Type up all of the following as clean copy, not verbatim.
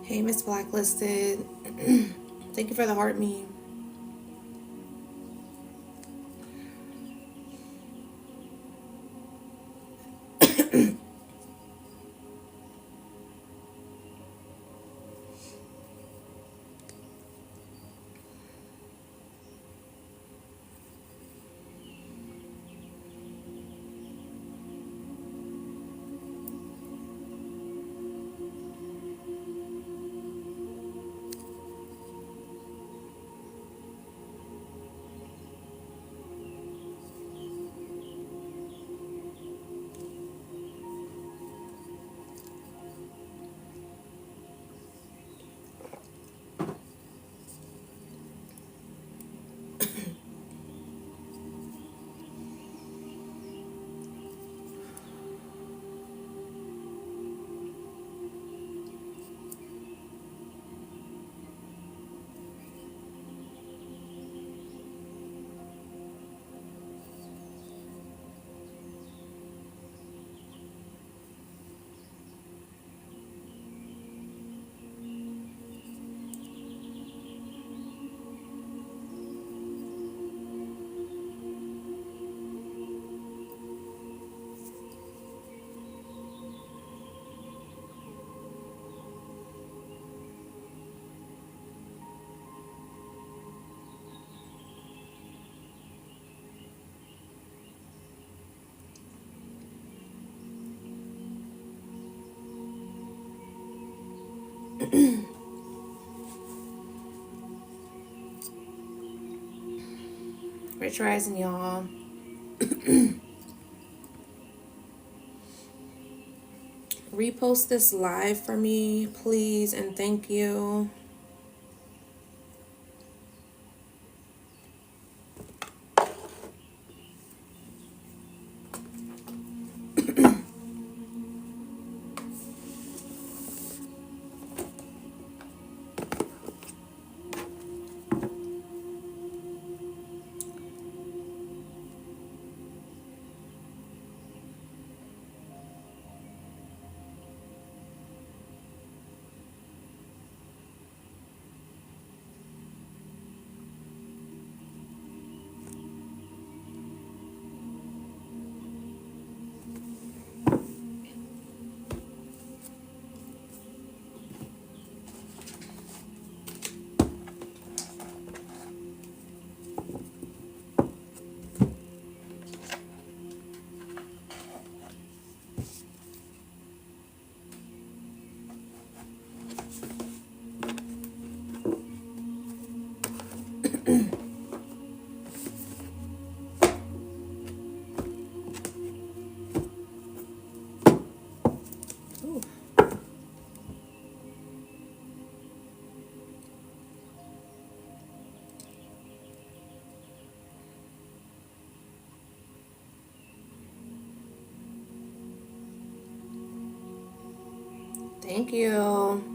Hey, Miss Blacklisted. Thank you for the heart meme. Rich Rising, y'all. Repost this live for me, please, and thank you. Thank you.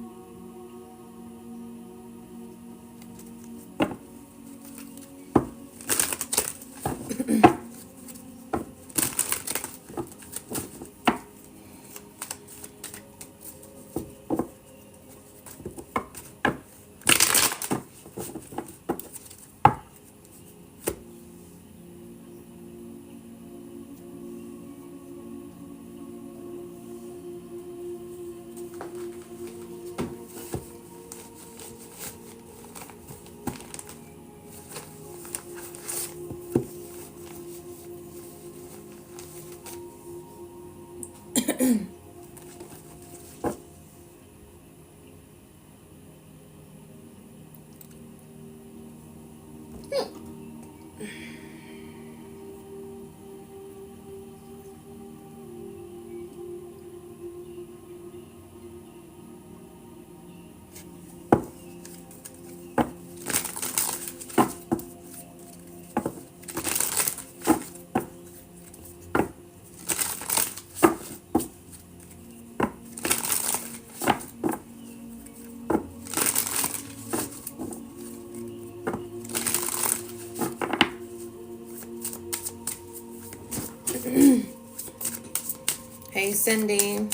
Hey, Cindy.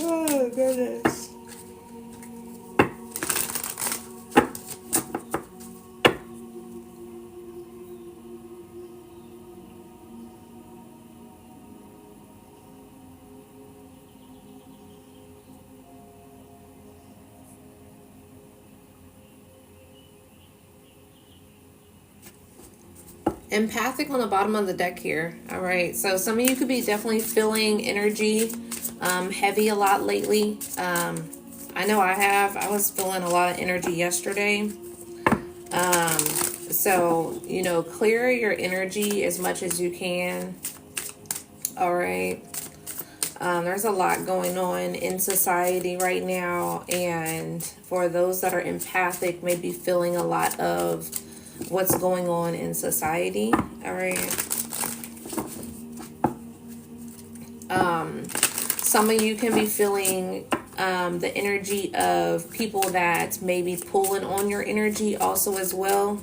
Oh, goodness. Empathic on the bottom of the deck here. All right. So some of you could be definitely feeling energy heavy a lot lately. I know I have. I was feeling a lot of energy yesterday. So, you know, clear your energy as much as you can. All right. There's a lot going on in society right now. And for those that are empathic, maybe feeling a lot of what's going on in society. All right. Some of you can be feeling the energy of people that may be pulling on your energy also as well.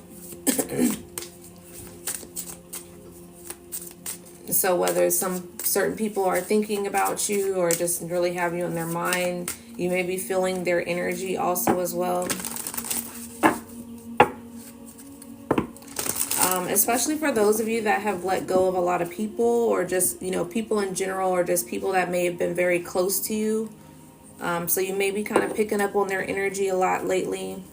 So whether some certain people are thinking about you or just really have you in their mind, you may be feeling their energy also as well. Especially for those of you that have let go of a lot of people, or just, you know, people in general, or just people that may have been very close to you. So you may be kind of picking up on their energy a lot lately.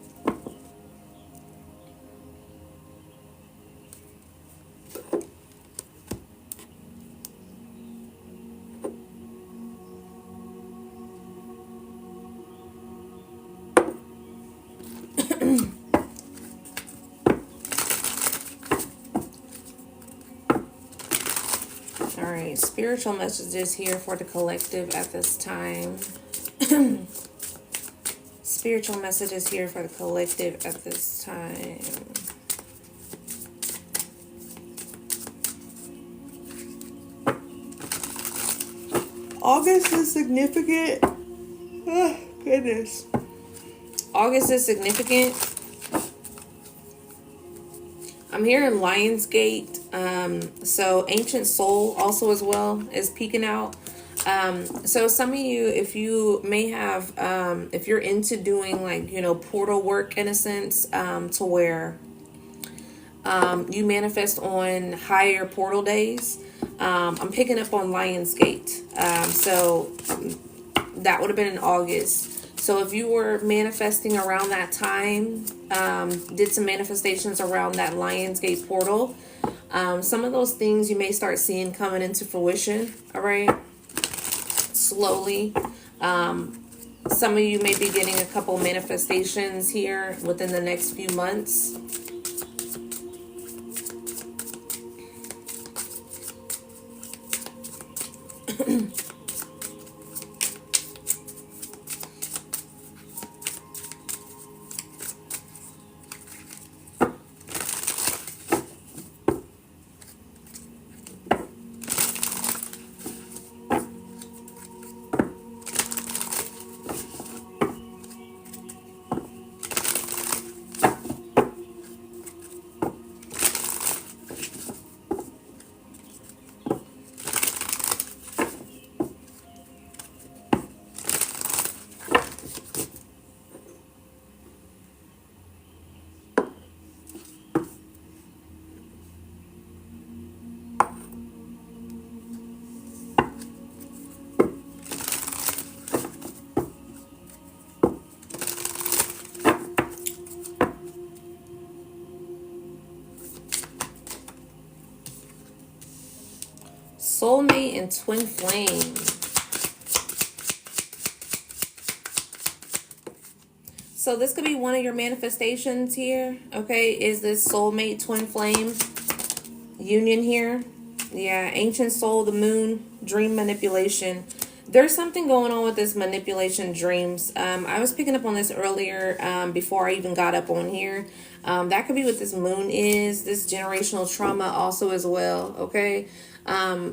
All right, spiritual messages here for the collective at this time. Spiritual messages here for the collective at this time. August is significant. Oh, goodness. August is significant. I'm hearing Lionsgate. So Ancient Soul also as well is peeking out. So some of you, if you may have, if you're into doing like, you know, portal work in a sense, to where you manifest on higher portal days, I'm picking up on Lionsgate. So that would have been in August. So if you were manifesting around that time, did some manifestations around that Lionsgate portal, some of those things you may start seeing coming into fruition. All right. Slowly. Some of you may be getting a couple manifestations here within the next few months. Soulmate and twin flame. So this could be one of your manifestations here, okay? Is this soulmate twin flame union here? Yeah, ancient soul, the moon, dream manipulation. There's something going on with this manipulation dreams. I was picking up on this earlier before I even got up on here. That could be what this moon is. This generational trauma also as well, okay?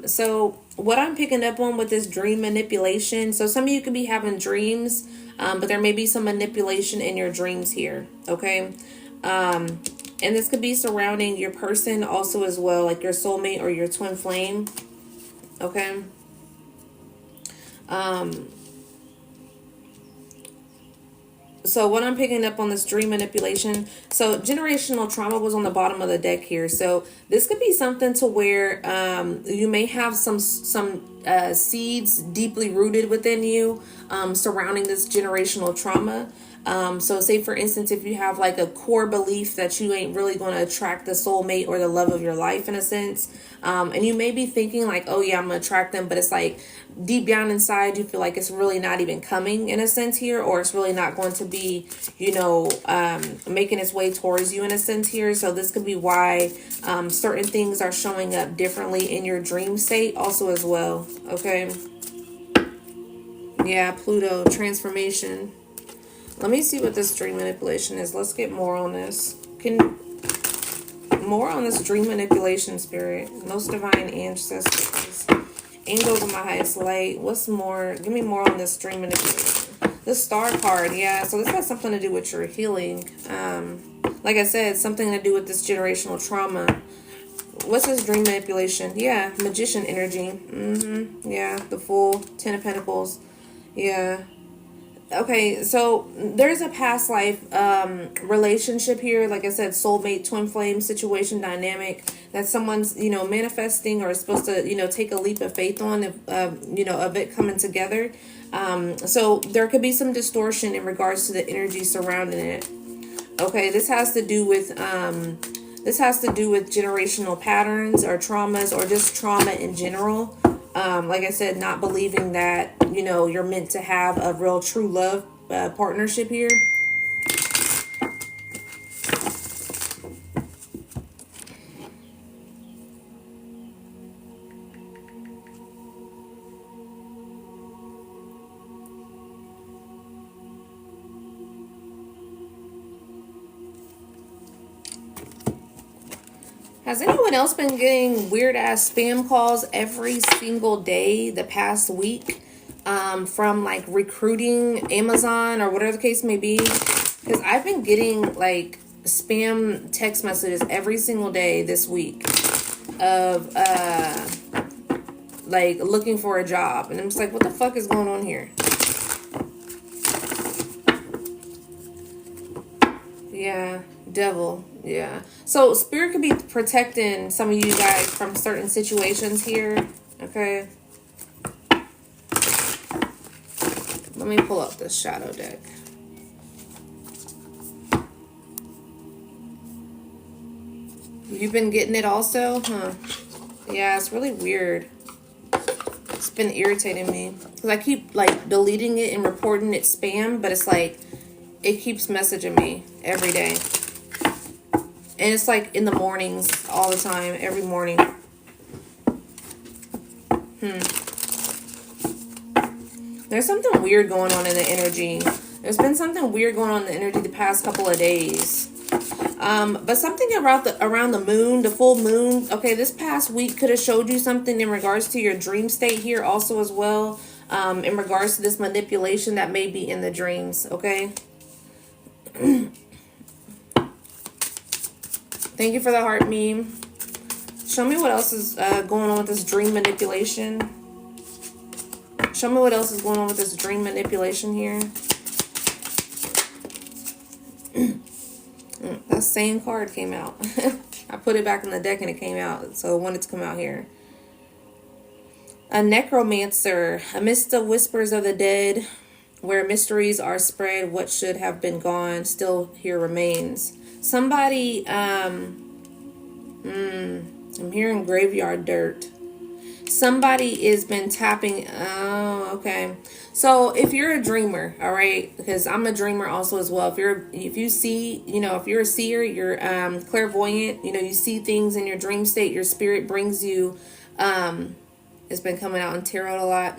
So what I'm picking up on with this dream manipulation, so some of you could be having dreams, but there may be some manipulation in your dreams here, okay? And this could be surrounding your person also as well, like your soulmate or your twin flame, okay? So what I'm picking up on this dream manipulation, so generational trauma was on the bottom of the deck here. So this could be something to where you may have some seeds deeply rooted within you surrounding this generational trauma. So say for instance, if you have like a core belief that you ain't really going to attract the soulmate or the love of your life in a sense, and you may be thinking like, oh yeah, I'm going to attract them, but it's like deep down inside you feel like it's really not even coming in a sense here, or it's really not going to be, you know, making its way towards you in a sense here. So this could be why certain things are showing up differently in your dream state also as well, okay? Yeah, Pluto, transformation. Let me see what this dream manipulation is. Let's get more on this. More on this dream manipulation, spirit. Most divine ancestors. Angels of my highest light. What's more? Give me more on this dream manipulation. The star card. Yeah, so this has something to do with your healing. Like I said, something to do with this generational trauma. What's this dream manipulation? Yeah, magician energy. Yeah, the Fool, Ten of Pentacles. Yeah. Okay, so there's a past life relationship here. Like I said, soulmate, twin flame situation dynamic that someone's, you know, manifesting or is supposed to, you know, take a leap of faith on, you know, of it coming together. So there could be some distortion in regards to the energy surrounding it. Okay, this has to do with generational patterns or traumas or just trauma in general. Like I said, not believing that, you know, you're meant to have a real true love partnership here. Has anyone else been getting weird ass spam calls every single day the past week from like recruiting, Amazon, or whatever the case may be? Because I've been getting like spam text messages every single day this week of like looking for a job, and I'm just like, what the fuck is going on here? Yeah, devil. Yeah. So spirit could be protecting some of you guys from certain situations here. Okay. Let me pull up this shadow deck. You've been getting it also? Huh. Yeah, it's really weird. It's been irritating me. Because I keep like deleting it and reporting it spam, but it's like it keeps messaging me every day. And it's like in the mornings all the time, every morning. There's something weird going on in the energy. There's been something weird going on in the energy the past couple of days. But something around the moon, the full moon. Okay, this past week could have showed you something in regards to your dream state here also as well. In regards to this manipulation that may be in the dreams, okay? Thank you for the heart meme. Show me what else is going on with this dream manipulation. Show me what else is going on with this dream manipulation here. That same card came out. I put it back in the deck and it came out. So I wanted to come out here. A necromancer. Amidst the whispers of the dead, where mysteries are spread, what should have been gone still here remains. Somebody, I'm hearing graveyard dirt. Somebody has been tapping. Oh, okay. So if you're a dreamer, all right, because I'm a dreamer also as well. If you see, if you're a seer, you're clairvoyant. You see things in your dream state. Your spirit brings you. It's been coming out in tarot a lot.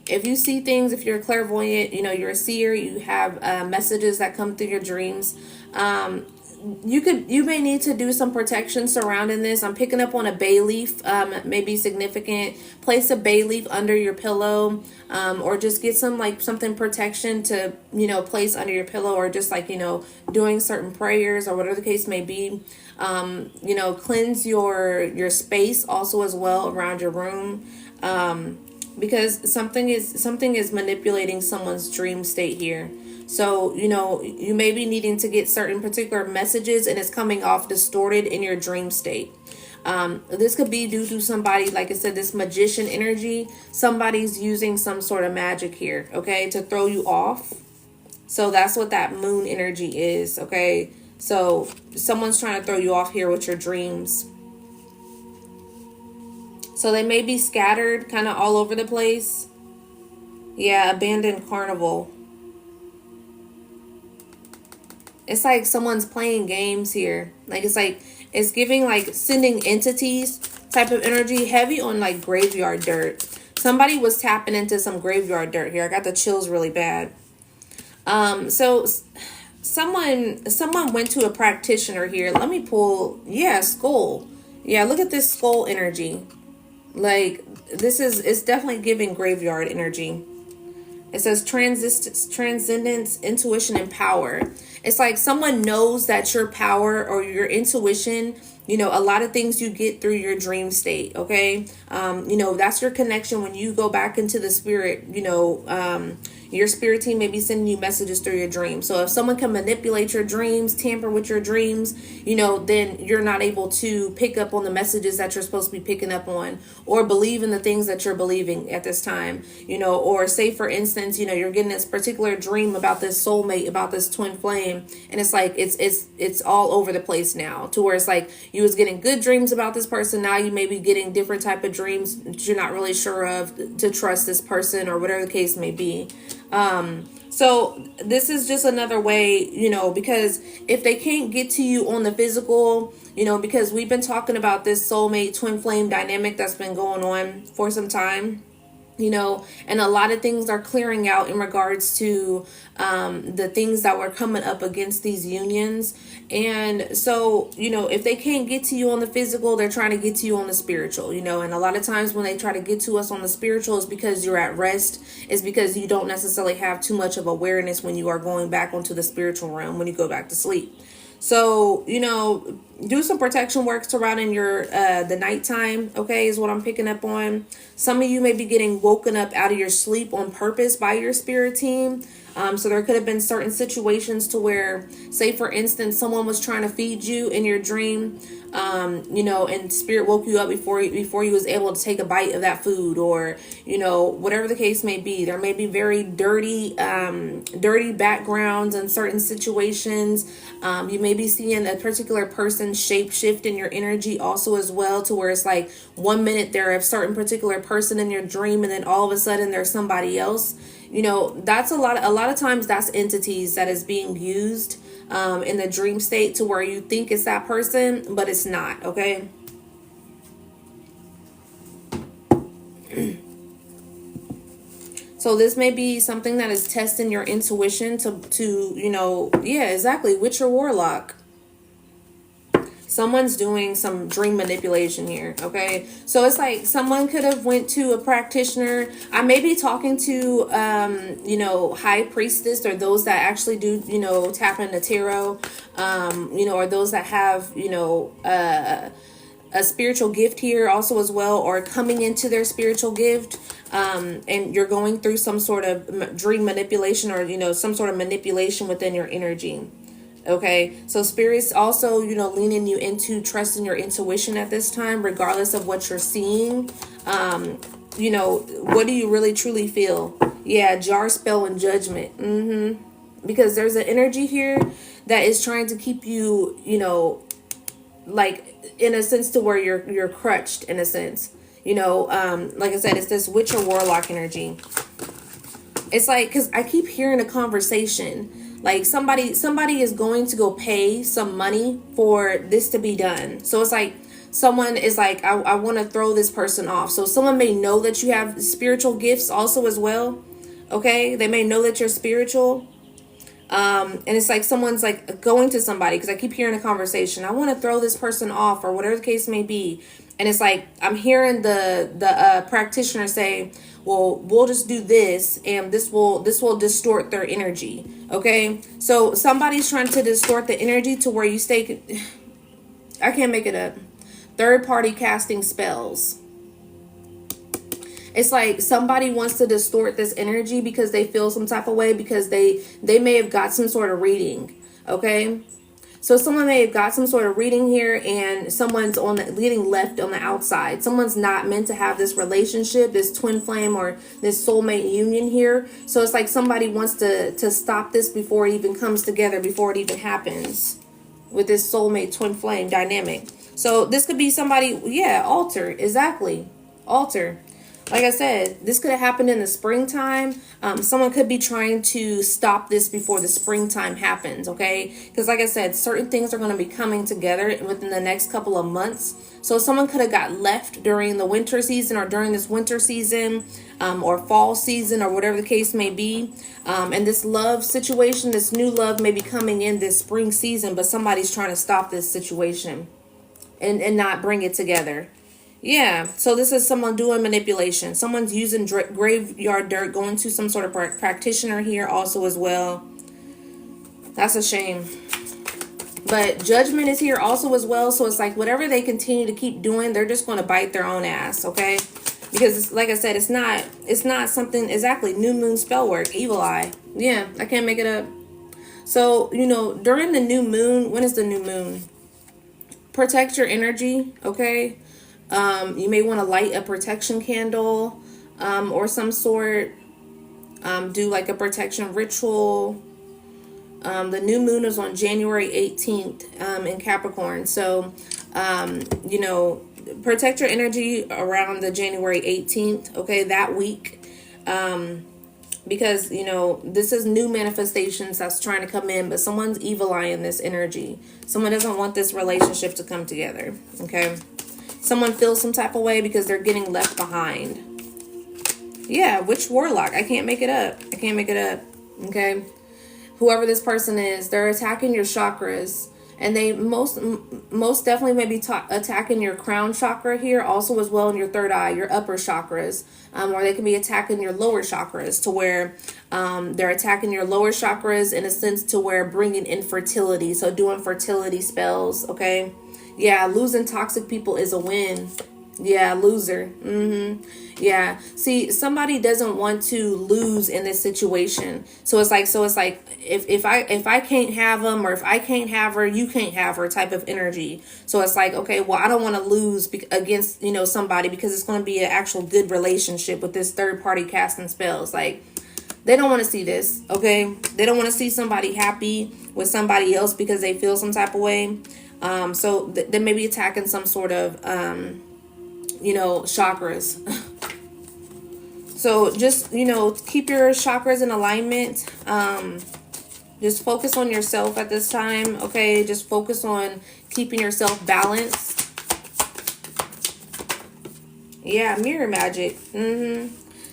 If you see things, if you're a clairvoyant, you're a seer. You have messages that come through your dreams. You may need to do some protection surrounding this. I'm picking up on a bay leaf, maybe significant. Place a bay leaf under your pillow, or just get something protection to place under your pillow, or just doing certain prayers or whatever the case may be. Cleanse your space also as well around your room, because something is manipulating someone's dream state here. So, you may be needing to get certain particular messages, and it's coming off distorted in your dream state. This could be due to somebody, like I said, this magician energy. Somebody's using some sort of magic here, okay, to throw you off. So that's what that moon energy is, okay? So someone's trying to throw you off here with your dreams. So they may be scattered kind of all over the place. Yeah, abandoned carnival. It's like someone's playing games here. It's giving sending entities type of energy, heavy on graveyard dirt. Somebody was tapping into some graveyard dirt here. I got the chills really bad. So someone went to a practitioner here. Let me pull, skull. Yeah, look at this skull energy. It's definitely giving graveyard energy. It says transcendence, intuition, and power. It's like someone knows that your power or your intuition, a lot of things you get through your dream state, okay? That's your connection when you go back into the spirit, your spirit team may be sending you messages through your dreams. So if someone can manipulate your dreams, tamper with your dreams, then you're not able to pick up on the messages that you're supposed to be picking up on, or believe in the things that you're believing at this time, or say, for instance, you're getting this particular dream about this soulmate, about this twin flame. And it's it's all over the place now, to where it's you was getting good dreams about this person. Now you may be getting different type of dreams that you're not really sure of to trust this person, or whatever the case may be. So this is just another way, because if they can't get to you on the physical, because we've been talking about this soulmate twin flame dynamic that's been going on for some time, and a lot of things are clearing out in regards to the things that were coming up against these unions. And so, if they can't get to you on the physical, they're trying to get to you on the spiritual, and a lot of times when they try to get to us on the spiritual, is because you're at rest, is because you don't necessarily have too much of awareness when you are going back onto the spiritual realm, when you go back to sleep. So, do some protection work surrounding your the nighttime, okay, is what I'm picking up on. Some of you may be getting woken up out of your sleep on purpose by your spirit team. So there could have been certain situations to where, say, for instance, someone was trying to feed you in your dream, and spirit woke you up before you was able to take a bite of that food, or, whatever the case may be. There may be very dirty backgrounds in certain situations. You may be seeing a particular person shape shift in your energy also as well, to where it's 1 minute they're a certain particular person in your dream, and then all of a sudden there's somebody else. That's a lot of times that's entities that is being used in the dream state, to where you think it's that person, but it's not, okay? So this may be something that is testing your intuition to exactly, Witcher Warlock. Someone's doing some dream manipulation here, okay? So it's someone could have went to a practitioner. I may be talking to, high priestess, or those that actually do, tap into tarot, or those that have, a spiritual gift here also as well, or coming into their spiritual gift, and you're going through some sort of dream manipulation, or, some sort of manipulation within your energy. Okay, so spirit's also, leaning you into trusting your intuition at this time, regardless of what you're seeing. What do you really truly feel? Yeah, jar, spell, and judgment. Because there's an energy here that is trying to keep you, like in a sense to where you're crutched in a sense. You know, like I said, it's this witch or warlock energy. It's like, because I keep hearing a conversation like somebody is going to go pay some money for this to be done. So it's like someone is like, I want to throw this person off. So someone may know that you have spiritual gifts also as well. Okay, they may know that you're spiritual. And it's like someone's like going to somebody, because I keep hearing a conversation, I want to throw this person off or whatever the case may be. And it's like I'm hearing the practitioner say, well, we'll just do this, and this will distort their energy. Okay, so somebody's trying to distort the energy to where you stay. I can't make it up. Third party casting spells. It's like somebody wants to distort this energy because they feel some type of way, because they may have got some sort of reading. Okay, so someone may have got some sort of reading here, and someone's on the leading left on the outside. Someone's not meant to have this relationship, this twin flame or this soulmate union here. So it's like somebody wants to stop this before it even comes together, before it even happens with this soulmate twin flame dynamic. So this could be somebody, yeah, altar, exactly, altar. Like I said, this could have happened in the springtime. Someone could be trying to stop this before the springtime happens, okay? Because like I said, certain things are going to be coming together within the next couple of months. So someone could have got left during the winter season, or during this winter season, or fall season, or whatever the case may be. And this love situation, this new love may be coming in this spring season, but somebody's trying to stop this situation and not bring it together. Yeah, so this is someone doing manipulation. Someone's using graveyard dirt, going to some sort of practitioner here also as well. That's a shame. But judgment is here also as well. So it's like whatever they continue to keep doing, they're just going to bite their own ass, okay? Because like I said, it's not something exactly. New moon spell work, evil eye. Yeah, I can't make it up. So, you know, during the new moon, when is the new moon? Protect your energy, okay? You may want to light a protection candle, or some sort. Do like a protection ritual. The new moon is on January 18th in Capricorn. So, you know, protect your energy around the January 18th, okay, that week. Because, you know, this is new manifestations that's trying to come in, but someone's evil eyeing this energy. Someone doesn't want this relationship to come together, okay? Someone feels some type of way because they're getting left behind. Yeah, witch warlock. I can't make it up. I can't make it up. Okay. Whoever this person is, they're attacking your chakras. And they most definitely may be attacking your crown chakra here, also as well in your third eye, your upper chakras. Or they can be attacking your lower chakras, to where they're attacking your lower chakras in a sense to where bringing infertility. So doing fertility spells, okay? Yeah, losing toxic people is a win. Yeah, loser. Yeah. See, somebody doesn't want to lose in this situation. So it's like if I can't have them, or if I can't have her, you can't have her type of energy. So it's like, okay, well, I don't want to lose against, you know, somebody, because it's going to be an actual good relationship with this third party casting spells. Like, they don't want to see this, okay? They don't want to see somebody happy with somebody else because they feel some type of way. So they may be attacking some sort of, you know, chakras. So just, you know, keep your chakras in alignment. Just focus on yourself at this time, okay? Just focus on keeping yourself balanced. Yeah, mirror magic. To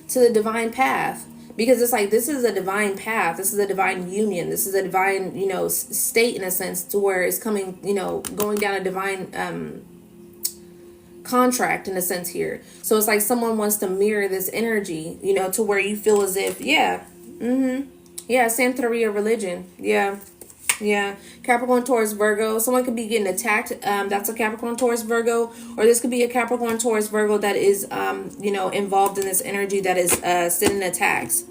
the divine path. Because it's like, this is a divine path. This is a divine union. This is a divine, you know, state in a sense, to where it's coming, you know, going down a divine contract in a sense here. So it's like someone wants to mirror this energy, you know, to where you feel as if, yeah, yeah, Santeria religion. Yeah. Yeah, Capricorn, Taurus, Virgo. Someone could be getting attacked. That's a Capricorn, Taurus, Virgo. Or this could be a Capricorn, Taurus, Virgo that is, you know, involved in this energy that is sending attacks.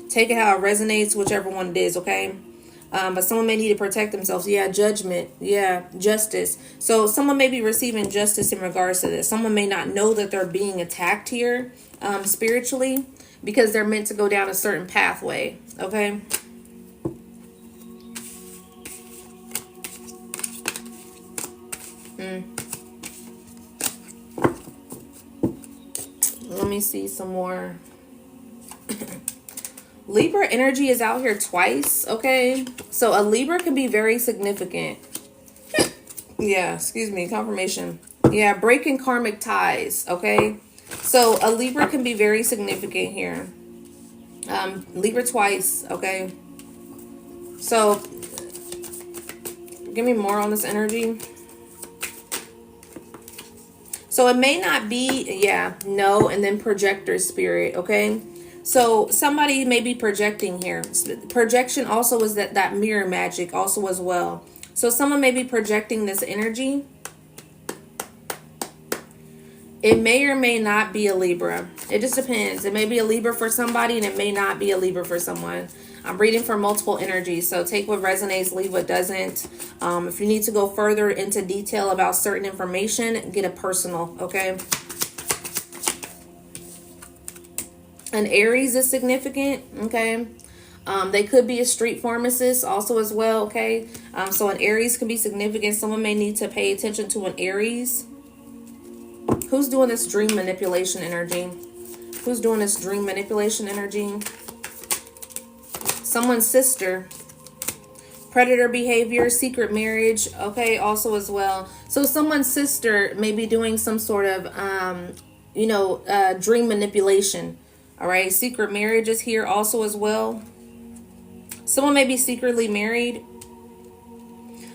Take it how it resonates, whichever one it is, okay? But someone may need to protect themselves. Yeah, judgment. Yeah, justice. So someone may be receiving justice in regards to this. Someone may not know that they're being attacked here spiritually, because they're meant to go down a certain pathway, okay? Let me see some more. Libra energy is out here twice, okay? So a Libra can be very significant. Yeah, excuse me, confirmation. Yeah, breaking karmic ties, okay? So a Libra can be very significant here. Libra twice, okay? So give me more on this energy. So it may not be, yeah, no, and then projector spirit, okay? So somebody may be projecting here. Projection also is that mirror magic also as well. So someone may be projecting this energy. It may or may not be a Libra. It just depends. It may be a Libra for somebody and it may not be a Libra for someone. I'm reading for multiple energies, so take what resonates, leave what doesn't. If you need to go further into detail about certain information, get a personal, okay? An Aries is significant, okay? They could be a street pharmacist also as well, okay? So an Aries can be significant. Someone may need to pay attention to an Aries. Who's doing this dream manipulation energy? Who's doing this dream manipulation energy? Someone's sister. Predator behavior, secret marriage, okay, also as well. So someone's sister may be doing some sort of, dream manipulation. All right, secret marriage is here also as well. Someone may be secretly married.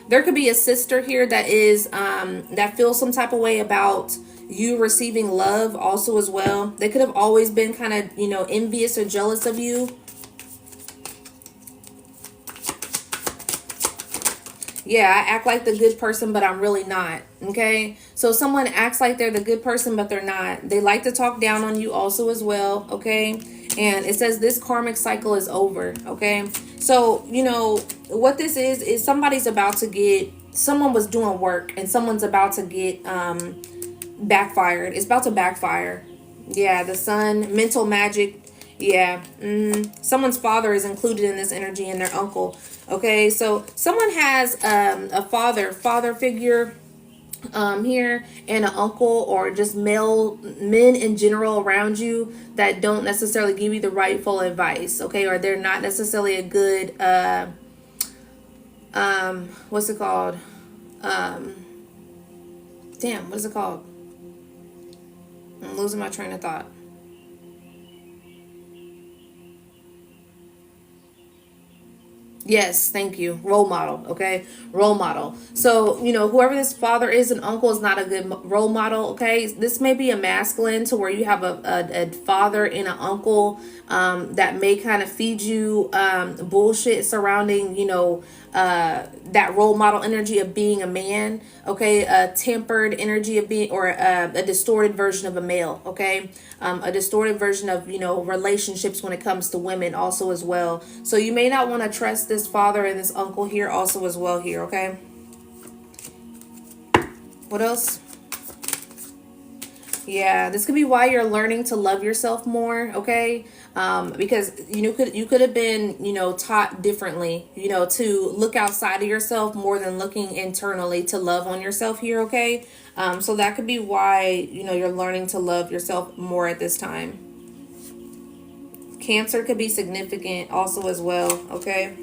There could be a sister here that is, that feels some type of way about you receiving love also as well. They could have always been kind of, envious or jealous of you. Yeah, I act like the good person, but I'm really not. Okay. So someone acts like they're the good person, but they're not. They like to talk down on you also as well. Okay. And it says this karmic cycle is over. Okay. So, what this is somebody's about to get, someone was doing work and someone's about to get backfired. It's about to backfire. Yeah. The sun, mental magic. Yeah. Someone's father is included in this energy and their uncle. Okay, so someone has a father figure here and an uncle or just men in general around you that don't necessarily give you the rightful advice, okay? Or they're not necessarily a good, what's it called? What is it called? I'm losing my train of thought. Yes, thank you. Role model, okay? Role model. So, whoever this father is, an uncle is not a good role model, okay? This may be a masculine to where you have a father and an uncle that may kind of feed you bullshit surrounding, that role model energy of being a man, okay? A tempered energy of being, or a distorted version of a male, okay? A distorted version of, relationships when it comes to women also as well. So you may not want to trust this father and this uncle here also as well here, okay? What else? Yeah, this could be why you're learning to love yourself more, okay? Because you could have been, taught differently, to look outside of yourself more than looking internally to love on yourself here, okay? So that could be why, you're learning to love yourself more at this time. Cancer could be significant also as well, okay?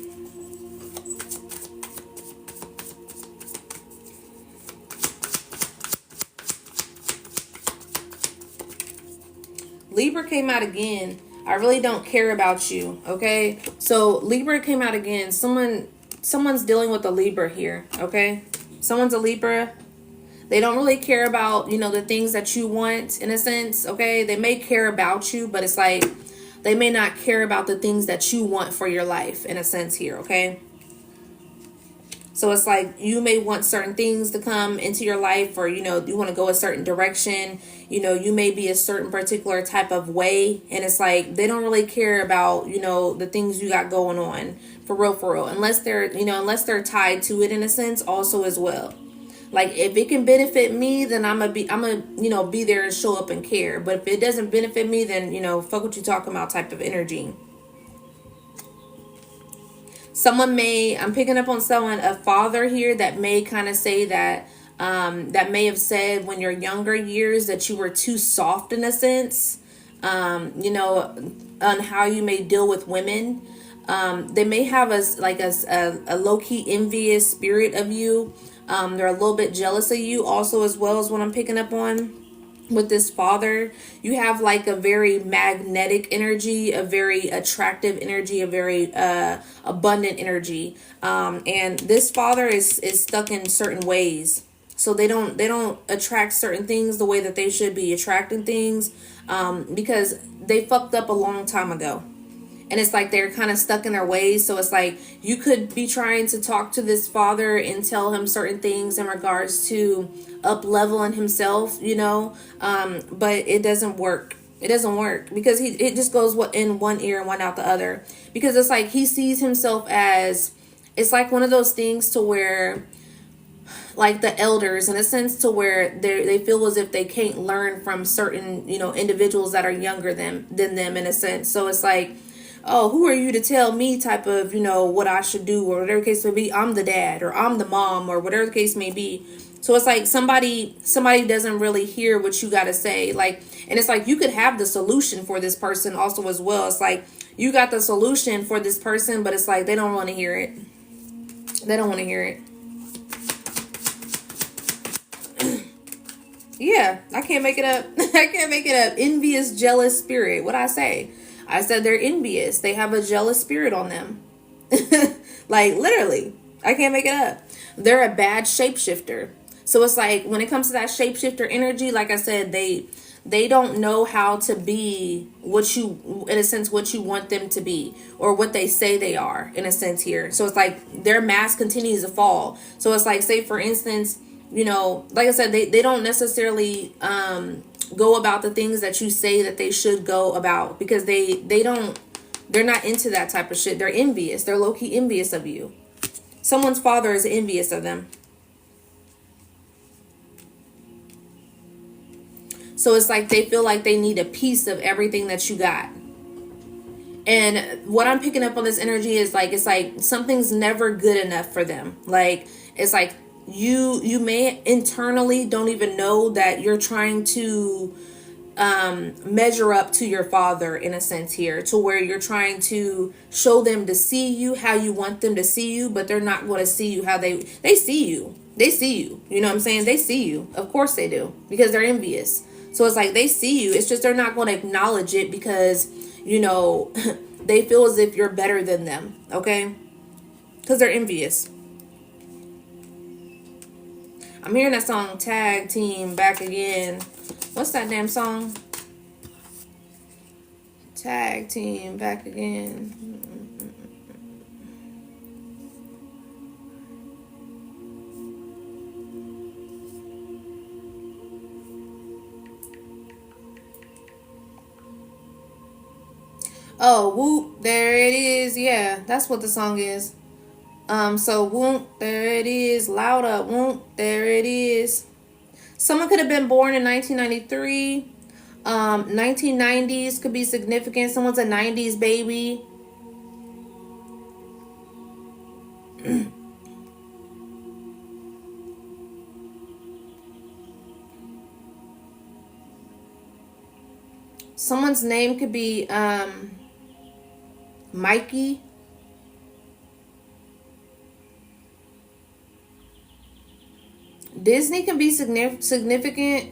Libra came out again. I really don't care about you, okay? So Libra came out again. Someone's dealing with a Libra here, okay? Someone's a Libra. They don't really care about, the things that you want in a sense, okay? They may care about you, but it's like they may not care about the things that you want for your life in a sense here, okay? So it's like you may want certain things to come into your life, or, you want to go a certain direction. You may be a certain particular type of way. And it's like they don't really care about, the things you got going on for real. Unless they're tied to it in a sense also as well. Like if it can benefit me, then I'm gonna be there and show up and care. But if it doesn't benefit me, then, fuck what you talking about type of energy. I'm picking up on a father here that may kind of say that may have said when your younger years that you were too soft in a sense. you know, on how you may deal with women. They may have a low-key envious spirit of you. They're a little bit jealous of you also, as well as what I'm picking up on with this father. You have like a very magnetic energy, a very attractive energy, a very abundant energy. And this father is stuck in certain ways. So they don't attract certain things the way that they should be attracting things, because they fucked up a long time ago. And it's like they're kind of stuck in their ways. So it's like you could be trying to talk to this father and tell him certain things in regards to up leveling himself, you know, but it doesn't work. It doesn't work because it just goes in one ear and one out the other, because it's like he sees himself as, it's like one of those things to where, like the elders, in a sense, to where they feel as if they can't learn from certain, you know, individuals that are younger than them, in a sense. So it's like, oh, who are you to tell me type of, you know, what I should do, or whatever the case may be. I'm the dad, or I'm the mom, or whatever the case may be. So it's like somebody doesn't really hear what you got to say. Like, and it's like you could have the solution for this person also as well. It's like you got the solution for this person, but it's like they don't want to hear it. They don't want to hear it. Yeah, I can't make it up. I can't make it up. Envious, jealous spirit. What I say? I said they're envious. They have a jealous spirit on them. Like, literally. I can't make it up. They're a bad shapeshifter. So it's like when it comes to that shapeshifter energy, like I said, they don't know how to be what you, in a sense, what you want them to be, or what they say they are, in a sense here. So it's like their mask continues to fall. So it's like, say for instance, you know, like I said, they don't necessarily go about the things that you say that they should go about, because they're not into that type of shit. They're envious. They're low-key envious of you. Someone's father is envious of them. So it's like they feel like they need a piece of everything that you got. And what I'm picking up on this energy is like, it's like something's never good enough for them. Like, it's like you may internally don't even know that you're trying to measure up to your father, in a sense here, to where you're trying to show them to see you how you want them to see you, but they're not going to see you how they see you. They see you. You know what I'm saying? They see you. Of course they do, because they're envious. So it's like they see you. It's just they're not going to acknowledge it because, you know, they feel as if you're better than them. Okay? Because they're envious. I'm hearing that song, Tag Team Back Again. What's that damn song? Tag Team Back Again. Oh, whoop, there it is. Yeah, that's what the song is. So whoop, there it is. Loud up, whoop, there it is. Someone could have been born in 1993. 1990s could be significant. Someone's a 90s baby. Someone's name could be Mikey. Disney can be significant.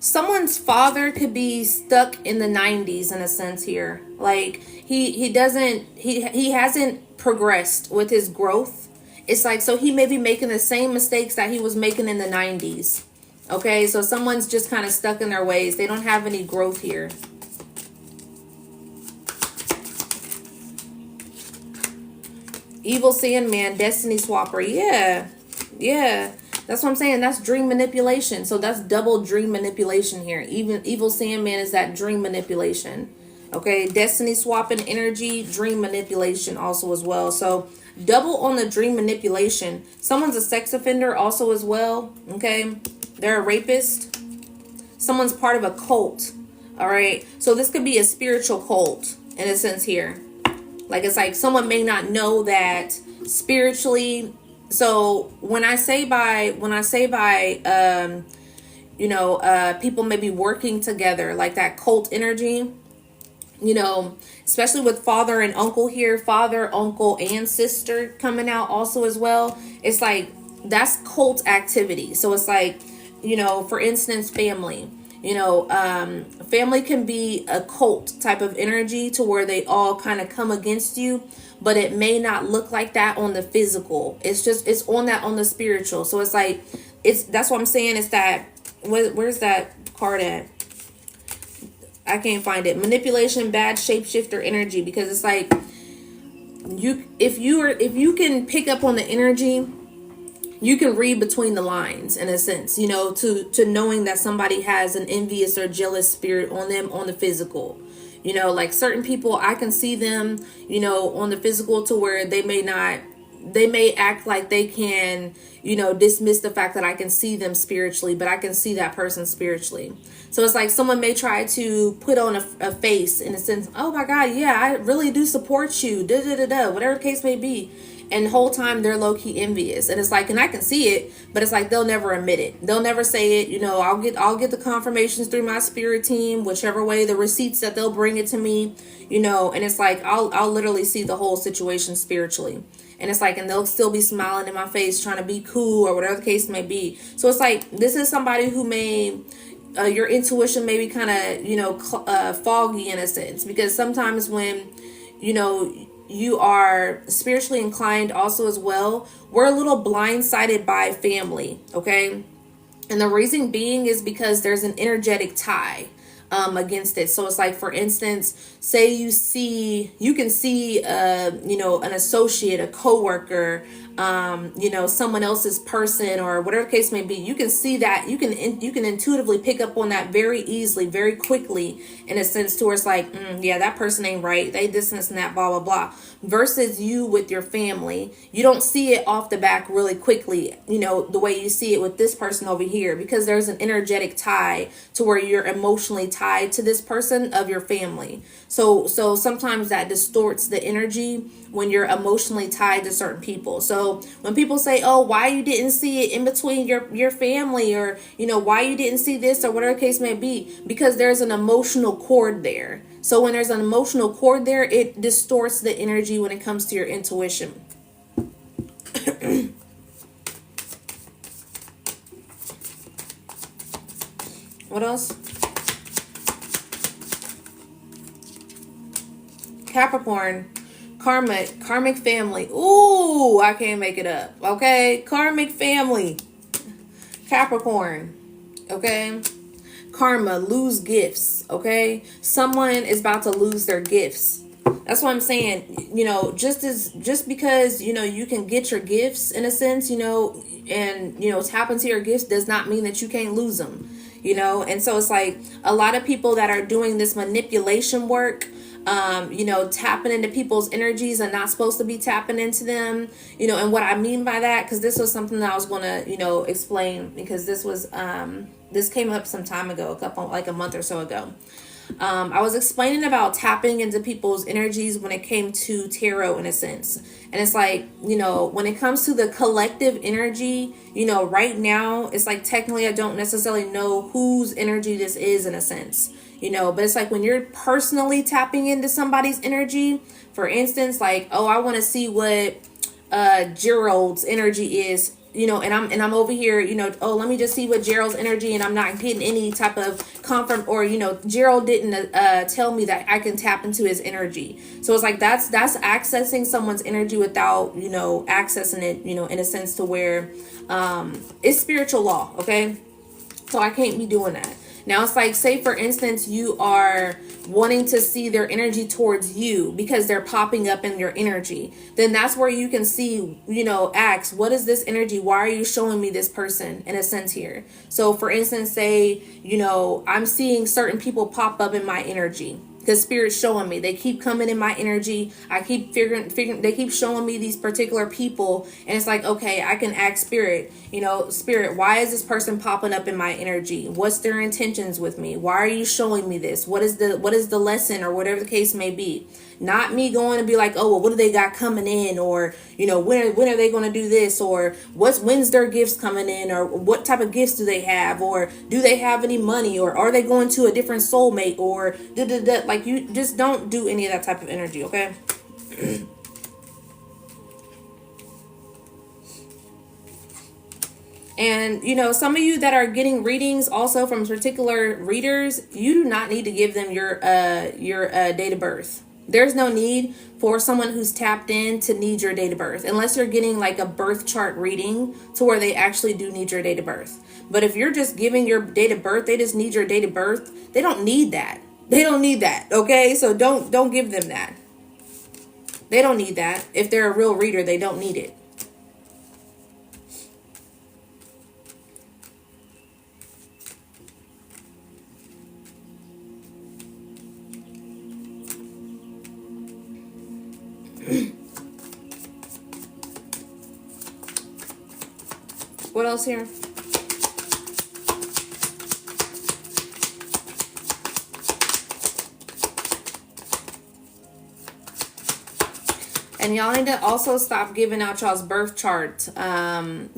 Someone's father could be stuck in the 90s, in a sense here. Like he hasn't progressed with his growth. It's like, so he may be making the same mistakes that he was making in the 90s. Okay, so someone's just kind of stuck in their ways. They don't have any growth here. Evil Sandman, Destiny Swapper. Yeah. That's what I'm saying. That's dream manipulation. So that's double dream manipulation here. Even Evil Sandman is that dream manipulation. Okay, Destiny swapping energy, dream manipulation also as well. So double on the dream manipulation. Someone's a sex offender also as well. Okay, they're a rapist. Someone's part of a cult. All right, so this could be a spiritual cult in a sense here. Like, it's like someone may not know that spiritually So when I say by people maybe working together, like that cult energy, especially with father and uncle here, father, uncle, and sister coming out also as well. It's like that's cult activity. So it's like, for instance, family. Family can be a cult type of energy to where they all kind of come against you, but it may not look like that on the physical. It's on the spiritual. So it's like that's what I'm saying. It's that where's that card at? I can't find it. Manipulation, bad shapeshifter energy, because it's like if you can pick up on the energy, you can read between the lines in a sense, to knowing that somebody has an envious or jealous spirit on them on the physical. Like certain people, I can see them, on the physical to where they may act like they can, dismiss the fact that I can see them spiritually, but I can see that person spiritually. So it's like someone may try to put on a face in a sense, oh my God, yeah, I really do support you, da da da da, whatever the case may be. And the whole time they're low key envious. And it's like, and I can see it, but it's like they'll never admit it. They'll never say it. I'll get the confirmations through my spirit team, whichever way, the receipts that they'll bring it to me, and it's like I'll literally see the whole situation spiritually. And it's like, and they'll still be smiling in my face, trying to be cool or whatever the case may be. So it's like, this is somebody who may, your intuition may be kind of, foggy in a sense, because sometimes when, you are spiritually inclined also as well, we're a little blindsided by family, okay? And the reason being is because there's an energetic tie against it. So it's like, for instance, say you can see an associate, a coworker, someone else's person or whatever the case may be. You can see that, you can intuitively pick up on that very easily, very quickly, in a sense to where it's like, yeah, that person ain't right, they this and that, blah blah blah. Versus you with your family, you don't see it off the back really quickly, the way you see it with this person over here, because there's an energetic tie to where you're emotionally tied to this person of your family. So sometimes that distorts the energy when you're emotionally tied to certain people. So when people say, oh, why you didn't see it in between your family, or why you didn't see this or whatever the case may be, because there's an emotional cord there. So when there's an emotional cord there, it distorts the energy when it comes to your intuition. What else? Capricorn, karmic family. Ooh, I can't make it up. Okay, karmic family. Capricorn. Okay, karma, lose gifts. Okay, someone is about to lose their gifts. That's what I'm saying. Just because you can get your gifts in a sense, and tap into your gifts does not mean that you can't lose them. And so it's like a lot of people that are doing this manipulation work, tapping into people's energies and not supposed to be tapping into them, and what I mean by that, because this was something that I was going to, explain, because this came up some time ago, a month or so ago. I was explaining about tapping into people's energies when it came to tarot in a sense. And it's like, when it comes to the collective energy, right now, it's like technically I don't necessarily know whose energy this is in a sense, but it's like when you're personally tapping into somebody's energy, for instance, like, oh, I want to see what Gerald's energy is, and I'm over here, oh, let me just see what Gerald's energy, and I'm not getting any type of or Gerald didn't tell me that I can tap into his energy. So it's like that's accessing someone's energy without accessing it, in a sense to where it's spiritual law. Okay, so I can't be doing that. Now it's like, say for instance, you are wanting to see their energy towards you because they're popping up in your energy. Then that's where you can see, ask, what is this energy? Why are you showing me this person in a sense here? So for instance, say, I'm seeing certain people pop up in my energy. Because Spirit's showing me, they keep coming in my energy. I keep figuring, they keep showing me these particular people, and it's like, okay, I can ask Spirit, Spirit, why is this person popping up in my energy? What's their intentions with me? Why are you showing me this? What is the lesson, or whatever the case may be? Not me going to be like, oh, well, what do they got coming in? Or, when are they going to do this? Or when's their gifts coming in? Or what type of gifts do they have? Or do they have any money? Or are they going to a different soulmate? Or like, you just don't do any of that type of energy, okay? And, some of you that are getting readings also from particular readers, you do not need to give them your date of birth. There's no need for someone who's tapped in to need your date of birth, unless you're getting like a birth chart reading to where they actually do need your date of birth. But if you're just giving your date of birth, they just need your date of birth. They don't need that. They don't need that. Okay. So don't give them that. They don't need that. If they're a real reader, they don't need it. What else here? And y'all need to also stop giving out y'all's birth chart, planets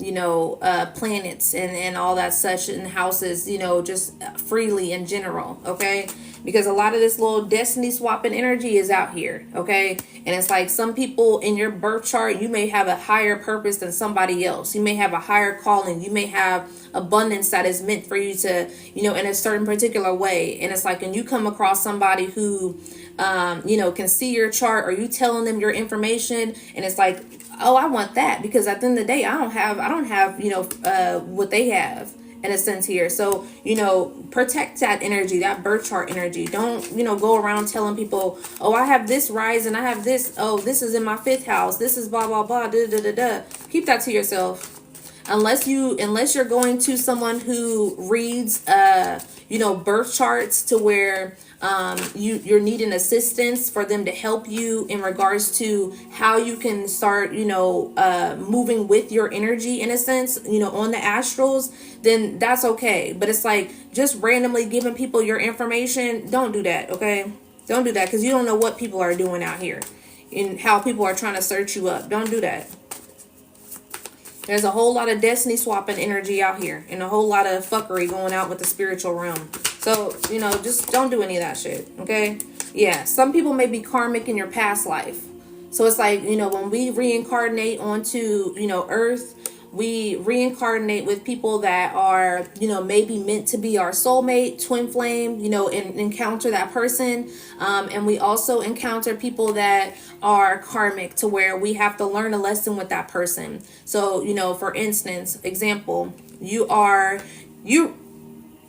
and all that such and houses, just freely in general, okay? Because a lot of this little destiny swapping energy is out here, okay? And it's like some people in your birth chart, you may have a higher purpose than somebody else. You may have a higher calling. You may have abundance that is meant for you to, in a certain particular way. And it's like, and you come across somebody who, can see your chart, or you telling them your information, and it's like, oh, I want that, because at the end of the day, I don't have, what they have in a sense here. So, protect that energy, that birth chart energy. Don't, go around telling people, oh, I have this rise and I have this, oh, this is in my 5th house. This is blah, blah, blah, da, da, da, da. Keep that to yourself. Unless you're going to someone who reads, birth charts to where you're needing assistance for them to help you in regards to how you can start, moving with your energy in a sense, on the astrals, then that's okay. But it's like just randomly giving people your information. Don't do that. Okay. Don't do that, because you don't know what people are doing out here and how people are trying to search you up. Don't do that. There's a whole lot of destiny swapping energy out here and a whole lot of fuckery going out with the spiritual realm. So, just don't do any of that shit. Okay. Yeah. Some people may be karmic in your past life. So it's like, when we reincarnate onto, Earth, we reincarnate with people that are, maybe meant to be our soulmate, twin flame, and encounter that person. And we also encounter people that are karmic to where we have to learn a lesson with that person. So, for instance, example, you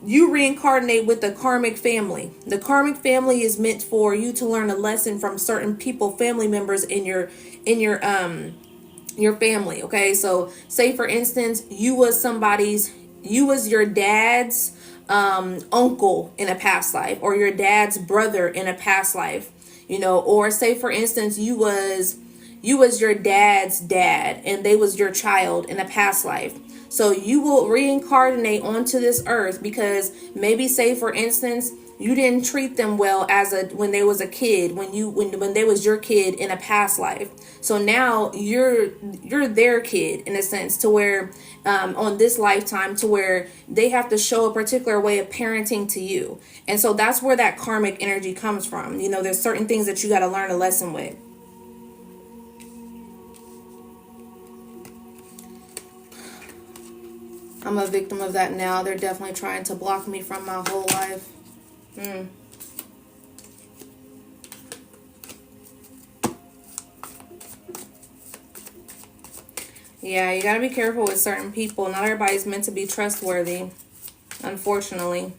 reincarnate with the karmic family. The karmic family is meant for you to learn a lesson from certain people, family members in your family. Okay. So say for instance, you was your dad's uncle in a past life, or your dad's brother in a past life, or say for instance, you was your dad's dad and they was your child in a past life. So you will reincarnate onto this earth because maybe, say for instance, you didn't treat them well when they was a kid, when they was your kid in a past life. So now you're their kid in a sense, to where on this lifetime, to where they have to show a particular way of parenting to you. And so that's where that karmic energy comes from. There's certain things that you got to learn a lesson with. I'm a victim of that now. They're definitely trying to block me from my whole life. Yeah, you gotta be careful with certain people. Not everybody's meant to be trustworthy, unfortunately.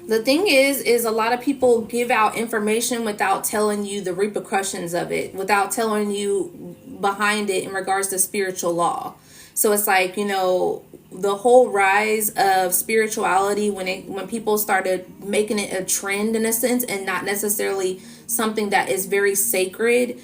The thing is a lot of people give out information without telling you the repercussions of it, without telling you behind it in regards to spiritual law. So it's like, the whole rise of spirituality, when people started making it a trend in a sense, and not necessarily something that is very sacred,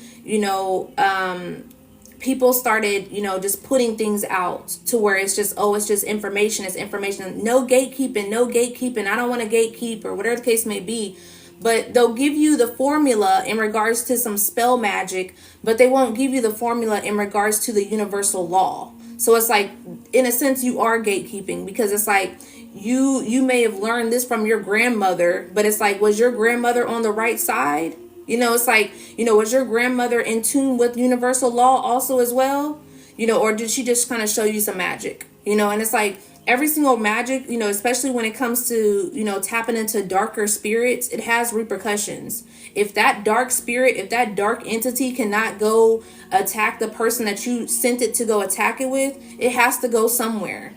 people started, just putting things out to where it's just, oh, it's just information. It's information. No gatekeeping, no gatekeeping. I don't want to gatekeep or whatever the case may be. But they'll give you the formula in regards to some spell magic, but they won't give you the formula in regards to the universal law. So it's like, in a sense, you are gatekeeping, because it's like you may have learned this from your grandmother, but it's like, was your grandmother on the right side? It's like, was your grandmother in tune with universal law also as well? Or did she just kind of show you some magic? And it's like every single magic, especially when it comes to, tapping into darker spirits, it has repercussions. If that dark spirit, if that dark entity cannot go attack the person that you sent it to go attack it with, it has to go somewhere.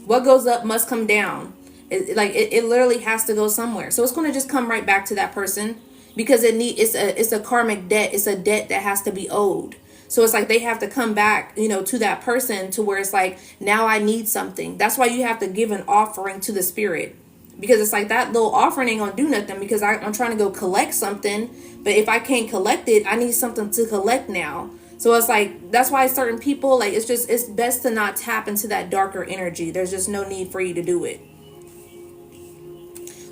What goes up must come down. It literally has to go somewhere. So it's going to just come right back to that person, because it's a karmic debt. It's a debt that has to be owed. So it's like they have to come back, to that person, to where it's like, now I need something. That's why you have to give an offering to the spirit, because it's like that little offering ain't gonna do nothing, because I'm trying to go collect something, but if I can't collect it, I need something to collect now. So it's like, that's why certain people, like, it's best to not tap into that darker energy. There's just no need for you to do it.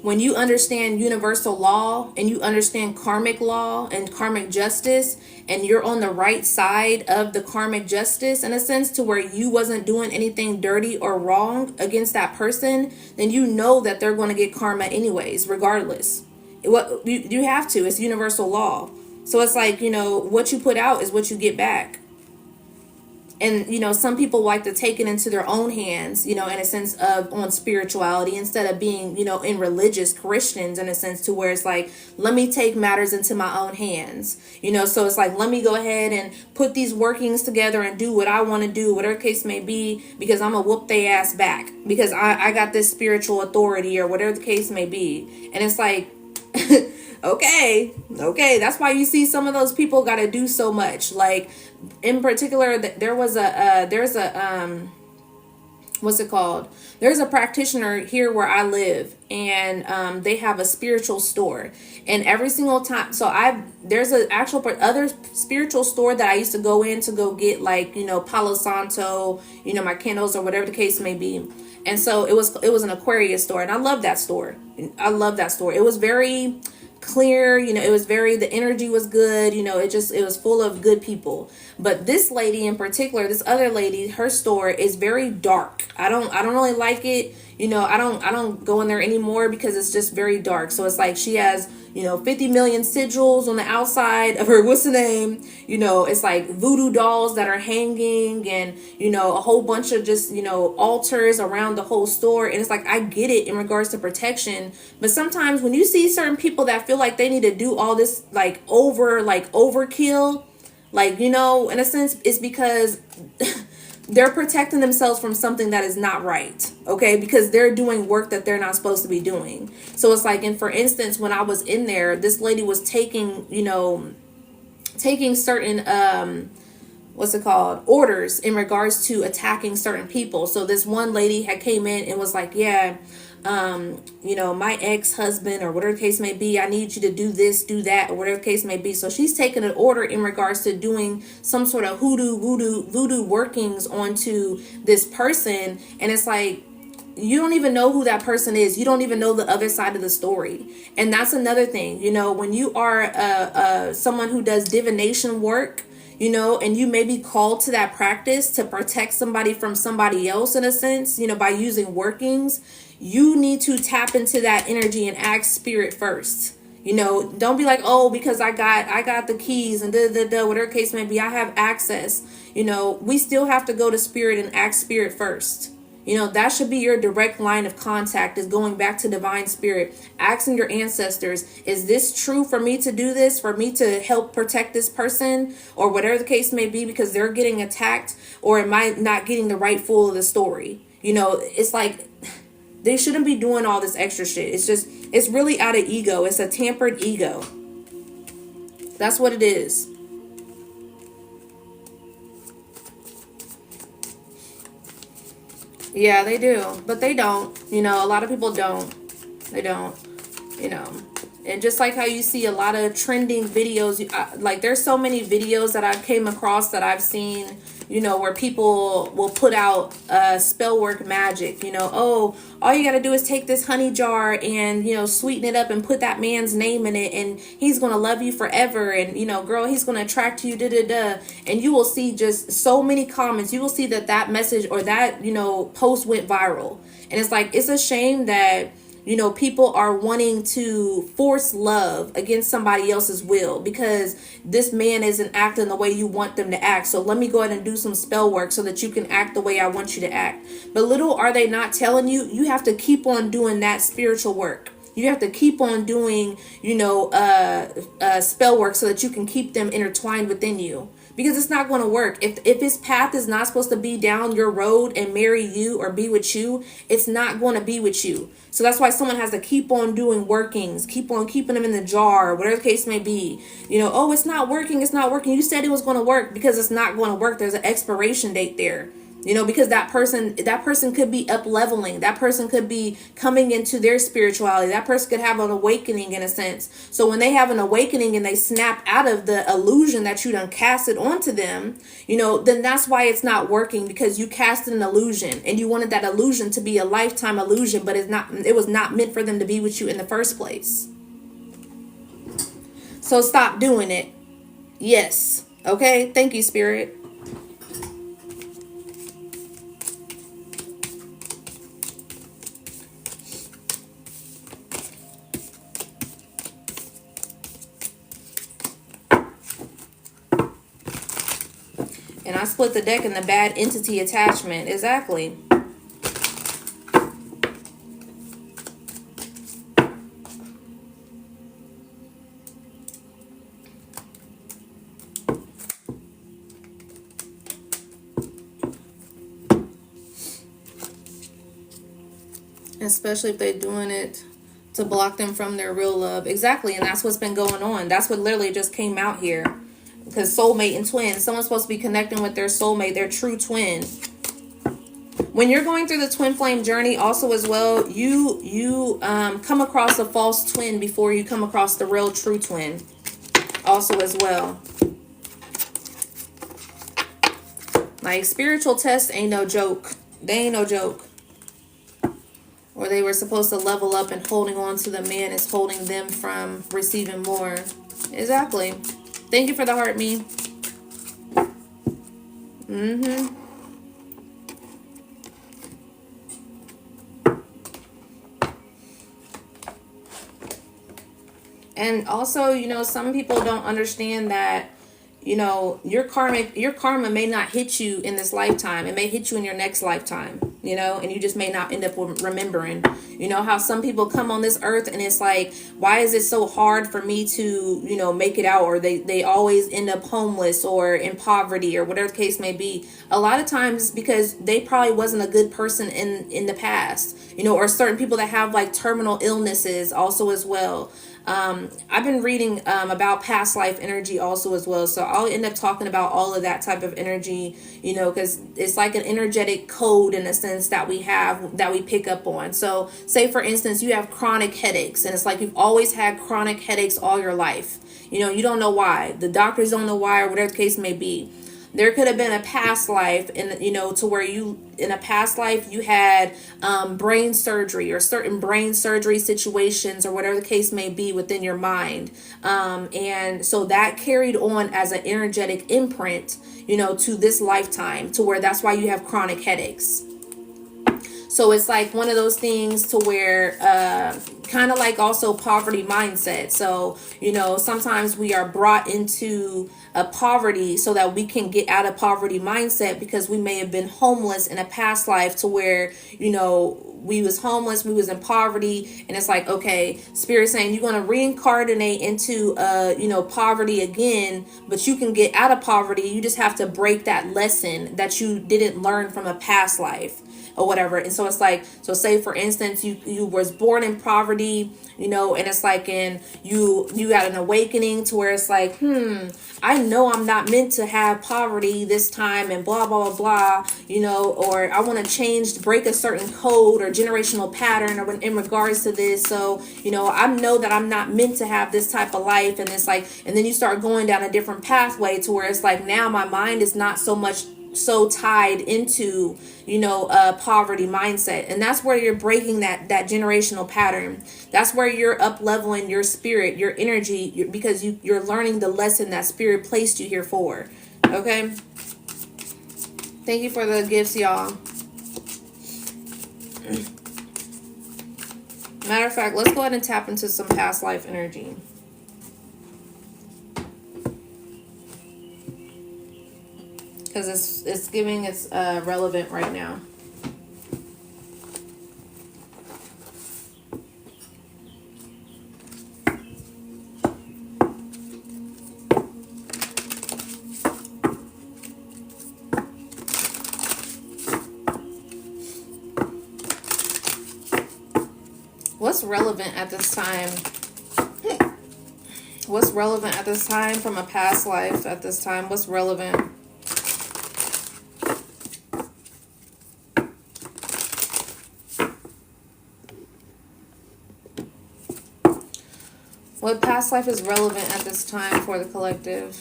When you understand universal law and you understand karmic law and karmic justice, and you're on the right side of the karmic justice, in a sense, to where you wasn't doing anything dirty or wrong against that person, then you know that they're going to get karma anyways, regardless. What you have to, it's universal law. So it's like, what you put out is what you get back. And, some people like to take it into their own hands, in a sense of on spirituality, instead of being, in religious Christians, in a sense, to where it's like, let me take matters into my own hands, so it's like, let me go ahead and put these workings together and do what I want to do, whatever case may be, because I'm going to whoop their ass back, because I got this spiritual authority, or whatever the case may be. And it's like, okay, that's why you see some of those people got to do so much. Like, in particular, there's a practitioner here where I live, and they have a spiritual store, and every single time, there's an actual other spiritual store that I used to go in to go get, like, Palo Santo, my candles, or whatever the case may be. And so it was an Aquarius store, and I love that store. It was very clear, it was the energy was good, it was full of good people. But this lady in particular, this other lady, her store is very dark. I don't really like it. I don't go in there anymore, because it's just very dark. So it's like she has, 50 million sigils on the outside of her, what's the name? It's like voodoo dolls that are hanging, and, a whole bunch of just, altars around the whole store. And it's like, I get it in regards to protection. But sometimes when you see certain people that feel like they need to do all this, overkill, in a sense, it's because they're protecting themselves from something that is not right. Okay. Because they're doing work that they're not supposed to be doing. So it's like, and for instance, when I was in there, this lady was taking certain, orders in regards to attacking certain people. So this one lady had came in and was like, yeah, my ex-husband, or whatever the case may be, I need you to do this, do that, or whatever the case may be. So she's taking an order in regards to doing some sort of voodoo workings onto this person. And it's like, you don't even know who that person is. You don't even know the other side of the story. And that's another thing, when you are someone who does divination work, and you may be called to that practice to protect somebody from somebody else, in a sense, by using workings, you need to tap into that energy and ask spirit first. Don't be like, oh, because I got the keys and whatever case may be, I have access. We still have to go to spirit and ask spirit first. That should be your direct line of contact, is going back to divine spirit, asking your ancestors, is this true for me to do this, for me to help protect this person, or whatever the case may be, because they're getting attacked, or am I not getting the right full of the story? It's like, they shouldn't be doing all this extra shit. It's really out of ego. It's a tampered ego. That's what it is. Yeah, they do, but they don't. A lot of people don't. They don't. And just like how you see a lot of trending videos, like there's so many videos that I came across that I've seen, where people will put out spell work magic, oh, all you got to do is take this honey jar and, sweeten it up and put that man's name in it, and he's going to love you forever. And, girl, he's going to attract you, da da da. And you will see just so many comments. You will see that message or that, post went viral. And it's like, it's a shame that, people are wanting to force love against somebody else's will because this man isn't acting the way you want them to act. So let me go ahead and do some spell work so that you can act the way I want you to act. But little are they not telling you, you have to keep on doing that spiritual work. You have to keep on doing, spell work so that you can keep them intertwined within you. Because it's not going to work. If his path is not supposed to be down your road and marry you or be with you, it's not going to be with you. So that's why someone has to keep on doing workings, keep on keeping them in the jar, whatever the case may be. Oh, it's not working. It's not working. You said it was going to work, because it's not going to work. There's an expiration date there. Because that person could be up leveling. That person could be coming into their spirituality. That person could have an awakening in a sense. So when they have an awakening and they snap out of the illusion that you done casted onto them, then that's why it's not working, because you casted an illusion and you wanted that illusion to be a lifetime illusion, but it was not meant for them to be with you in the first place. So stop doing it. Yes. Okay. Thank you, Spirit. And I split the deck in the bad entity attachment. Exactly. Especially if they're doing it to block them from their real love. Exactly. And that's what's been going on. That's what literally just came out here. Because soulmate and twin, someone's supposed to be connecting with their soulmate, their true twin. When you're going through the twin flame journey also as well, you come across a false twin before you come across the real true twin also as well. Like, spiritual tests ain't no joke. They ain't no joke. Or they were supposed to level up, and holding on to the man is holding them from receiving more. Exactly. Thank you for the heart, me. And also, some people don't understand that, your karma may not hit you in this lifetime. It may hit you in your next lifetime, and you just may not end up remembering. How some people come on this earth and it's like, why is it so hard for me to, make it out? Or they always end up homeless or in poverty or whatever the case may be. A lot of times because they probably wasn't a good person in the past, or certain people that have like terminal illnesses also as well. I've been reading about past life energy also as well. So I'll end up talking about all of that type of energy, because it's like an energetic code in a sense that we have, that we pick up on. So say, for instance, you have chronic headaches, and it's like you've always had chronic headaches all your life. You don't know why. The doctors don't know why, or whatever the case may be. There could have been a past life, and to where in a past life you had brain surgery or certain brain surgery situations or whatever the case may be within your mind, and so that carried on as an energetic imprint, to this lifetime, to where that's why you have chronic headaches. So it's like one of those things to where kind of like also poverty mindset. So, sometimes we are brought into a poverty so that we can get out of poverty mindset, because we may have been homeless in a past life, to where, we was homeless, we was in poverty, and it's like, okay, Spirit saying you're going to reincarnate into poverty again, but you can get out of poverty. You just have to break that lesson that you didn't learn from a past life. or whatever. And so it's like, so say for instance, you was born in poverty, and it's like, and you got an awakening to where it's like, I know I'm not meant to have poverty this time, and blah blah blah blah, or I want to break a certain code or generational pattern or in regards to this. So I know that I'm not meant to have this type of life, and it's like, and then you start going down a different pathway to where it's like, now my mind is not so tied into poverty mindset, and that's where you're breaking that generational pattern. That's where you're up leveling your spirit, your energy, because you're learning the lesson that spirit placed you here for. Okay, thank you for the gifts, y'all. Matter of fact, let's go ahead and tap into some past life energy. Because it's giving it's relevant right now. What's relevant at this time? What's relevant at this time from a past life at this time? What's relevant? What past life is relevant at this time for the collective?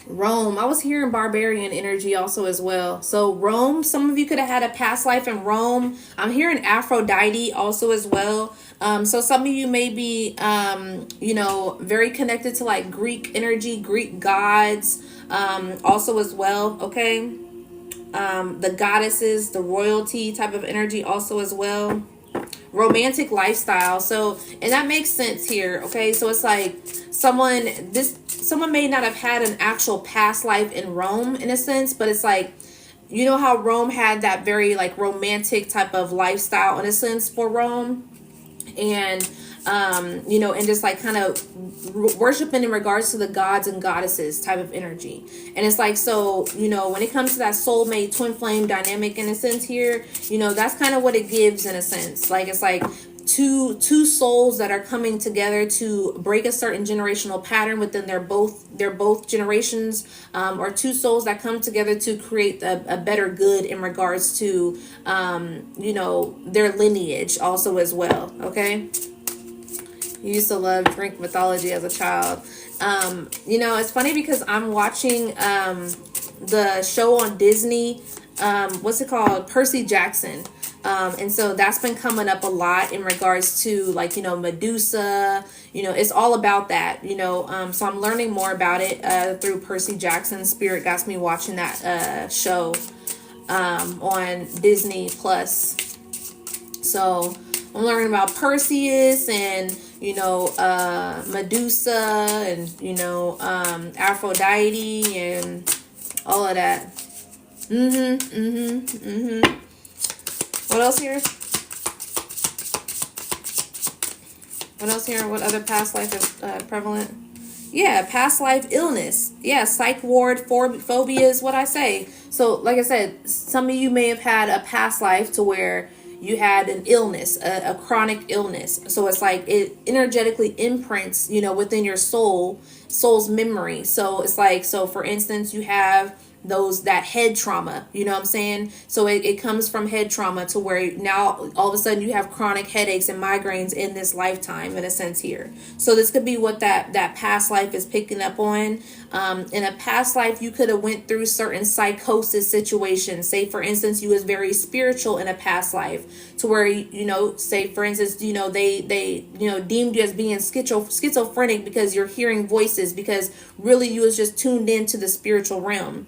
Rome. I was hearing barbarian energy also as well. So Rome, some of you could have had a past life in Rome. I'm hearing Aphrodite also as well. So some of you may be, very connected to like Greek energy, Greek gods, also as well. Okay. The goddesses, the royalty type of energy also as well. Romantic lifestyle. So, and that makes sense here. Okay. So it's like someone may not have had an actual past life in Rome in a sense, but it's like, how Rome had that very like romantic type of lifestyle in a sense for Rome. And and just like kind of worshiping in regards to the gods and goddesses type of energy. And it's like, so when it comes to that soulmate twin flame dynamic in a sense here, that's kind of what it gives in a sense. Like, it's like two souls that are coming together to break a certain generational pattern within their both generations, or two souls that come together to create a better good in regards to their lineage also as well. Okay, you used to love Greek mythology as a child. It's funny because I'm watching the show on Disney, what's it called, Percy Jackson. And so that's been coming up a lot in regards to like, Medusa, it's all about that, so I'm learning more about it through Percy Jackson. Spirit got me watching that show on Disney Plus. So I'm learning about Perseus and, Medusa and, Aphrodite and all of that. What else here? What other past life is prevalent? Yeah, past life illness. Yeah, psych ward phobia is what I say. So, like I said, some of you may have had a past life to where you had an illness, a chronic illness. So it's like it energetically imprints, within your soul's memory. So it's like, so for instance, you have that head trauma, you know what I'm saying? So it comes from head trauma to where now all of a sudden you have chronic headaches and migraines in this lifetime in a sense here. So this could be what that past life is picking up on. In a past life, you could have went through certain psychosis situations. Say for instance, you was very spiritual in a past life to where, say for instance, they deemed you as being schizophrenic because you're hearing voices, because really you was just tuned into the spiritual realm.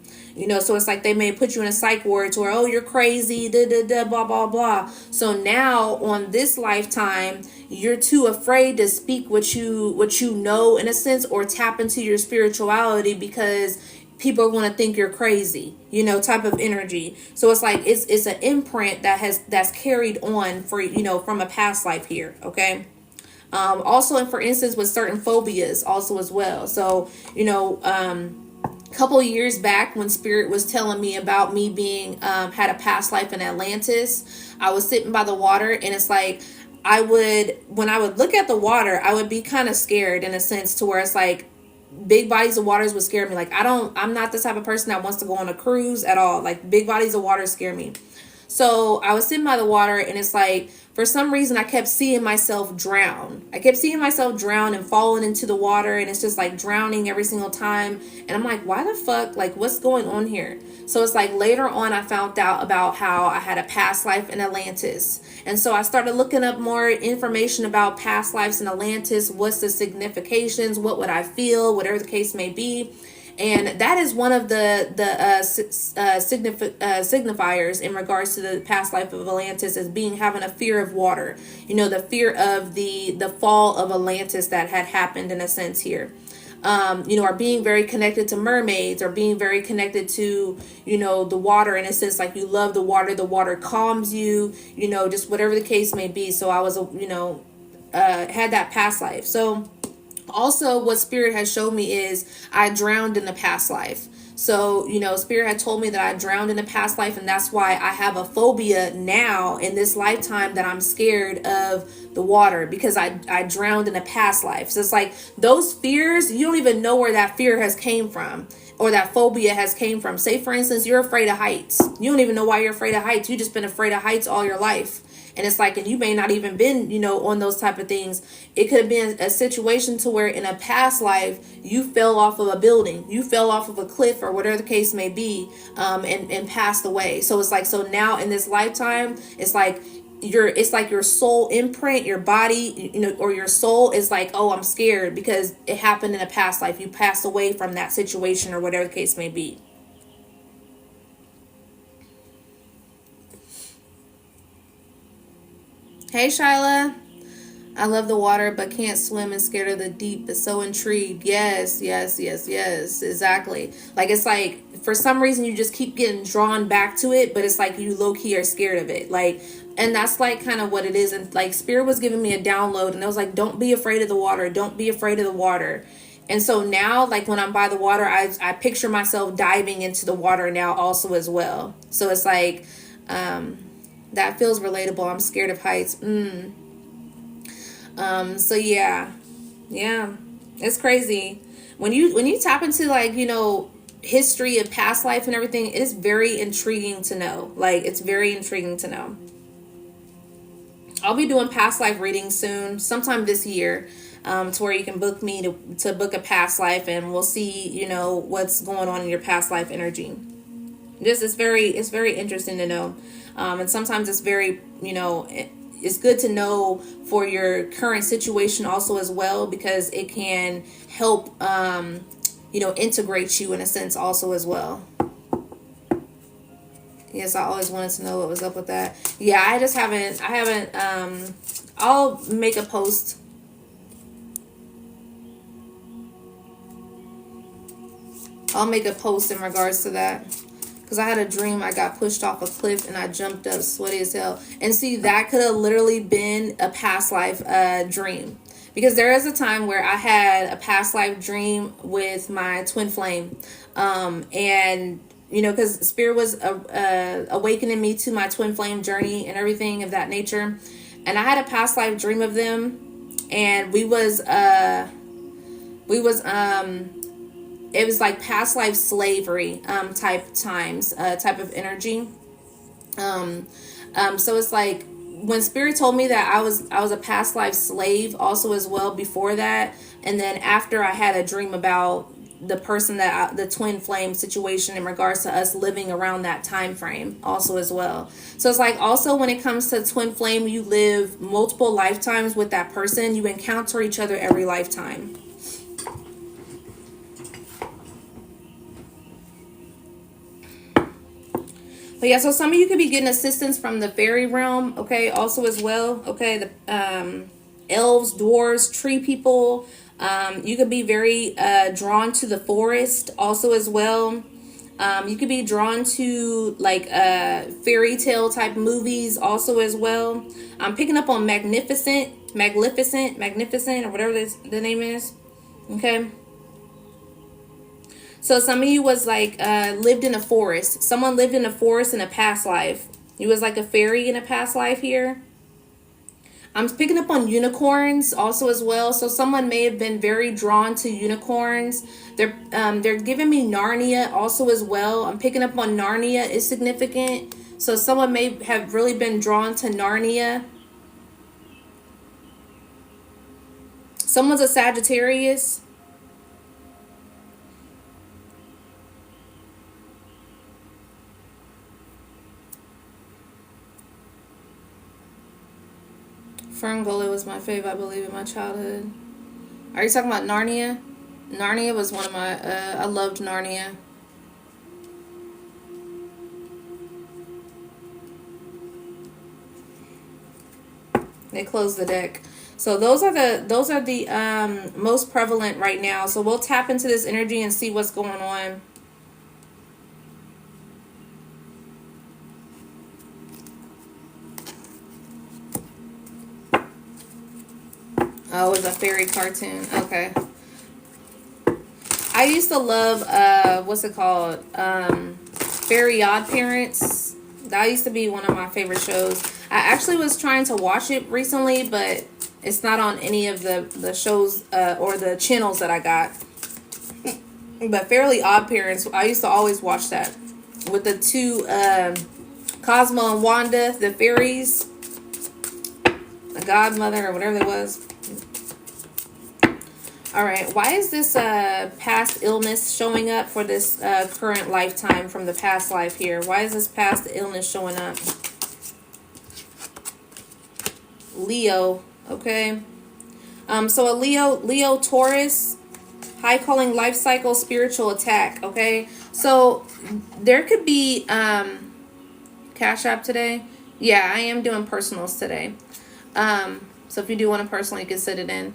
So it's like they may put you in a psych ward to where, oh, you're crazy, blah, blah, blah. So now on this lifetime, you're too afraid to speak what you know in a sense, or tap into your spirituality, because people are going to think you're crazy, you know, type of energy. So it's like it's an imprint that's carried on for, you know, from a past life here. Okay. Also, and for instance, with certain phobias also as well. So, you know, couple years back when spirit was telling me about me being had a past life in Atlantis, I was sitting by the water, and it's like when I would look at the water, I would be kind of scared in a sense, to where it's like big bodies of waters would scare me. Like I'm not the type of person that wants to go on a cruise at all. Like big bodies of water scare me. So I was sitting by the water, and it's like, for some reason, I kept seeing myself drown. I kept seeing myself drown and falling into the water, and it's just like drowning every single time. And I'm like, why the fuck? Like, what's going on here? So it's like later on, I found out about how I had a past life in Atlantis. And so I started looking up more information about past lives in Atlantis. What's the significations? What would I feel? Whatever the case may be. And that is one of the signifiers in regards to the past life of Atlantis, as being having a fear of water. You know, the fear of the fall of Atlantis that had happened in a sense here. You know, or being very connected to mermaids, or being very connected to, you know, the water in a sense, like you love the water calms you, you know, just whatever the case may be. So I was, you know, had that past life. So also, what spirit has showed me is I drowned in the past life. So, you know, spirit had told me that I drowned in a past life, and that's why I have a phobia now in this lifetime, that I'm scared of the water, because I drowned in a past life. So it's like those fears, you don't even know where that fear has came from, or that phobia has came from. Say, for instance, you're afraid of heights. You don't even know why you're afraid of heights. You just been afraid of heights all your life. And it's like, and you may not even been, you know, on those type of things. It could have been a situation to where in a past life, you fell off of a building, you fell off of a cliff, or whatever the case may be, and passed away. So it's like, so now in this lifetime, it's like your soul imprint, your body, you know, or your soul is like, oh, I'm scared because it happened in a past life. You passed away from that situation, or whatever the case may be. Hey, Shyla. I love the water, but can't swim and scared of the deep, but so intrigued. Yes, yes, yes, yes, exactly. Like, it's like, for some reason, you just keep getting drawn back to it, but it's like you low-key are scared of it. Like, and that's like kind of what it is. And like, spirit was giving me a download, and it was like, don't be afraid of the water. Don't be afraid of the water. And so now, like, when I'm by the water, I picture myself diving into the water now also as well. So it's like, that feels relatable. I'm scared of heights. So yeah, it's crazy when you tap into, like, you know, history of past life and everything. It's very intriguing to know. Like, it's very intriguing to know. I'll be doing past life readings soon, sometime this year, to where you can book me to book a past life, and we'll see, you know, what's going on in your past life energy. This is it's very interesting to know. And sometimes it's very, you know, it's good to know for your current situation also as well, because it can help, you know, integrate you in a sense also as well. Yes, I always wanted to know what was up with that. Yeah, I haven't, I'll make a post. I'll make a post in regards to that. Because I had a dream I got pushed off a cliff and I jumped up sweaty as hell. And see, that could have literally been a past life dream. Because there is a time where I had a past life dream with my twin flame. And, you know, because Spirit was awakening me to my twin flame journey and everything of that nature. And I had a past life dream of them. And we was it was like past life slavery type times, type of energy. So it's like when Spirit told me that I was a past life slave also as well before that, and then after I had a dream about the person the twin flame situation in regards to us living around that time frame also as well. So it's like also when it comes to twin flame, you live multiple lifetimes with that person. You encounter each other every lifetime. But yeah, so some of you could be getting assistance from the fairy realm, okay, also as well, okay, the elves, dwarves, tree people, You could be very drawn to the forest also as well. You could be drawn to like fairy tale type movies also as well. I'm picking up on magnificent, or whatever the name is. Okay. So some of you was like lived in a forest. Someone lived in a forest in a past life. You was like a fairy in a past life here. I'm picking up on unicorns also as well. So someone may have been very drawn to unicorns. They're giving me Narnia also as well. I'm picking up on Narnia is significant. So someone may have really been drawn to Narnia. Someone's a Sagittarius. Ferngully was my fave, I believe, in my childhood. Are you talking about Narnia? Narnia was one of my, I loved Narnia. They closed the deck. So those are the most prevalent right now. So we'll tap into this energy and see what's going on. Oh, it's a fairy cartoon. Okay. I used to love what's it called? Fairy Odd Parents. That used to be one of my favorite shows. I actually was trying to watch it recently, but it's not on any of the shows or the channels that I got. But Fairly Odd Parents, I used to always watch that with the two Cosmo and Wanda, the fairies, the godmother or whatever it was. All right, why is this past illness showing up for this current lifetime from the past life here? Why is this past illness showing up? Leo, okay. So a Leo Taurus, high calling life cycle, spiritual attack, okay? So there could be Cash App today. Yeah, I am doing personals today. So if you do want to personally, you can sit it in.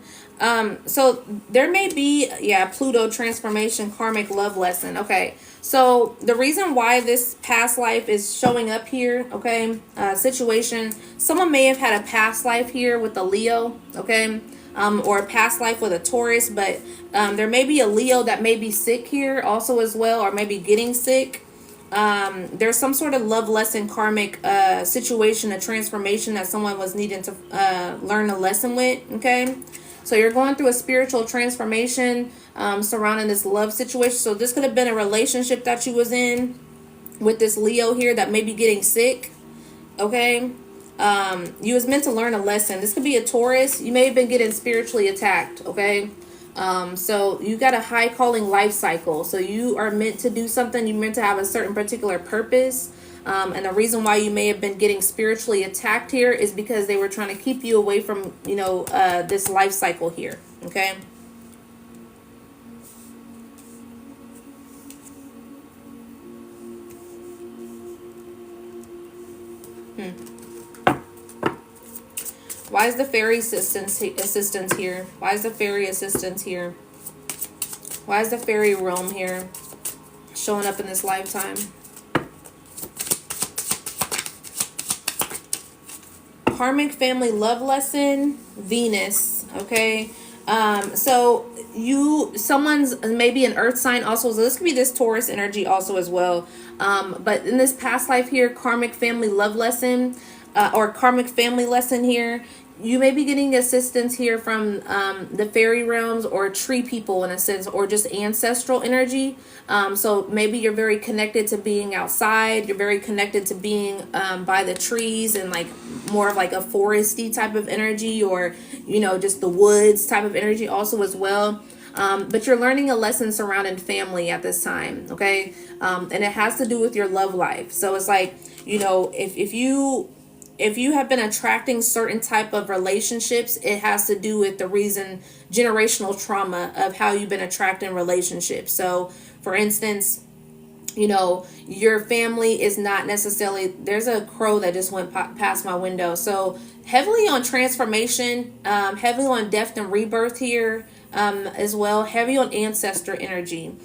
So there may be, Pluto transformation, karmic love lesson. Okay. So the reason why this past life is showing up here, okay, situation, someone may have had a past life here with a Leo, okay, or a past life with a Taurus, but there may be a Leo that may be sick here also as well, or maybe getting sick. There's some sort of love lesson, karmic situation, a transformation that someone was needing to learn a lesson with, okay? So you're going through a spiritual transformation surrounding this love situation. So this could have been a relationship that you was in with this Leo here that may be getting sick, okay? You was meant to learn a lesson. This could be a Taurus. You may have been getting spiritually attacked, okay? So you got a high calling life cycle. So you are meant to do something. You're meant to have a certain particular purpose. And the reason why you may have been getting spiritually attacked here is because they were trying to keep you away from, this life cycle here. Okay. Why is the fairy assistance here? Why is the fairy assistance here? Why is the fairy realm here showing up in this lifetime? Karmic family love lesson, Venus, okay? So someone's maybe an earth sign also, so this could be this Taurus energy also as well. But in this past life here, karmic family love lesson, or karmic family lesson here, you may be getting assistance here from the fairy realms or tree people in a sense, or just ancestral energy. So maybe you're very connected to being outside. You're very connected to being by the trees and like more of like a foresty type of energy, or, just the woods type of energy also as well. But you're learning a lesson surrounding family at this time, okay? And it has to do with your love life. So it's like, if you have been attracting certain type of relationships, it has to do with the reason, generational trauma of how you've been attracting relationships. So for instance, your family is not necessarily, there's a crow that just went past my window. So heavily on transformation, heavily on death and rebirth here. as well. Heavy on ancestor energy.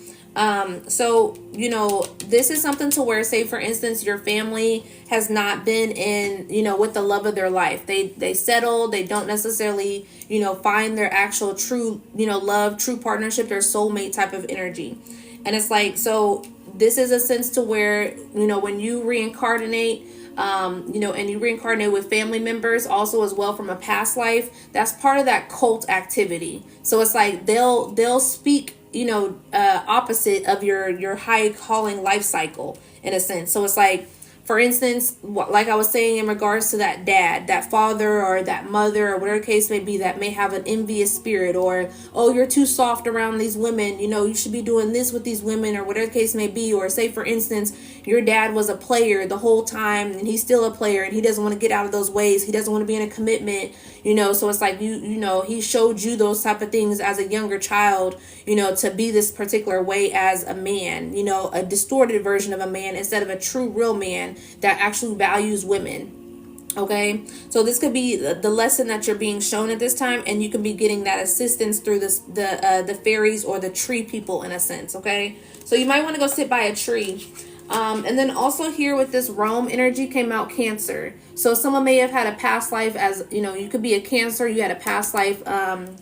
So, you know, this is something to where, say, for instance, your family has not been in, you know, with the love of their life. They settle, they don't necessarily, you know, find their actual true, you know, love, true partnership, their soulmate type of energy. And it's like, so this is a sense to where, you know, when you reincarnate, you know, and you reincarnate with family members also as well from a past life, that's part of that cult activity. So it's like they'll speak, you know, opposite of your high calling life cycle in a sense. So it's like, for instance, like I was saying in regards to that dad, that father, or that mother, or whatever the case may be, that may have an envious spirit, or, oh, you're too soft around these women, you know, you should be doing this with these women, or whatever the case may be. Or say, for instance, your dad was a player the whole time and he's still a player and he doesn't want to get out of those ways. He doesn't want to be in a commitment, you know. So it's like, you know, he showed you those type of things as a younger child, you know, to be this particular way as a man, you know, a distorted version of a man instead of a true real man that actually values women. Okay, so this could be the lesson that you're being shown at this time, and you can be getting that assistance through the fairies or the tree people in a sense. Okay, so you might want to go sit by a tree. And then also here with this Rome energy came out Cancer. So someone may have had a past life as, you know, you could be a Cancer, you had a past life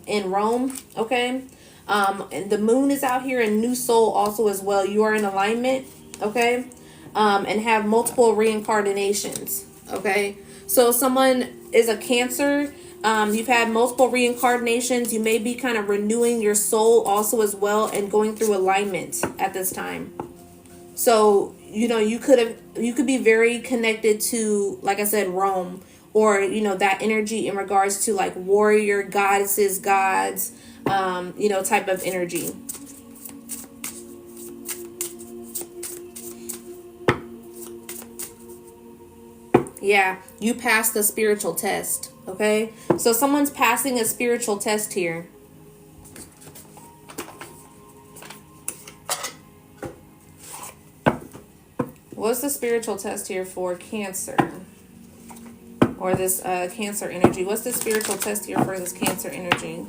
in Rome. Okay, and the moon is out here in New Soul also as well. You are in alignment. Okay. And have multiple reincarnations. Okay, so someone is a Cancer. You've had multiple reincarnations. You may be kind of renewing your soul also as well, and going through alignment at this time. So, you know, you could be very connected to, like I said, Rome, or, you know, that energy in regards to like warrior, goddesses, gods, you know, type of energy. Yeah, you passed the spiritual test. Okay, so someone's passing a spiritual test here. What's the spiritual test here for Cancer? Or this Cancer energy? What's the spiritual test here for this Cancer energy?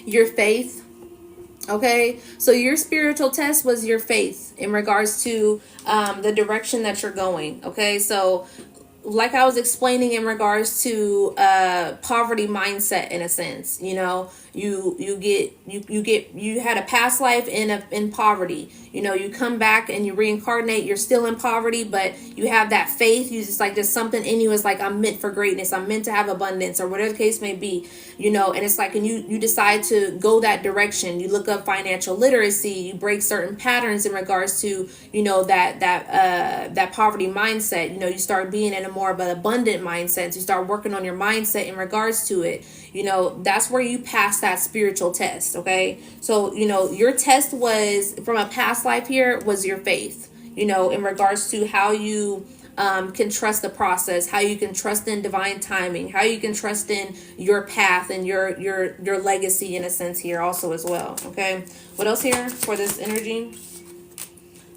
Your faith. Okay, so your spiritual test was your faith in regards to the direction that you're going. Okay, so like I was explaining in regards to poverty mindset in a sense, you know, you had a past life in poverty, you know, you come back and you reincarnate, you're still in poverty, but you have that faith. You just like, there's something in you is like, I'm meant for greatness, I'm meant to have abundance, or whatever the case may be, you know. And it's like, and you decide to go that direction. You look up financial literacy, you break certain patterns in regards to, you know, that poverty mindset. You know, you start being in a more of an abundant mindset. You start working on your mindset in regards to it. You know, that's where you pass that spiritual test. Okay, so, you know, your test was from a past life here was your faith, you know, in regards to how you can trust the process, how you can trust in divine timing, how you can trust in your path and your legacy in a sense here also as well. Okay, what else here for this energy?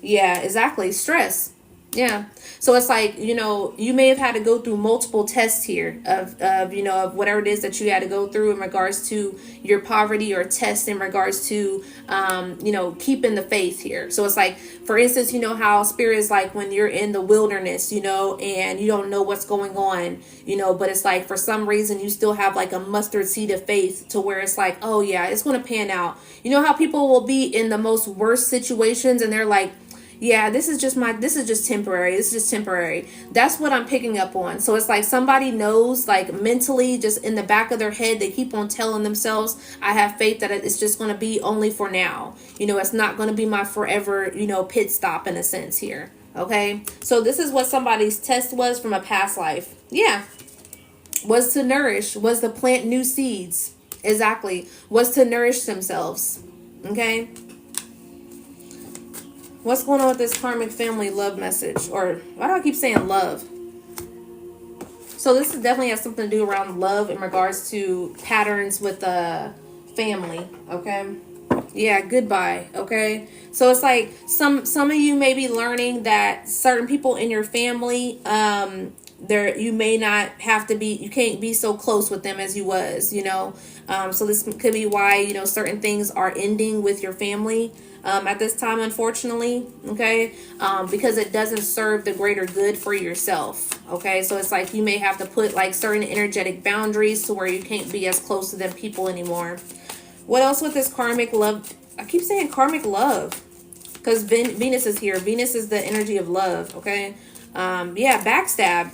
Yeah, exactly. Stress. Yeah. So it's like, you know, you may have had to go through multiple tests here of you know, of whatever it is that you had to go through in regards to your poverty, or test in regards to, you know, keeping the faith here. So it's like, for instance, you know how spirit is like when you're in the wilderness, you know, and you don't know what's going on, you know, but it's like for some reason you still have like a mustard seed of faith to where it's like, oh yeah, it's going to pan out. You know how people will be in the most worst situations and they're like, yeah, this is just temporary. This is just temporary. That's what I'm picking up on. So it's like somebody knows, like mentally, just in the back of their head, they keep on telling themselves, I have faith that it's just going to be only for now. You know, it's not going to be my forever, you know, pit stop in a sense here. Okay. So this is what somebody's test was from a past life. Yeah. Was to nourish, was to plant new seeds. Exactly. Was to nourish themselves. Okay. What's going on with this karmic family love message? Or why do I keep saying love? So this definitely has something to do around love in regards to patterns with family. Okay. Yeah, goodbye. Okay. So it's like some of you may be learning that certain people in your family, there you may not have to be, you can't be so close with them as you was, you know. So this could be why, you know, certain things are ending with your family at this time, unfortunately. Okay. Because it doesn't serve the greater good for yourself. Okay. So it's like you may have to put like certain energetic boundaries to where you can't be as close to them people anymore. What else with this karmic love? I keep saying karmic love because Venus is here. Venus is the energy of love. Okay. Yeah, backstab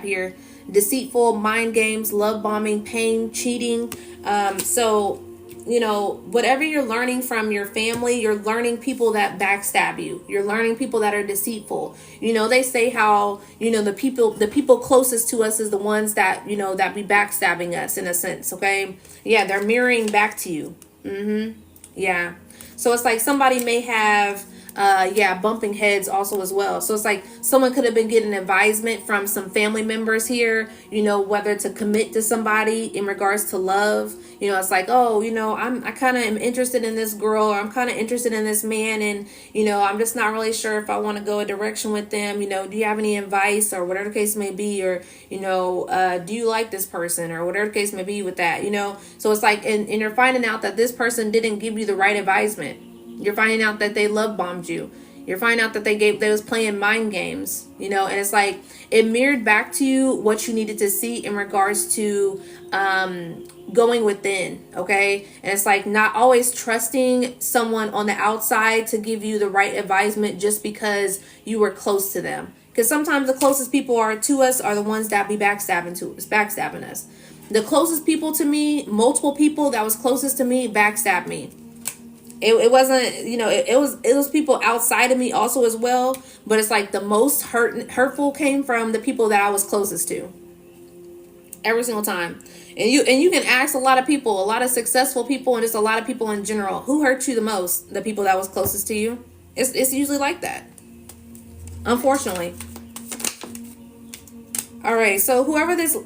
here, deceitful, mind games, love bombing, pain, cheating. So you know, whatever you're learning from your family, you're learning people that backstab you. You're learning people that are deceitful. You know, they say how, you know, the people closest to us is the ones that, you know, that be backstabbing us in a sense. Okay. Yeah, they're mirroring back to you. Yeah. So it's like somebody may have yeah, bumping heads also as well. So it's like someone could have been getting advisement from some family members here, you know, whether to commit to somebody in regards to love. You know, it's like, oh, you know, I kind of am interested in this girl, or I'm kind of interested in this man, and you know, I'm just not really sure if I want to go a direction with them. You know, do you have any advice, or whatever the case may be, or you know, do you like this person, or whatever the case may be with that, you know. So it's like, and you're finding out that this person didn't give you the right advisement. You're finding out that they love bombed you. You're finding out that they was playing mind games, you know, and it's like it mirrored back to you what you needed to see in regards to going within, okay? And it's like not always trusting someone on the outside to give you the right advisement just because you were close to them. Because sometimes the closest people are to us are the ones that be backstabbing us. The closest people to me, multiple people that was closest to me, backstabbed me. It wasn't, you know, it was people outside of me also as well, but it's like the most hurtful came from the people that I was closest to every single time. And you can ask a lot of people, a lot of successful people, and just a lot of people in general, who hurt you the most? The people that was closest to you. It's usually like that, unfortunately. All right, so whoever this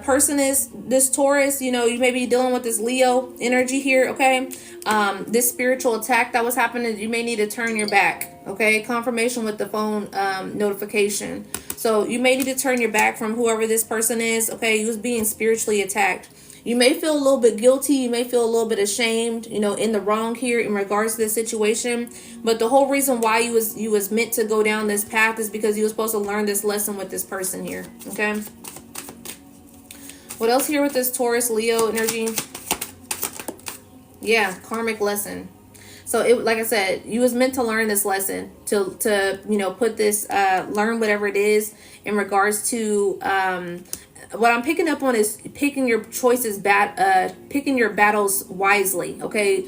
person is, this Taurus, you know, you may be dealing with this Leo energy here, okay? This spiritual attack that was happening, you may need to turn your back, okay? Confirmation with the phone notification. So you may need to turn your back from whoever this person is, okay? You was being spiritually attacked. You may feel a little bit guilty. You may feel a little bit ashamed, you know, in the wrong here in regards to this situation. But the whole reason why you was meant to go down this path is because you were supposed to learn this lesson with this person here. Okay. What else here with this Taurus Leo energy? Yeah, karmic lesson. So it, like I said, you was meant to learn this lesson to you know, put this learn whatever it is in regards to what I'm picking up on is picking your choices picking your battles wisely, okay?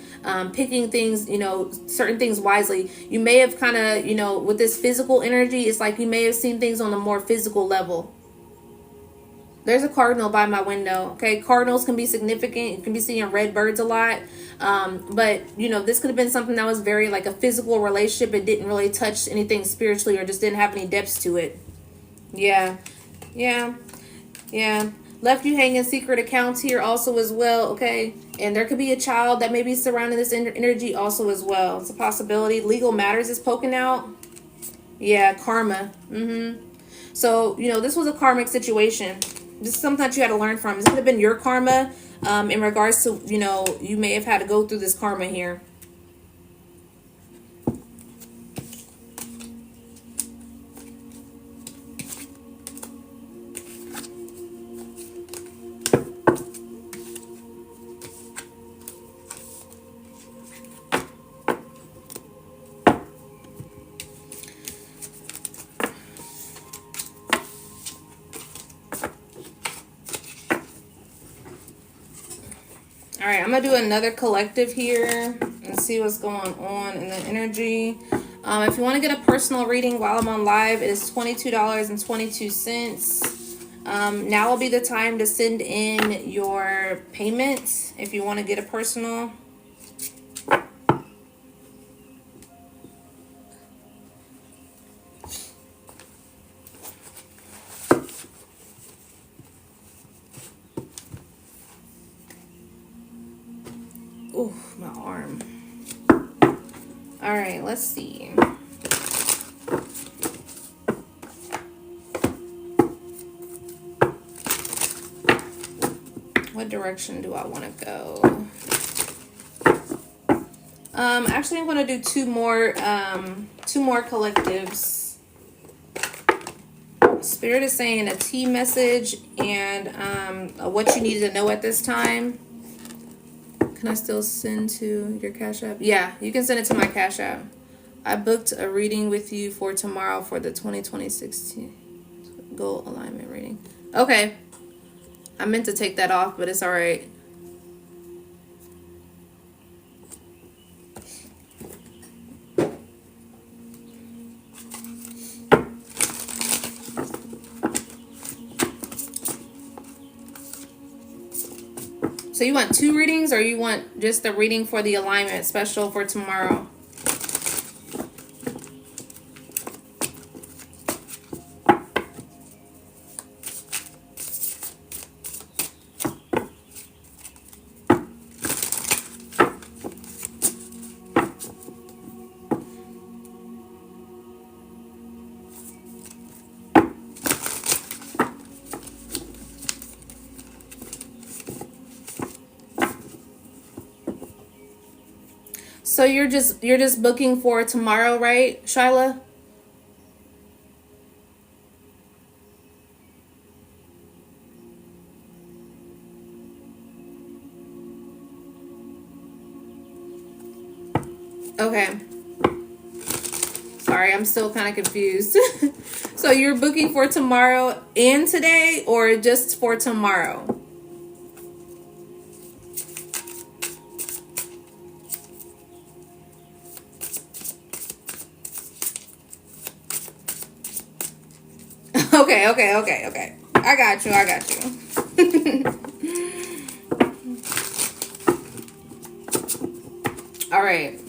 Picking things, you know, certain things wisely. You may have kind of, you know, with this physical energy, it's like you may have seen things on a more physical level. There's a cardinal by my window, okay? Cardinals can be significant. You can be seeing red birds a lot. But, you know, this could have been something that was very like a physical relationship. It didn't really touch anything spiritually or just didn't have any depths to it. Yeah. Yeah. Yeah. Left you hanging secret accounts here also as well, okay? And there could be a child that may be surrounding this energy also as well. It's a possibility. Legal matters is poking out. Yeah, karma. So, you know, this was a karmic situation. This is something that you had to learn from. This could have been your karma in regards to, you know, you may have had to go through this karma here. All right, I'm going to do another collective here and see what's going on in the energy. If you want to get a personal reading while I'm on live, it is $22.22. Now will be the time to send in your payment if you want to get a personal. Ooh, my arm. All right, let's see. What direction do I want to go? Actually, I'm going to do two more collectives. Spirit is saying a T message and what you need to know at this time. Can I still send to your Cash App? Yeah, you can send it to my Cash App. I booked a reading with you for tomorrow for the 2026 goal alignment reading. Okay. I meant to take that off, but it's all right. So you want two readings, or you want just the reading for the alignment special for tomorrow? So you're just booking for tomorrow, right, Shyla? Okay. Sorry, I'm still kind of confused. So you're booking for tomorrow and today, or just for tomorrow? Okay. I got you. All right.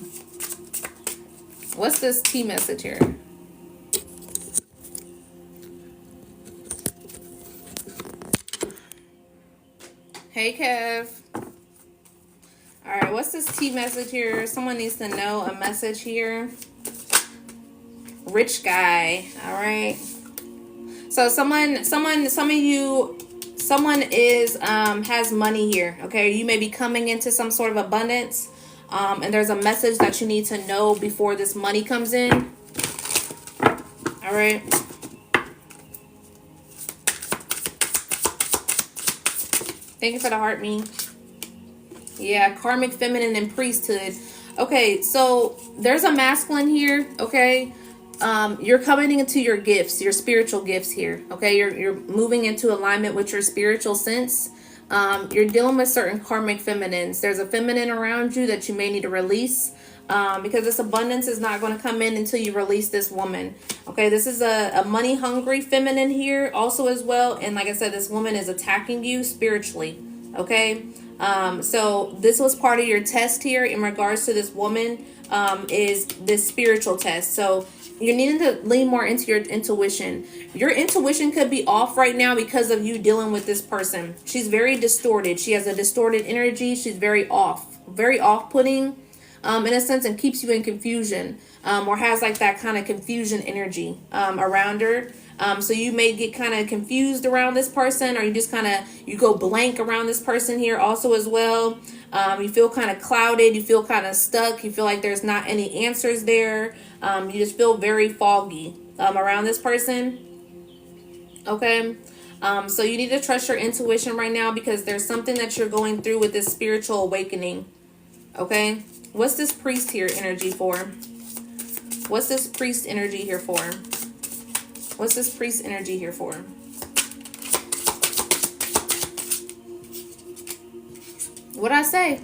What's this T message here? Hey, Kev. All right, what's this T message here? Someone needs to know a message here. Rich guy. All right. So someone is has money here. Okay, you may be coming into some sort of abundance, and there's a message that you need to know before this money comes in. All right. Thank you for the heart, me. Yeah, karmic feminine and priesthood. Okay, so there's a masculine here. Okay. You're coming into your gifts, your spiritual gifts here. Okay, you're moving into alignment with your spiritual sense. You're dealing with certain karmic feminines. There's a feminine around you that you may need to release, because this abundance is not going to come in until you release this woman. Okay, this is a money hungry feminine here also as well. And like I said, this woman is attacking you spiritually. Okay, so this was part of your test here in regards to this woman, is this spiritual test. So you're needing to lean more into your intuition. Your intuition could be off right now because of you dealing with this person. She's very distorted. She has a distorted energy. She's very off-putting, in a sense, and keeps you in confusion, or has like that kind of confusion energy around her. So you may get kind of confused around this person, or you just you go blank around this person here also as well. You feel kind of clouded. You feel kind of stuck. You feel like there's not any answers there. You just feel very foggy around this person. Okay. So you need to trust your intuition right now, because there's something that you're going through with this spiritual awakening. Okay. What's this priest here energy for? What's this priest energy here for? What's this priest energy here for? What'd I say?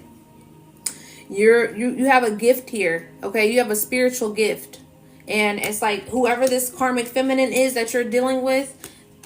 You have a gift here. Okay, you have a spiritual gift. And it's like whoever this karmic feminine is that you're dealing with,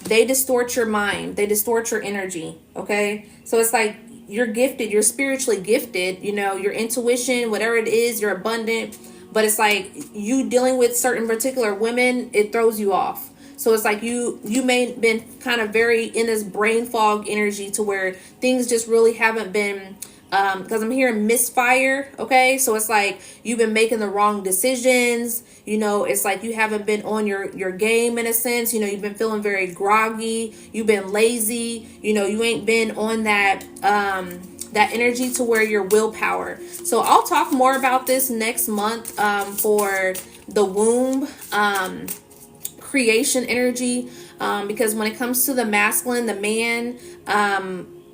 they distort your mind. They distort your energy. Okay? So it's like you're gifted, you're spiritually gifted, your intuition, whatever it is, you're abundant. But it's like you dealing with certain particular women, it throws you off. So it's like you may have been kind of very in this brain fog energy to where things just really haven't been because I'm hearing misfire. Okay, so it's like you've been making the wrong decisions. It's like you haven't been on your game in a sense. You've been feeling very groggy. You've been lazy. You ain't been on that energy to where your willpower. So I'll talk more about this next month for the womb creation energy, because when it comes to the masculine, the man,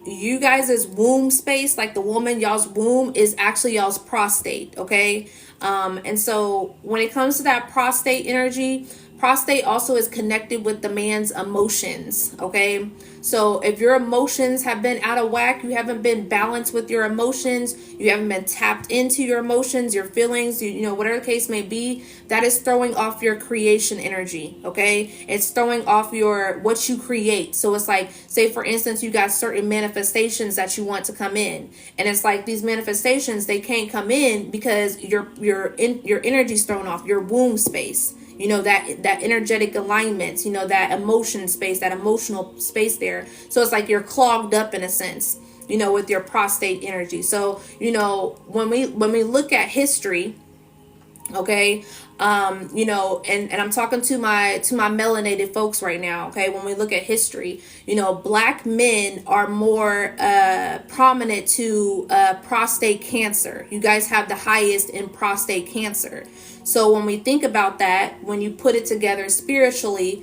you guys' womb space, like the woman, y'all's womb is actually y'all's prostate. Okay. And so when it comes to that prostate energy, prostate also is connected with the man's emotions. Okay. So if your emotions have been out of whack, you haven't been balanced with your emotions, you haven't been tapped into your emotions, your feelings, whatever the case may be, that is throwing off your creation energy. Okay. It's throwing off what you create. So it's like, say for instance, you got certain manifestations that you want to come in. And it's like these manifestations, they can't come in because your energy's thrown off, your womb space. That energetic alignment, that emotion space, that emotional space there. So it's like you're clogged up in a sense, with your prostate energy. So, when we look at history, okay, and I'm talking to my melanated folks right now. Okay, when we look at history, black men are more prominent to prostate cancer. You guys have the highest in prostate cancer. So when we think about that, when you put it together spiritually,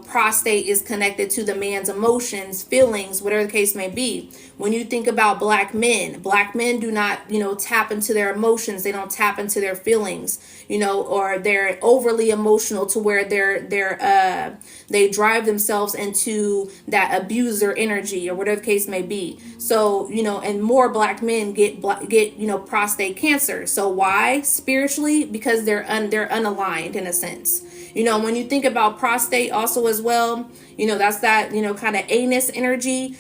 prostate is connected to the man's emotions, feelings, whatever the case may be. When you think about black men do not, tap into their emotions. They don't tap into their feelings, or they're overly emotional to where they drive themselves into that abuser energy or whatever the case may be. So, and more black men get prostate cancer. So why? Spiritually, because they're unaligned in a sense. When you think about prostate also as well, that's that, kind of anus energy,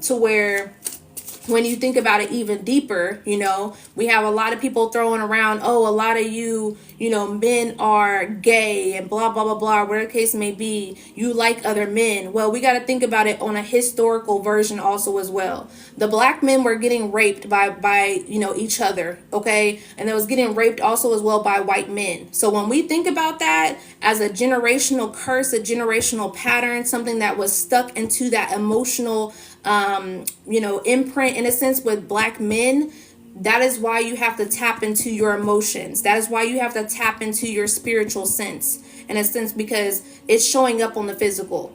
to where when you think about it even deeper, we have a lot of people throwing around, oh, a lot of you, men are gay and blah, blah, blah, blah, whatever the case may be. You like other men. Well, we got to think about it on a historical version also as well. The black men were getting raped by each other. Okay. And they was getting raped also as well by white men. So when we think about that as a generational curse, a generational pattern, something that was stuck into that emotional imprint in a sense with black men, that is why you have to tap into your emotions. That is why you have to tap into your spiritual sense in a sense, because it's showing up on the physical.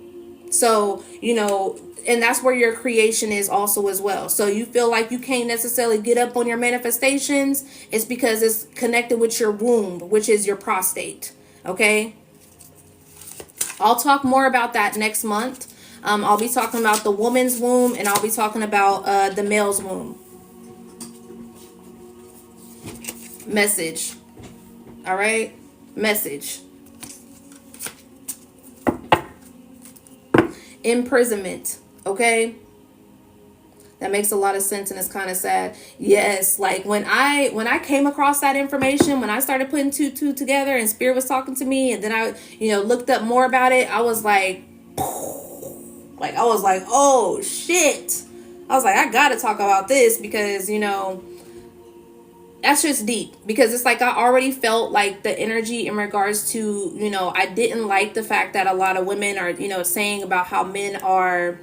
So, and that's where your creation is also as well. So you feel like you can't necessarily get up on your manifestations. It's because it's connected with your womb, which is your prostate. Okay. I'll talk more about that next month. I'll be talking about the woman's womb, and I'll be talking about the male's womb. Message. All right. Message. Imprisonment. Okay. That makes a lot of sense, and it's kind of sad. Yes, like when I came across that information, when I started putting two together, and Spirit was talking to me, and then I looked up more about it, I was like, oh shit. I was like, I gotta talk about this because that's just deep, because it's like I already felt like the energy in regards to, I didn't like the fact that a lot of women are, saying about how men are,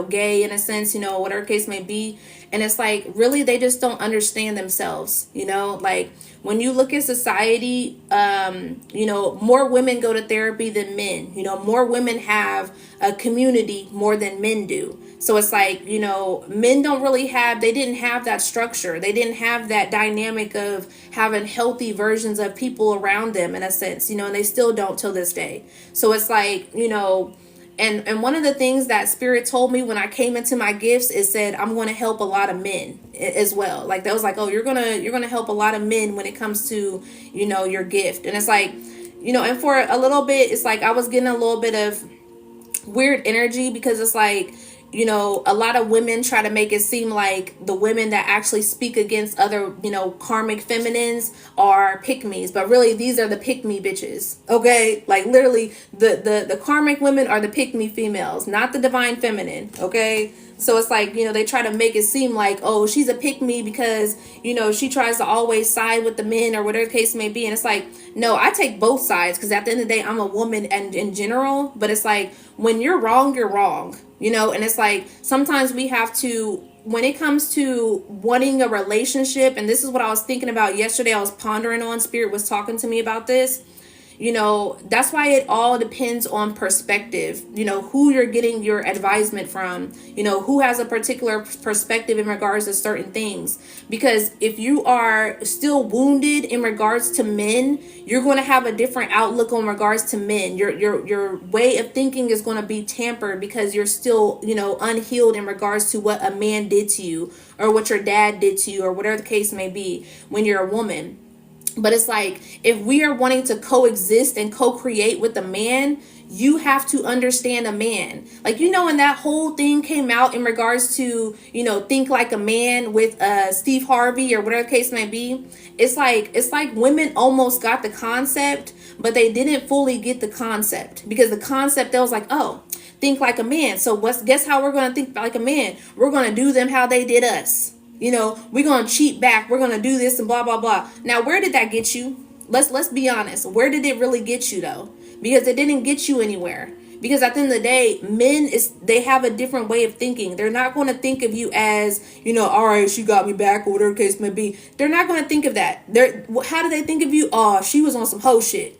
gay in a sense, whatever case may be. And it's like, really, they just don't understand themselves, like when you look at society, more women go to therapy than men, more women have a community more than men do. So it's like, men they didn't have that structure. They didn't have that dynamic of having healthy versions of people around them in a sense, and they still don't till this day. So it's like, and one of the things that Spirit told me when I came into my gifts is said, I'm going to help a lot of men as well. Like that was like, oh, you're going to help a lot of men when it comes to, your gift. And it's like, and for a little bit, it's like I was getting a little bit of weird energy, because it's like, a lot of women try to make it seem like the women that actually speak against other, karmic feminines are pick-me's, but really these are the pick-me bitches. Okay. Like literally the karmic women are the pick-me females, not the divine feminine. Okay. So it's like, they try to make it seem like, oh, she's a pick me because, she tries to always side with the men or whatever the case may be. And it's like, no, I take both sides, because at the end of the day, I'm a woman and in general. But it's like, when you're wrong, you're wrong, and it's like, sometimes we have to, when it comes to wanting a relationship, and this is what I was thinking about yesterday, I was pondering on, Spirit was talking to me about this. That's why it all depends on perspective, who you're getting your advisement from, who has a particular perspective in regards to certain things. Because if you are still wounded in regards to men, you're going to have a different outlook in regards to men. Your way of thinking is going to be tampered because you're still, unhealed in regards to what a man did to you or what your dad did to you or whatever the case may be when you're a woman. But it's like, if we are wanting to coexist and co-create with a man, you have to understand a man. Like, when that whole thing came out in regards to, Think Like a Man with Steve Harvey or whatever the case may be, it's like women almost got the concept, but they didn't fully get the concept, because the concept, they was like, oh, think like a man. So guess how we're going to think like a man? We're going to do them how they did us. We're going to cheat back. We're going to do this and blah, blah, blah. Now, where did that get you? Let's be honest. Where did it really get you, though? Because it didn't get you anywhere. Because at the end of the day, they have a different way of thinking. They're not going to think of you as, all right, she got me back or whatever the case may be. They're not going to think of that. How do they think of you? Oh, she was on some hoe shit.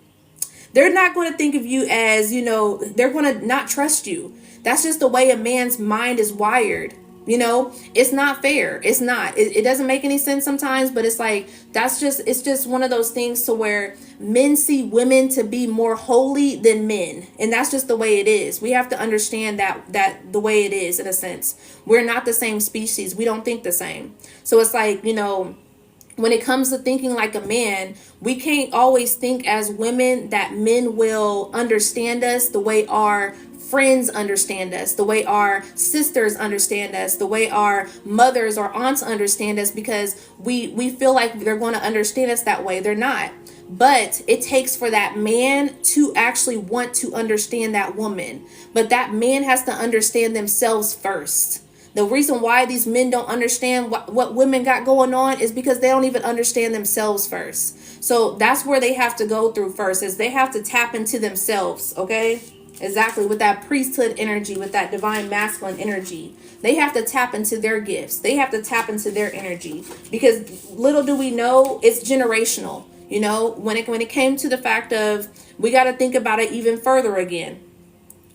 They're not going to think of you as, they're going to not trust you. That's just the way a man's mind is wired. It's not fair. It's not. It doesn't make any sense sometimes, but it's like, it's just one of those things to where men see women to be more holy than men. And that's just the way it is. We have to understand that the way it is, in a sense. We're not the same species. We don't think the same. So it's like, when it comes to thinking like a man, we can't always think as women that men will understand us the way our friends understand us, the way our sisters understand us, the way our mothers or aunts understand us, because we feel like they're going to understand us that way. They're not. But it takes for that man to actually want to understand that woman. But that man has to understand themselves first. The reason why these men don't understand what women got going on is because they don't even understand themselves first. So that's where they have to go through first, is they have to tap into themselves, okay? Exactly, with that priesthood energy, with that divine masculine energy. They have to tap into their gifts. They have to tap into their energy, because little do we know, it's generational. When it came to the fact of, we got to think about it even further again.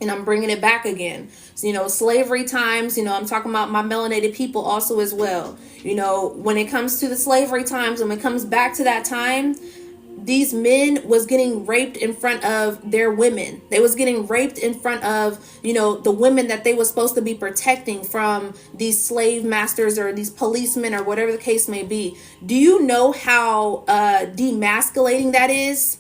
And I'm bringing it back again. So, slavery times, I'm talking about my melanated people also as well. When it comes to the slavery times, and when it comes back to that time, these men was getting raped in front of their women. They was getting raped in front of, the women that they were supposed to be protecting from these slave masters or these policemen or whatever the case may be. Do you know how demasculating that is?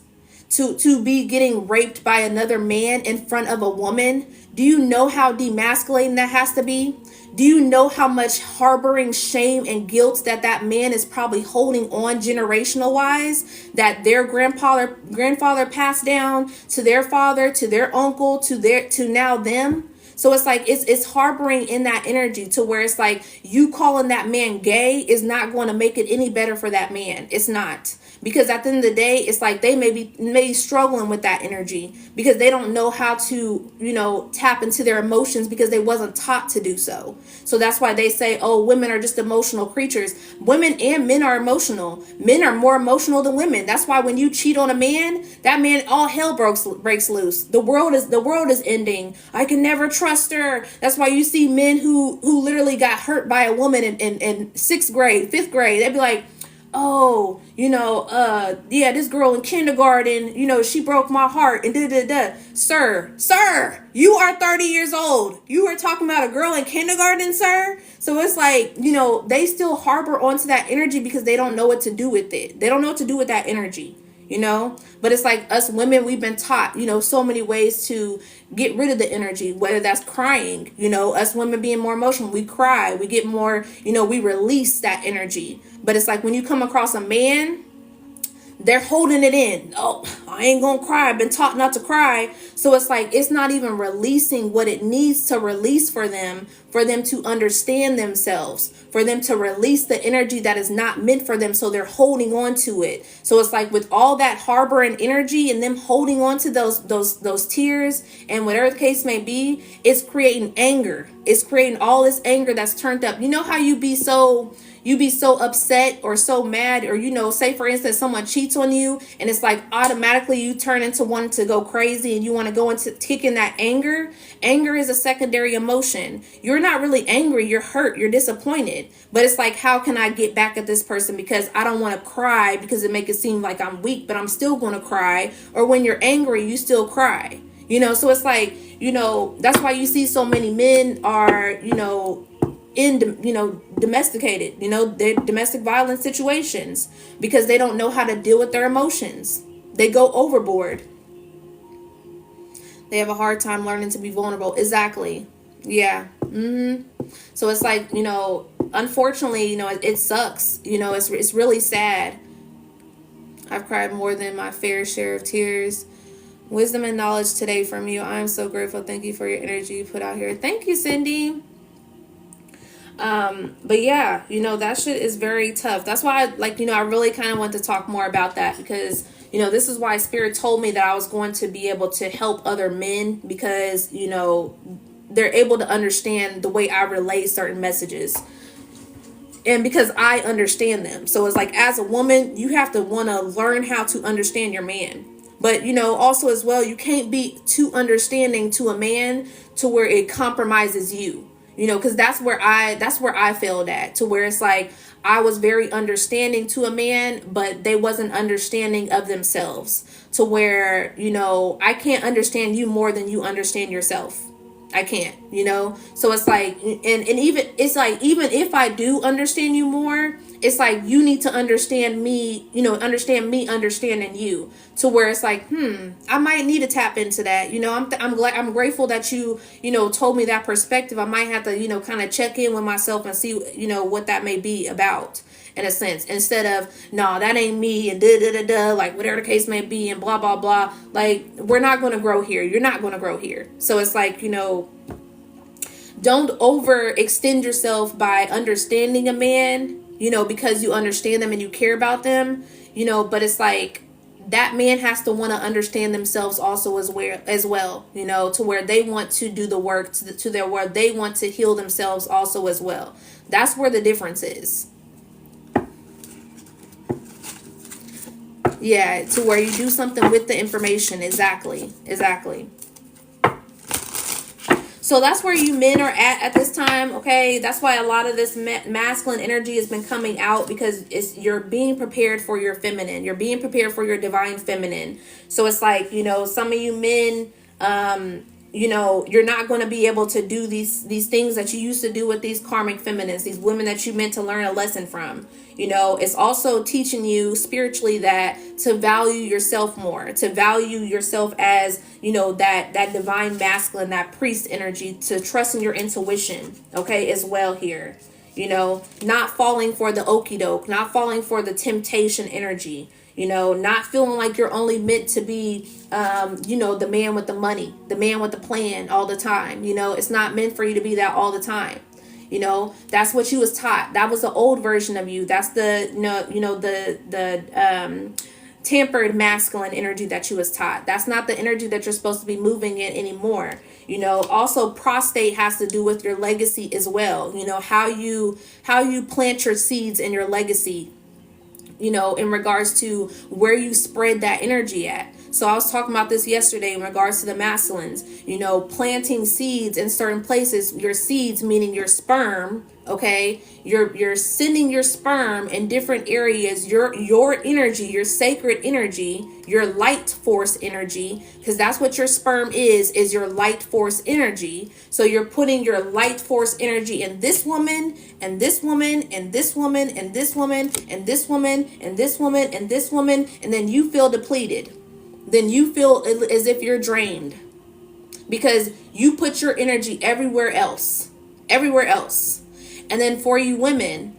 To be getting raped by another man in front of a woman? Do you know how demasculating that has to be? Do you know how much harboring shame and guilt that man is probably holding on generational wise, that their grandfather passed down to their father, to their uncle, to now them? So it's like, it's harboring in that energy, to where it's like, you calling that man gay is not going to make it any better for that man. It's not. Because at the end of the day, it's like they may be struggling with that energy, because they don't know how to, tap into their emotions, because they wasn't taught to do so. So that's why they say, oh, women are just emotional creatures. Women and men are emotional. Men are more emotional than women. That's why when you cheat on a man, that man, all hell breaks loose. The world is ending. I can never trust her. That's why you see men who literally got hurt by a woman in 6th grade, 5th grade. They'd be like, oh, yeah, this girl in kindergarten, she broke my heart and da-da-da. Sir, you are 30 years old. You are talking about a girl in kindergarten, sir? So it's like, they still harbor onto that energy because they don't know what to do with it. They don't know what to do with that energy, But it's like us women, we've been taught, so many ways to get rid of the energy, whether that's crying, us women being more emotional, we cry, we get more, we release that energy. But it's like, when you come across a man they're holding it in. Oh, I ain't gonna cry. I've been taught not to cry. So it's like it's not even releasing what it needs to release for them to understand themselves, for them to release the energy that is not meant for them. So they're holding on to it. So it's like with all that harboring energy and them holding on to those tears and whatever the case may be, it's creating anger. It's creating all this anger that's turned up. You know how you be so upset or so mad, or say for instance someone cheats on you, and it's like automatically you turn into wanting to go crazy and you want to go into kicking that anger. Anger is a secondary emotion. You're not really angry, you're hurt, you're disappointed, but it's like, how can I get back at this person? Because I don't want to cry because it make it seem like I'm weak, but I'm still going to cry. Or when you're angry, you still cry. So it's like, that's why you see so many men are, domesticated, they're domestic violence situations, because they don't know how to deal with their emotions. They go overboard. They have a hard time learning to be vulnerable. Exactly. Yeah. So it's like, unfortunately, it sucks. It's really sad. I've cried more than my fair share of tears. Wisdom and knowledge today from you. I am so grateful. Thank you for your energy you put out here. Thank you, Cindy. But yeah, that shit is very tough. That's why I really kind of want to talk more about that, because, this is why Spirit told me that I was going to be able to help other men, because, they're able to understand the way I relay certain messages. And because I understand them. So it's like, as a woman, you have to want to learn how to understand your man. But, also as well, you can't be too understanding to a man to where it compromises you. Because that's where I failed at, to where it's like I was very understanding to a man, but they wasn't understanding of themselves, to where, I can't understand you more than you understand yourself. I can't, so it's like, and even if I do understand you more, it's like you need to understand me, understand me understanding you, to where it's like, I might need to tap into that. I'm grateful that you told me that perspective. I might have to, kind of check in with myself and see, what that may be about, in a sense, instead of, no, that ain't me, and like whatever the case may be, and blah, blah, blah. Like, we're not going to grow here. You're not going to grow here. So it's like, don't overextend yourself by understanding a man, because you understand them and you care about them, but it's like, that man has to want to understand themselves also as well, to where they want to do the work where they want to heal themselves also as well. That's where the difference is. Yeah, to where you do something with the information. Exactly. So that's where you men are at this time, okay? That's why a lot of this masculine energy has been coming out, because you're being prepared for your feminine. You're being prepared for your divine feminine. So it's like, some of you men, you're not going to be able to do these things that you used to do with these karmic feminines, these women that you meant to learn a lesson from. It's also teaching you spiritually that to value yourself more, to value yourself as, that divine masculine, that priest energy, to trust in your intuition, okay, as well here. Not falling for the okie doke, not falling for the temptation energy, not feeling like you're only meant to be, the man with the money, the man with the plan all the time. It's not meant for you to be that all the time. That's what you was taught. That was the old version of you. That's the, the tempered masculine energy that you was taught. That's not the energy that you're supposed to be moving in anymore. Also prostate has to do with your legacy as well. How you plant your seeds in your legacy, in regards to where you spread that energy at. So I was talking about this yesterday in regards to the masculines, planting seeds in certain places. Your seeds, meaning your sperm, okay? You're sending your sperm in different areas, your energy, your sacred energy, your light force energy, because that's what your sperm is your light force energy. So you're putting your light force energy in this woman, and this woman, and this woman, and this woman, and this woman, and this woman, and this woman, and then you feel depleted. Then you feel as if you're drained, because you put your energy everywhere else. And then for you women,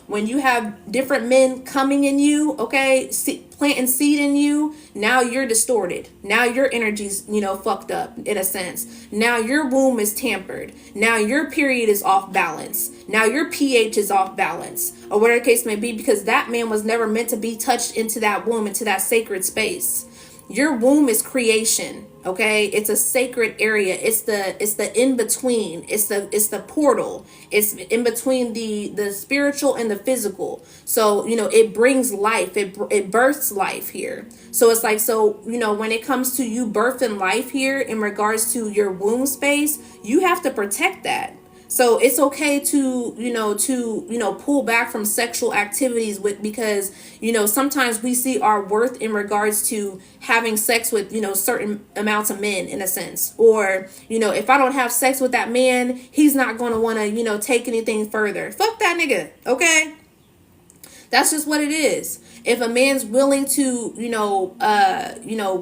when you have different men coming in you, okay, planting seed in you, now you're distorted. Now your energy's, fucked up in a sense. Now your womb is tampered. Now your period is off balance. Now your pH is off balance, or whatever the case may be, because that man was never meant to be touched into that womb, into that sacred space. Your womb is creation, okay? It's a sacred area. It's the in between. It's the portal. It's in between the spiritual and the physical. So, it brings life. It births life here. So it's like, when it comes to you birthing life here in regards to your womb space, you have to protect that. So it's okay to pull back from sexual activities because sometimes we see our worth in regards to having sex with certain amounts of men, in a sense. Or if I don't have sex with that man, he's not going to want to take anything further. Fuck that nigga, okay? That's just what it is. If a man's willing to,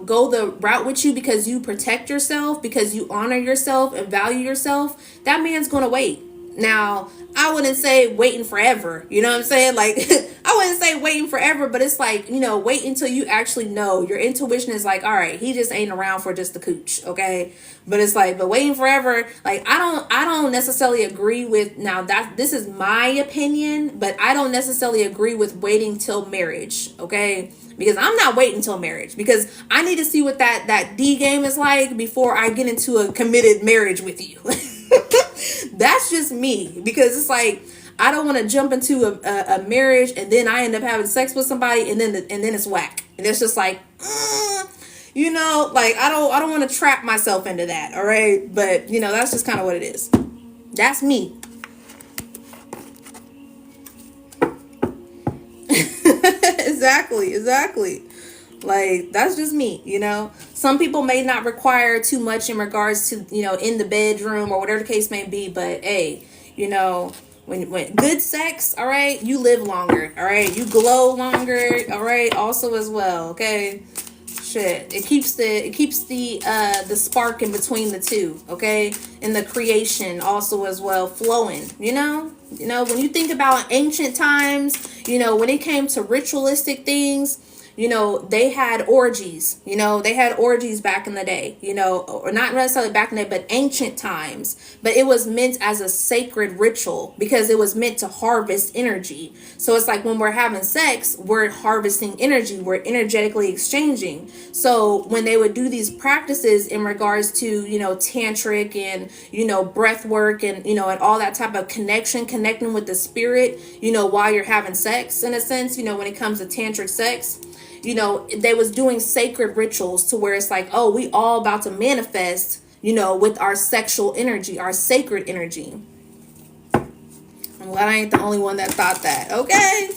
go the route with you because you protect yourself, because you honor yourself and value yourself, that man's going to wait. Now, I wouldn't say waiting forever. You know what I'm saying? Like, I wouldn't say waiting forever, but it's like, wait until you actually know. Your intuition is like, all right, he just ain't around for just the cooch, okay? But it's like, but waiting forever, like, I don't necessarily agree with, now this is my opinion, but I don't necessarily agree with waiting till marriage, okay? Because I'm not waiting till marriage, because I need to see what that D game is like before I get into a committed marriage with you. That's just me, because it's like, I don't want to jump into a marriage and then I end up having sex with somebody and then it's whack, and it's just like, like I don't want to trap myself into that. All right, but that's just kind of what it is. That's me. Exactly. Like, that's just me, Some people may not require too much in regards to, in the bedroom or whatever the case may be. But, hey, when good sex, all right, you live longer, all right? You glow longer, all right, also as well, okay? Shit. It keeps the spark in between the two, okay? And the creation also as well flowing, when you think about ancient times, when it came to ritualistic things, they had orgies, they had orgies back in the day, or not necessarily back in the day, but ancient times. But it was meant as a sacred ritual because it was meant to harvest energy. So it's like when we're having sex, we're harvesting energy, we're energetically exchanging. So when they would do these practices in regards to, tantric and, breath work and, and all that type of connecting with the spirit, while you're having sex, in a sense, when it comes to tantric sex, they was doing sacred rituals to where it's like, oh, we all about to manifest, with our sexual energy, our sacred energy. I'm glad I ain't the only one that thought that. Okay.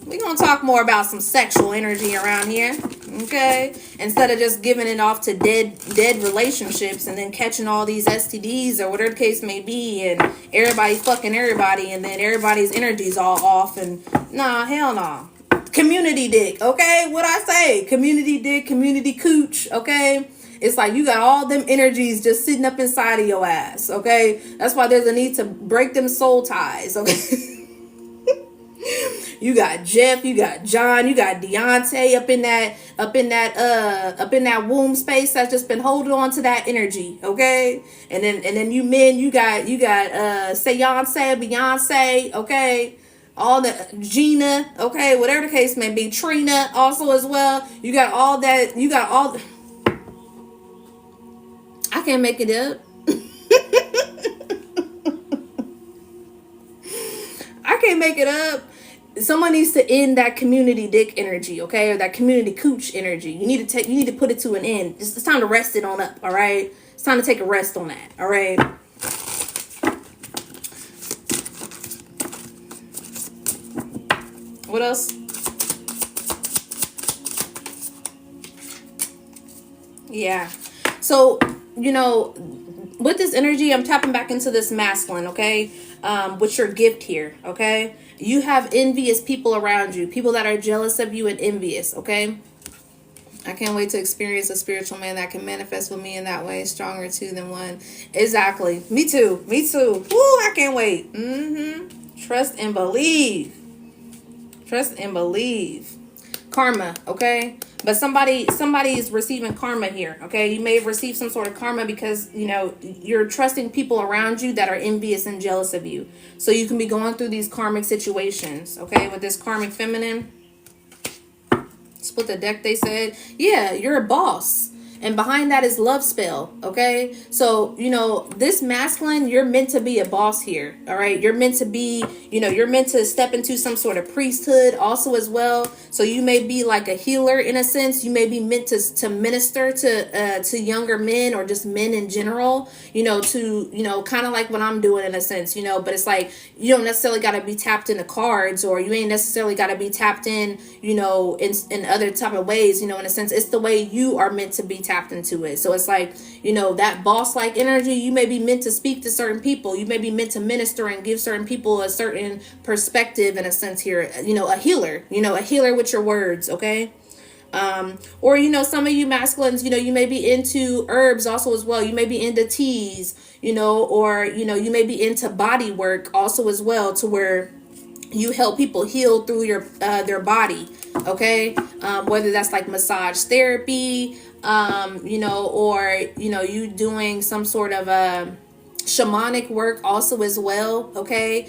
We're going to talk more about some sexual energy around here. Okay. Instead of just giving it off to dead relationships and then catching all these STDs or whatever the case may be, and everybody fucking everybody, and then everybody's energy's all off, and nah, hell nah. Community dick, okay? What I say? Community dick, community cooch, okay? It's like you got all them energies just sitting up inside of your ass, okay? That's why there's a need to break them soul ties, okay? You got Jeff, you got John, you got Deontay up in that womb space that's just been holding on to that energy, okay? And then you men, you got Beyonce, okay? All the Gina, okay, whatever the case may be, Trina also as well. You got all that, I can't make it up. I can't make it up. Someone needs to end that community dick energy, okay, or that community cooch energy. You need to put it to an end. It's time to rest it on up, all right? It's time to take a rest on that, all right? What else? Yeah. So, with this energy, I'm tapping back into this masculine, okay? With your gift here, okay? You have envious people around you, people that are jealous of you and envious, okay? I can't wait to experience a spiritual man that can manifest with me in that way, stronger two than one. Exactly. Me too. Me too. Woo, I can't wait. Trust and believe. Trust and believe. Karma, okay? But somebody is receiving karma here, okay? You may have received some sort of karma because, you know, you're trusting people around you that are envious and jealous of you. So you can be going through these karmic situations, okay? With this karmic feminine, split the deck, they said, yeah, you're a boss. And behind that is love spell, okay? So, you know, this masculine, you're meant to be a boss here, all right? You're meant to be, you know, you're meant to step into some sort of priesthood also as well. So you may be like a healer in a sense. You may be meant to minister to younger men or just men in general, you know, to, you know, kind of like what I'm doing in a sense, you know, but it's like, you don't necessarily got to be tapped into cards, or you ain't necessarily got to be tapped in, you know, in other type of ways, you know, in a sense. It's the way you are meant to be tapped into it. So it's like, you know, that boss like energy, you may be meant to speak to certain people. You may be meant to minister and give certain people a certain perspective in a sense here, you know, a healer with your words, okay? Or, you know, some of you masculines, you know, you may be into herbs also as well. You may be into teas, you know, or, you know, you may be into body work also as well, to where you help people heal through your their body, okay? Whether that's like massage therapy, you know, or, you know, you doing some sort of shamanic work also as well, okay?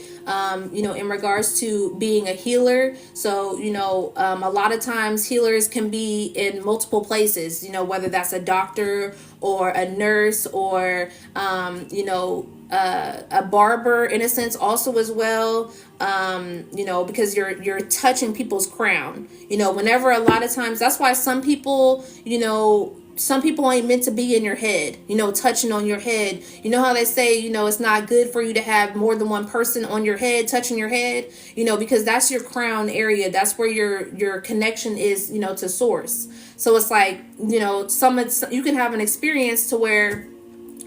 You know, in regards to being a healer. So, you know, a lot of times healers can be in multiple places, you know, whether that's a doctor or a nurse or, you know, a barber in a sense also as well, you know, because you're touching people's crown, you know, whenever, a lot of times, that's why some people, you know, some people ain't meant to be in your head, you know, touching on your head. You know how they say, you know, it's not good for you to have more than one person on your head, touching your head, you know, because that's your crown area. That's where your connection is, you know, to source. So it's like, you know, you can have an experience to where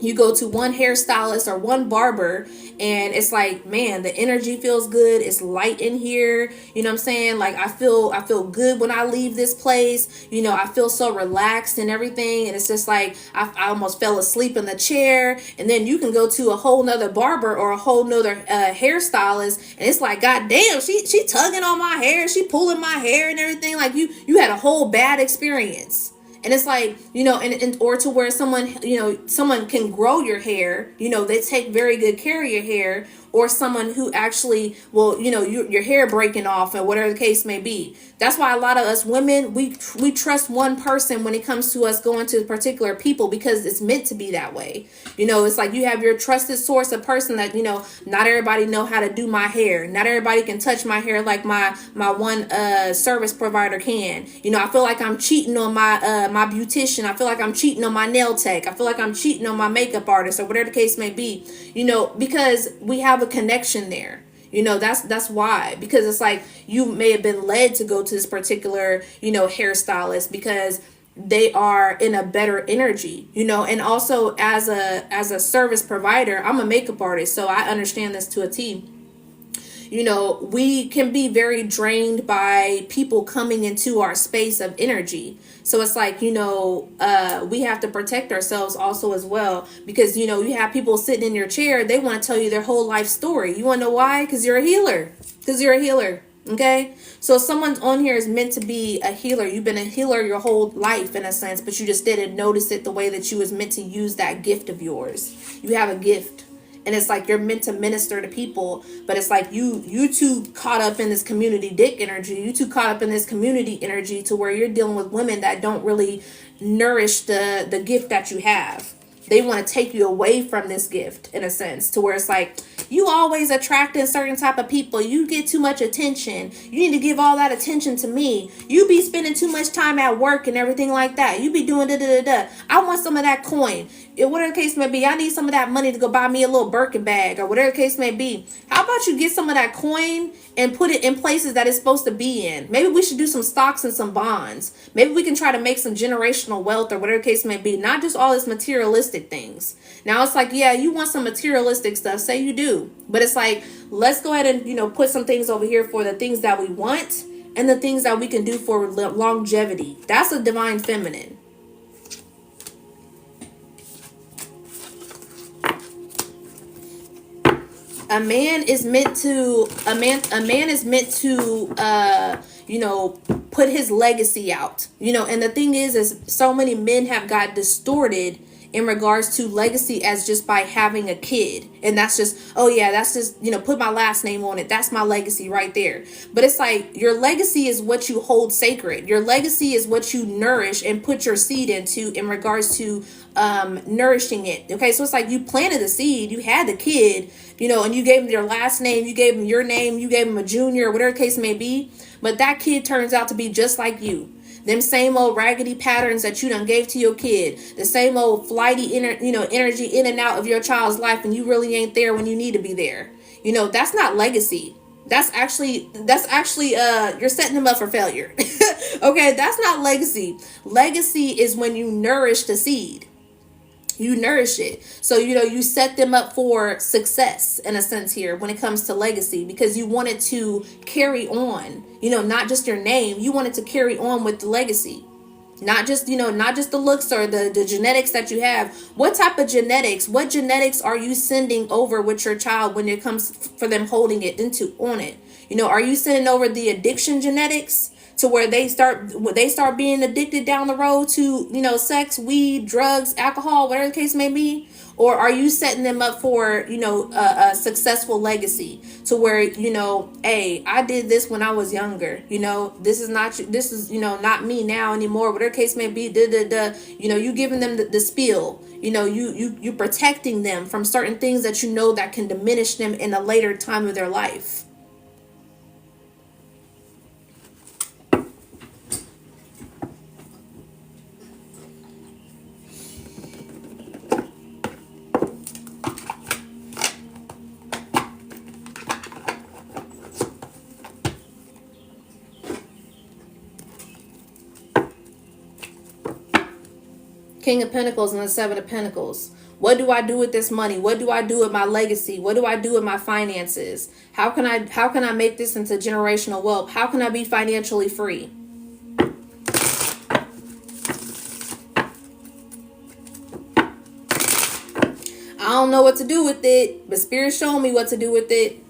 you go to one hairstylist or one barber, and it's like, man, the energy feels good. It's light in here. You know what I'm saying? Like, I feel good when I leave this place. You know, I feel so relaxed and everything. And it's just like, I almost fell asleep in the chair. And then you can go to a whole nother barber or a whole nother hairstylist, and it's like, God damn, she tugging on my hair. She pulling my hair and everything. Like, you had a whole bad experience. And it's like, you know, and or to where someone, you know, someone can grow your hair, you know, they take very good care of your hair, or someone who actually will, you know, your hair breaking off and whatever the case may be. That's why a lot of us women, we trust one person when it comes to us going to particular people, because it's meant to be that way. You know, it's like you have your trusted source, a person that, you know, not everybody know how to do my hair. Not everybody can touch my hair like my one service provider can. You know, I feel like I'm cheating on my beautician. I feel like I'm cheating on my nail tech. I feel like I'm cheating on my makeup artist, or whatever the case may be. You know, because we have a connection there. You know, that's why, because it's like you may have been led to go to this particular, you know, hairstylist because they are in a better energy, you know. And also, as a service provider, I'm a makeup artist, so I understand this to a T. You know, we can be very drained by people coming into our space of energy. So it's like, you know, we have to protect ourselves also as well, because, you know, you have people sitting in your chair. They want to tell you their whole life story. You want to know why? Because you're a healer. Okay. So someone on here is meant to be a healer. You've been a healer your whole life in a sense, but you just didn't notice it the way that you was meant to use that gift of yours. You have a gift. And it's like you're meant to minister to people, but it's like you too caught up in this community dick energy. You too caught up in this community energy to where you're dealing with women that don't really nourish the gift that you have. They want to take you away from this gift in a sense, to where it's like, you always attracting certain type of people. You get too much attention. You need to give all that attention to me. You be spending too much time at work and everything like that. You be doing da-da-da-da. I want some of that coin. Whatever the case may be, I need some of that money to go buy me a little Birkin bag, or whatever the case may be. How about you get some of that coin and put it in places that it's supposed to be in? Maybe we should do some stocks and some bonds. Maybe we can try to make some generational wealth, or whatever the case may be. Not just all this materialistic things. Now it's like, yeah, you want some materialistic stuff. Say you do. But it's like, let's go ahead and, you know, put some things over here for the things that we want. and the things that we can do for longevity. That's a divine feminine. A man is meant to you know, put his legacy out. You know, and the thing is so many men have got distorted in regards to legacy as just by having a kid. And that's just, oh yeah, that's just, you know, put my last name on it. That's my legacy right there. But it's like, your legacy is what you hold sacred. Your legacy is what you nourish and put your seed into in regards to nourishing it. Okay, so it's like you planted the seed, you had the kid, you know, and you gave them their last name, you gave them your name, you gave them a junior, or whatever the case may be. But that kid turns out to be just like you. Them same old raggedy patterns that you done gave to your kid, the same old flighty energy in and out of your child's life, and you really ain't there when you need to be there. You know, that's not legacy. That's actually you're setting them up for failure. Okay, that's not legacy. Legacy is when you nourish the seed. You nourish it. So, you know, you set them up for success in a sense here when it comes to legacy, because you want it to carry on, you know, not just your name. You want it to carry on with the legacy, not just, you know, not just the looks or the genetics that you have. What type of genetics, what genetics are you sending over with your child when it comes for them holding it on it? You know, are you sending over the addiction genetics to where they start being addicted down the road to, you know, sex, weed, drugs, alcohol, whatever the case may be? Or are you setting them up for, you know, a successful legacy to where, you know, hey, I did this when I was younger, you know, this is, you know, not me now anymore, whatever the case may be, you know, you giving them the spiel, you know, you protecting them from certain things that you know that can diminish them in a later time of their life. King of Pentacles and the Seven of Pentacles. What do I do with this money? What do I do with my legacy? What do I do with my finances? How can I make this into generational wealth? How can I be financially free? I don't know what to do with it, but Spirit showed me what to do with it.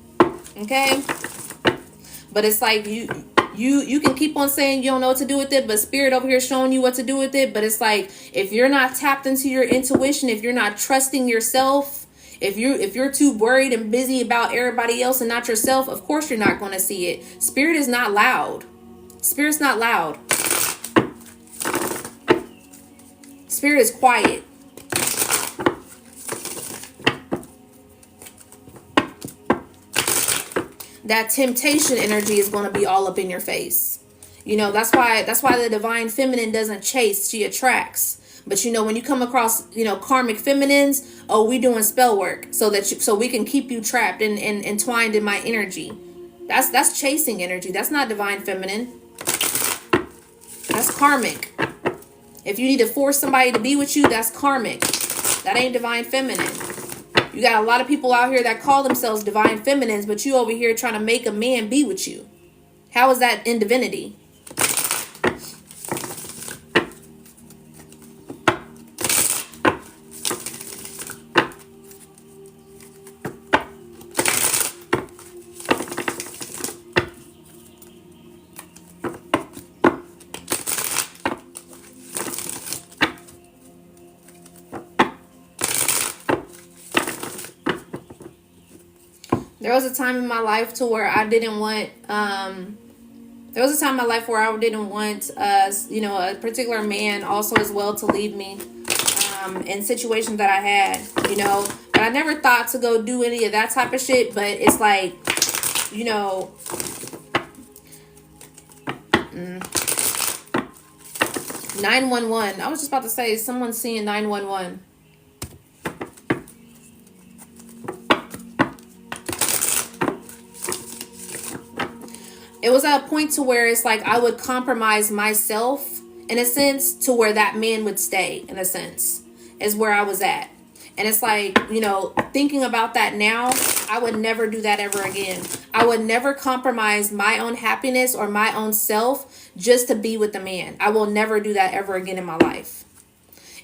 Okay? But it's like you can keep on saying you don't know what to do with it, but Spirit over here showing you what to do with it. But it's like, if you're not tapped into your intuition, if you're not trusting yourself, if you're too worried and busy about everybody else and not yourself, of course you're not going to see it. Spirit is not loud. Spirit's not loud. Spirit is quiet. That temptation energy is going to be all up in your face. You know, that's why the divine feminine doesn't chase, she attracts. But you know, when you come across, you know, karmic feminines, oh, we doing spell work so we can keep you trapped and entwined in my energy. That's chasing energy. That's not divine feminine. That's karmic. If you need to force somebody to be with you, that's karmic. That ain't divine feminine. You got a lot of people out here that call themselves divine feminines, but you over here trying to make a man be with you. How is that in divinity? There was a time in my life to where I didn't want, there was a time in my life where I didn't want, you know, a particular man also as well to leave me in situations that I had, you know. But I never thought to go do any of that type of shit. But it's like, you know, 911. I was just about to say, someone's seeing 911. It was at a point to where it's like I would compromise myself in a sense to where that man would stay, in a sense, is where I was at. And it's like, you know, thinking about that now, I would never do that ever again. I would never compromise my own happiness or my own self just to be with the man. I will never do that ever again in my life.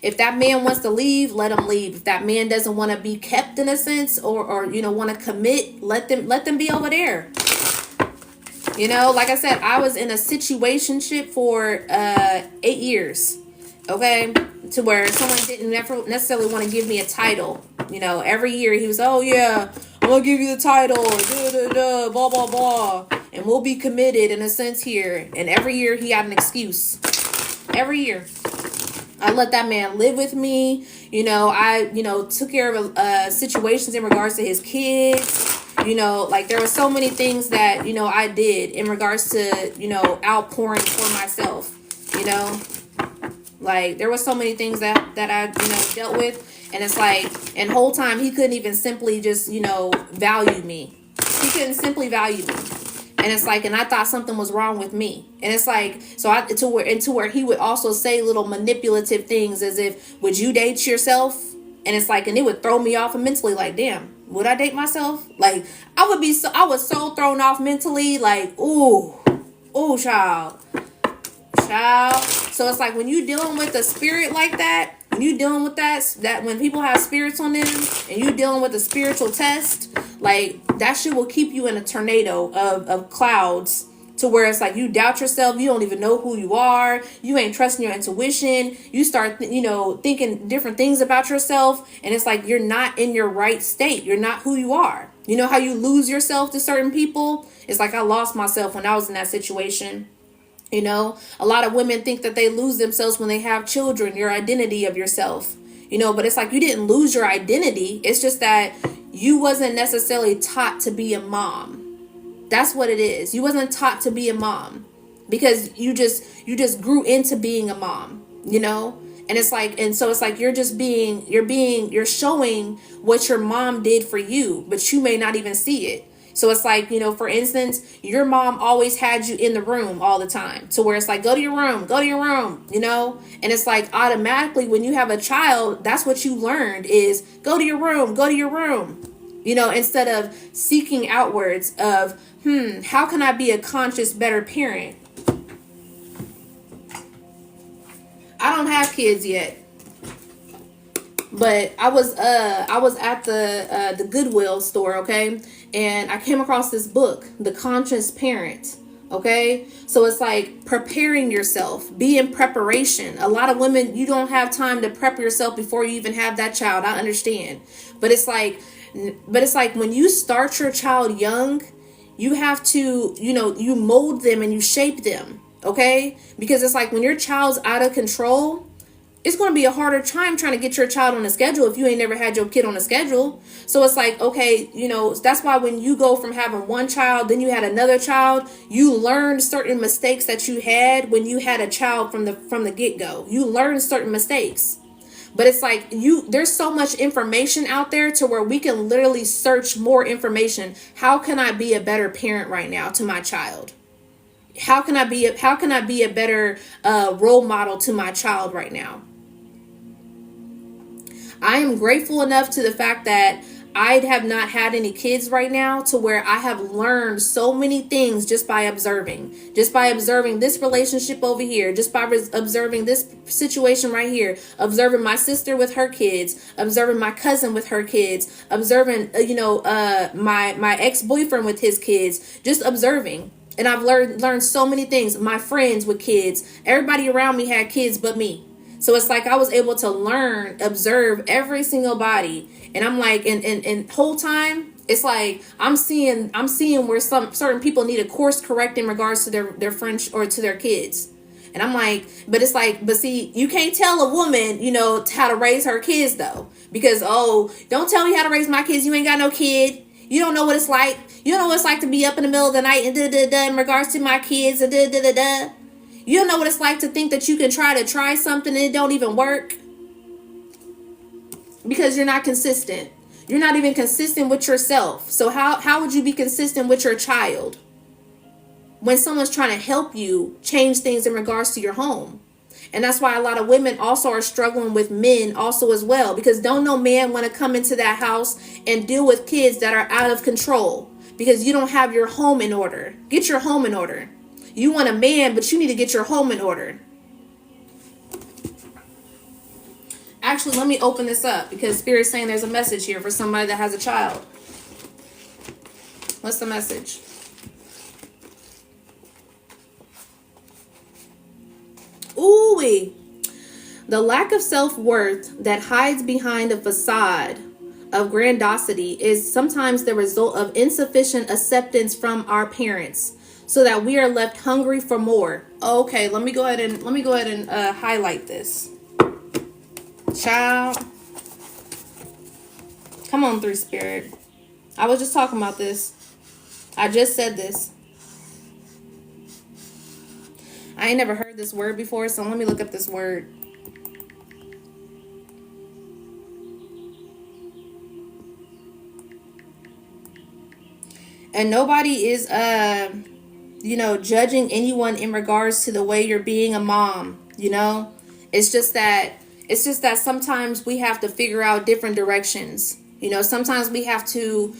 If that man wants to leave, let him leave. If that man doesn't want to be kept in a sense, or want to commit, let them be over there. Like I said, I was in a situationship for 8 years. Okay, to where someone didn't necessarily want to give me a title. Every year he was, oh yeah, I'm gonna give you the title, blah blah blah, and we'll be committed in a sense here. And every year he had an excuse. Every year, I let that man live with me. I took care of situations in regards to his kids. Like there were so many things that I did in regards to outpouring for myself. Like there were so many things that I dealt with, and it's like, and whole time he couldn't even simply just value me. He couldn't simply value me, and it's like, and I thought something was wrong with me, and it's like, so to where he would also say little manipulative things as if, would you date yourself? And it's like, and it would throw me off mentally. Like, damn, would I date myself? Like I was so thrown off mentally. Like, ooh, child. So it's like when you dealing with a spirit like that, when you dealing with that when people have spirits on them and you dealing with a spiritual test, like that shit will keep you in a tornado of clouds, to where it's like you doubt yourself, you don't even know who you are, you ain't trusting your intuition, you start thinking different things about yourself, and it's like you're not in your right state, you're not who you are. You know how you lose yourself to certain people? It's like I lost myself when I was in that situation. A lot of women think that they lose themselves when they have children, your identity of yourself, but it's like you didn't lose your identity. It's just that you wasn't necessarily taught to be a mom. That's what it is. You wasn't taught to be a mom because you just grew into being a mom, and it's like, and so it's like you're showing what your mom did for you, but you may not even see it. So it's like, for instance, your mom always had you in the room all the time, to where it's like, go to your room, and it's like automatically when you have a child, that's what you learned is go to your room, instead of seeking outwards of, how can I be a conscious, better parent? I don't have kids yet. But I was at the Goodwill store, okay? And I came across this book, The Conscious Parent, okay? So it's like preparing yourself, be in preparation. A lot of women, you don't have time to prep yourself before you even have that child. I understand. But it's like when you start your child young, you have to, you mold them and you shape them, okay? Because it's like when your child's out of control, it's going to be a harder time trying to get your child on a schedule if you ain't never had your kid on a schedule. So it's like, okay, that's why when you go from having one child, then you had another child, you learned certain mistakes that you had when you had a child from the get-go. You learned certain mistakes. But it's like there's so much information out there to where we can literally search more information. How can I be a better parent right now to my child? How can I be a better role model to my child right now? I am grateful enough to the fact that I have not had any kids right now, to where I have learned so many things just by observing this relationship over here, just by observing this situation right here, observing my sister with her kids, observing my cousin with her kids, observing, my ex-boyfriend with his kids, just observing. And I've learned so many things. My friends with kids, everybody around me had kids but me. So it's like I was able to observe every single body. And I'm like, and whole time, it's like I'm seeing where some certain people need a course correct in regards to their French or to their kids. And I'm like, but it's like, but see, you can't tell a woman, how to raise her kids though. Because, don't tell me how to raise my kids. You ain't got no kid. You don't know what it's like. You don't know what it's like to be up in the middle of the night and in regards to my kids and You don't know what it's like to think that you can try something and it don't even work. Because you're not consistent. You're not even consistent with yourself. So how would you be consistent with your child when someone's trying to help you change things in regards to your home? And that's why a lot of women also are struggling with men also as well, because don't no man want to come into that house and deal with kids that are out of control because you don't have your home in order. Get your home in order. You want a man, but you need to get your home in order. Actually, let me open this up because Spirit's saying there's a message here for somebody that has a child. What's the message? Ooh-wee. The lack of self-worth that hides behind a facade of grandiosity is sometimes the result of insufficient acceptance from our parents, so that we are left hungry for more. Okay, let me go ahead and highlight this. Child, come on through, Spirit. I was just talking about this. I just said this. I ain't never heard this word before, so let me look up this word. And nobody is judging anyone in regards to the way you're being a mom, It's just that sometimes we have to figure out different directions. Sometimes we have to,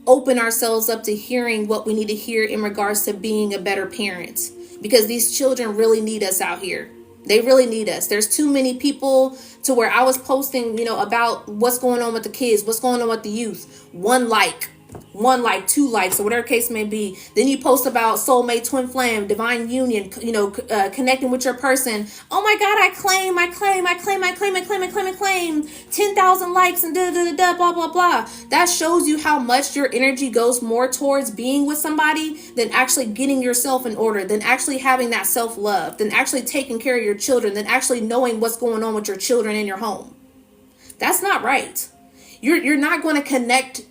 open ourselves up to hearing what we need to hear in regards to being a better parent. Because these children really need us out here. They really need us. There's too many people to where I was posting, about what's going on with the kids, what's going on with the youth. One like, 2 likes, or whatever case may be. Then you post about soulmate, twin flame, divine union, connecting with your person. Oh my God, I claim 10,000 likes and blah, blah, blah. That shows you how much your energy goes more towards being with somebody than actually getting yourself in order, than actually having that self-love, than actually taking care of your children, than actually knowing what's going on with your children in your home. That's not right. You're not going to connect.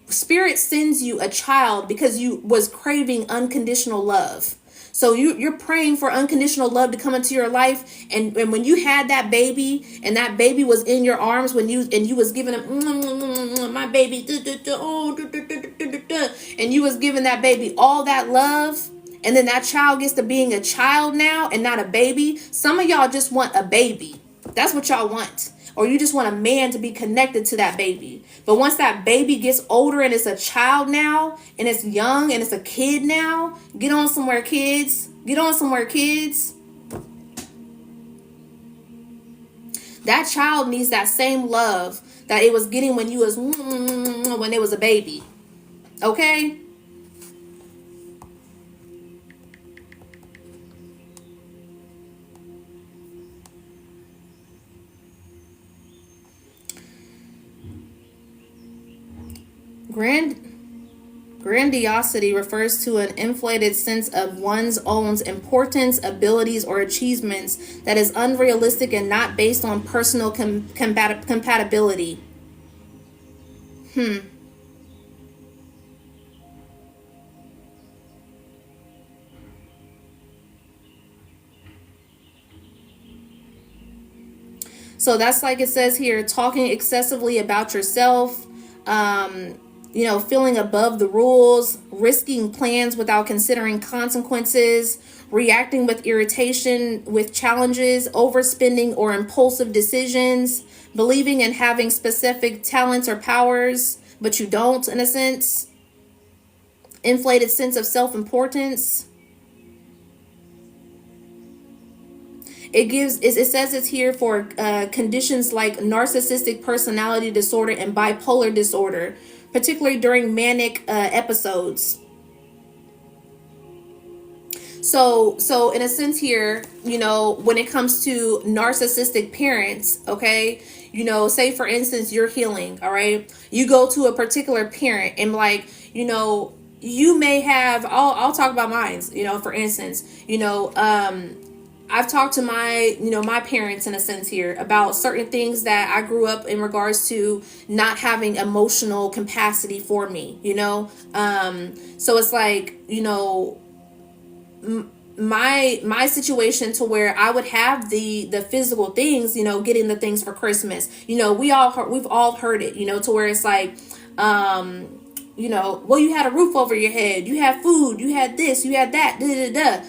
Spirit sends you a child because you was craving unconditional love. So you're praying for unconditional love to come into your life. And when you had that baby and that baby was in your arms and you was giving him my baby, and you was giving that baby all that love, and then that child gets to being a child now and not a baby. Some of y'all just want a baby. That's what y'all want. Or you just want a man to be connected to that baby. But once that baby gets older and it's a child now, and it's young and it's a kid now, get on somewhere, kids. Get on somewhere, kids. That child needs that same love that it was getting when it was a baby. Okay? Grandiosity refers to an inflated sense of one's own importance, abilities, or achievements that is unrealistic and not based on personal compatibility. So that's like it says here, talking excessively about yourself, feeling above the rules, risking plans without considering consequences, reacting with irritation with challenges, overspending or impulsive decisions, believing in having specific talents or powers, but you don't, in a sense, inflated sense of self-importance. It says it's here for conditions like narcissistic personality disorder and bipolar disorder, particularly during manic episodes. So in a sense here, when it comes to narcissistic parents, okay, say for instance, you're healing, all right, you go to a particular parent and you may have, I'll talk about mine, for instance, I've talked to my parents in a sense here about certain things that I grew up in regards to not having emotional capacity for me, so it's like, my situation to where I would have the physical things, getting the things for Christmas, we've all heard it, to where it's like, well, you had a roof over your head, you had food, you had this, you had that, da, da, da.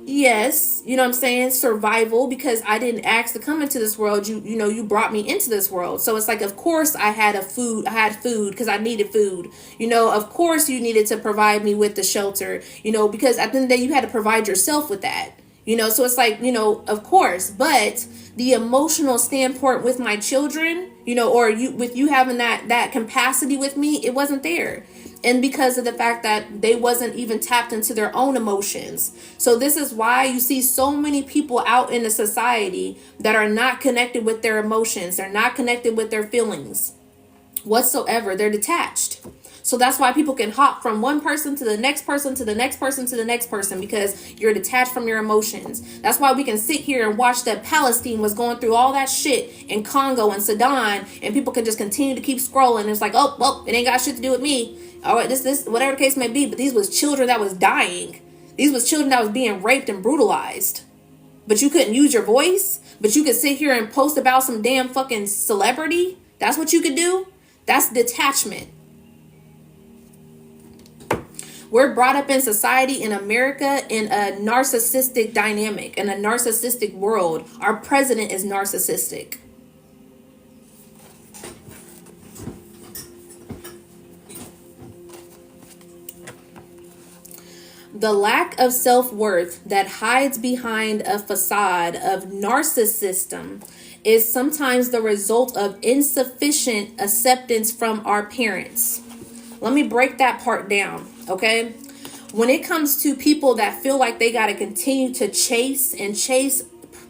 Yes, you know what I'm saying, survival, because I didn't ask to come into this world. You brought me into this world. So it's like, of course I had food because I needed food. Of course you needed to provide me with the shelter, because at the end of the day you had to provide yourself with that. So it's like, of course, but the emotional standpoint with my children, or you having that capacity with me, it wasn't there. And because of the fact that they wasn't even tapped into their own emotions. So this is why you see so many people out in the society that are not connected with their emotions. They're not connected with their feelings whatsoever. They're detached. So that's why people can hop from one person to the next person to the next person to the next person, because you're detached from your emotions. That's why we can sit here and watch that Palestine was going through all that shit in Congo and Sudan, and people can just continue to keep scrolling. It's like, oh, well, it ain't got shit to do with me. All right, this, whatever the case may be. But these was children that was dying. These was children that was being raped and brutalized. But you couldn't use your voice. But you could sit here and post about some damn fucking celebrity. That's what you could do. That's detachment. We're brought up in society in America in a narcissistic dynamic, in a narcissistic world. Our president is narcissistic. The lack of self-worth that hides behind a facade of narcissism is sometimes the result of insufficient acceptance from our parents. Let me break that part down, okay? When it comes to people that feel like they got to continue to chase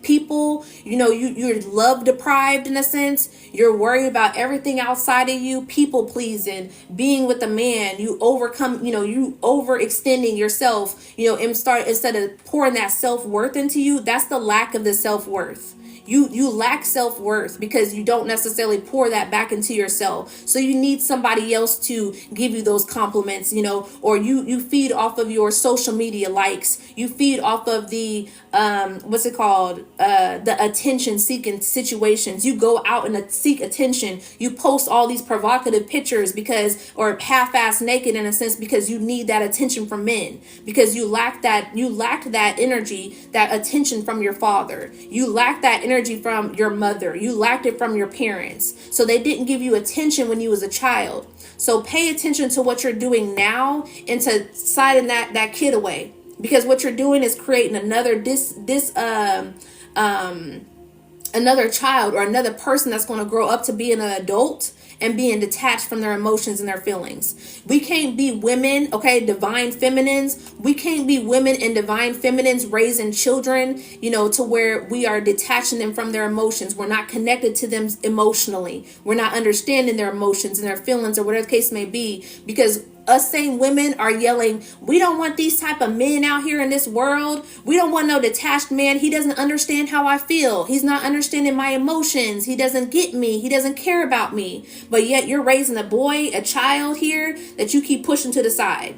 people, you're love deprived in a sense. You're worried about everything outside of you, people pleasing, being with a man. You overcome, you overextending yourself, instead of pouring that self-worth into you. That's the lack of the self-worth. You lack self-worth because you don't necessarily pour that back into yourself. So you need somebody else to give you those compliments, or you feed off of your social media likes. You feed off of the the attention seeking situations. You go out and seek attention. You post all these provocative pictures or half-ass naked in a sense, because you need that attention from men, because you lacked that energy, that attention from your father. You lacked that energy from your mother. You lacked it from your parents. So they didn't give you attention when you was a child. So pay attention to what you're doing now and to siding that kid away, because what you're doing is creating another another child or another person that's going to grow up to be an adult and being detached from their emotions and their feelings. We can't be women, okay, divine feminines. We can't be women and divine feminines raising children, to where we are detaching them from their emotions. We're not connected to them emotionally. We're not understanding their emotions and their feelings, or whatever the case may be, because us same women are yelling, we don't want these type of men out here in this world. We don't want no detached man. He doesn't understand how I feel. He's not understanding my emotions. He doesn't get me. He doesn't care about me. But yet you're raising a child here that you keep pushing to the side.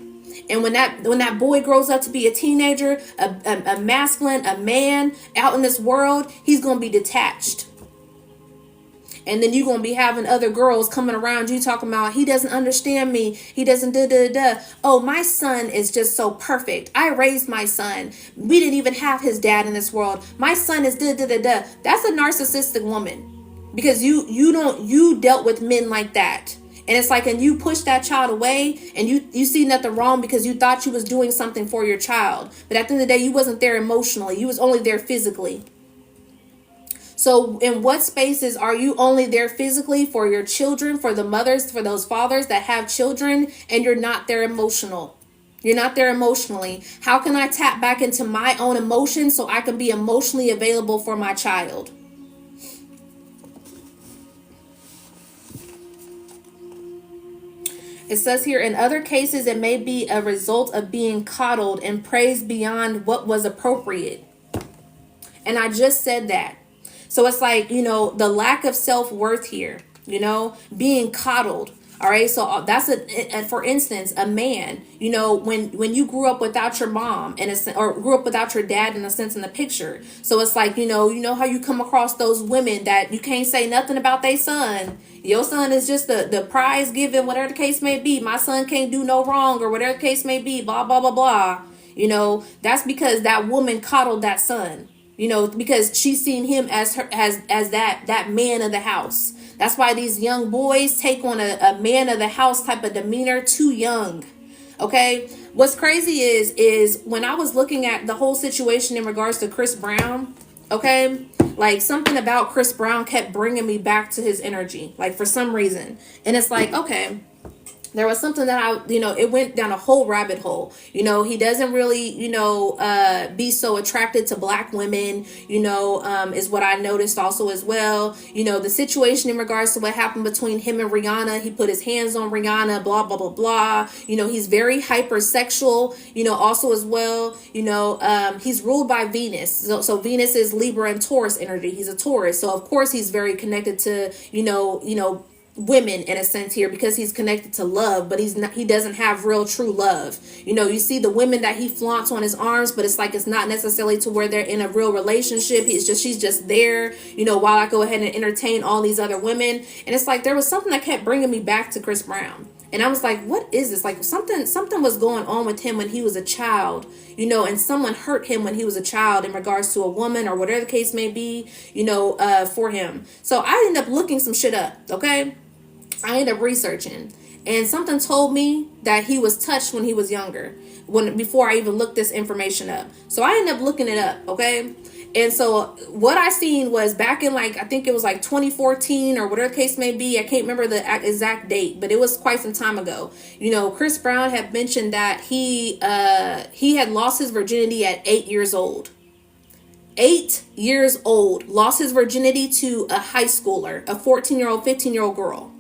And when that boy grows up to be a teenager, a masculine, a man out in this world, he's going to be detached. And then you're going to be having other girls coming around you talking about, he doesn't understand me. He doesn't da. Oh, my son is just so perfect. I raised my son. We didn't even have his dad in this world. My son is da. That's a narcissistic woman, because you dealt with men like that. And it's like, and you push that child away, and you see nothing wrong because you thought you was doing something for your child. But at the end of the day, you wasn't there emotionally. You was only there physically. So in what spaces are you only there physically for your children, for the mothers, for those fathers that have children, and you're not there emotional? You're not there emotionally. How can I tap back into my own emotions so I can be emotionally available for my child? It says here, in other cases, it may be a result of being coddled and praised beyond what was appropriate. And I just said that. So it's like, the lack of self-worth here, being coddled. All right. So that's for instance, a man, when you grew up without your mom or grew up without your dad in a sense in the picture. So it's like, you know how you come across those women that you can't say nothing about their son. Your son is just the prize given, whatever the case may be. My son can't do no wrong, or whatever the case may be, blah, blah, blah, blah. You know, that's because that woman coddled that son. You know, because she's seen him as her as that man of the house. That's why these young boys take on a man of the house type of demeanor too young. Okay, what's crazy is when I was looking at the whole situation in regards to Chris Brown, okay, like something about Chris Brown kept bringing me back to his energy, like for some reason. And it's like, okay, there was something that it went down a whole rabbit hole. You know, he doesn't really, be so attracted to black women, is what I noticed also as well. You know, the situation in regards to what happened between him and Rihanna, he put his hands on Rihanna, blah, blah, blah, blah. You know, he's very hypersexual, also as well. He's ruled by Venus. So Venus is Libra and Taurus energy. He's a Taurus. So of course he's very connected to, women in a sense here, because he's connected to love, but he doesn't have real true love. You see the women that he flaunts on his arms, but it's like it's not necessarily to where they're in a real relationship. She's just there, while I go ahead and entertain all these other women. And it's like there was something that kept bringing me back to Chris Brown. And I was like, what is this? Like something was going on with him when he was a child, and someone hurt him when he was a child in regards to a woman or whatever the case may be, for him. So I ended up looking some shit up, okay? I ended up researching, and something told me that he was touched when he was younger, before I even looked this information up. So I ended up looking it up, okay? And so what I seen was back in I think it was 2014 or whatever the case may be. I can't remember the exact date, but it was quite some time ago. Chris Brown had mentioned that he had lost his virginity at 8 years old. 8 years old, lost his virginity to a high schooler, a 14-year-old, 15-year-old girl.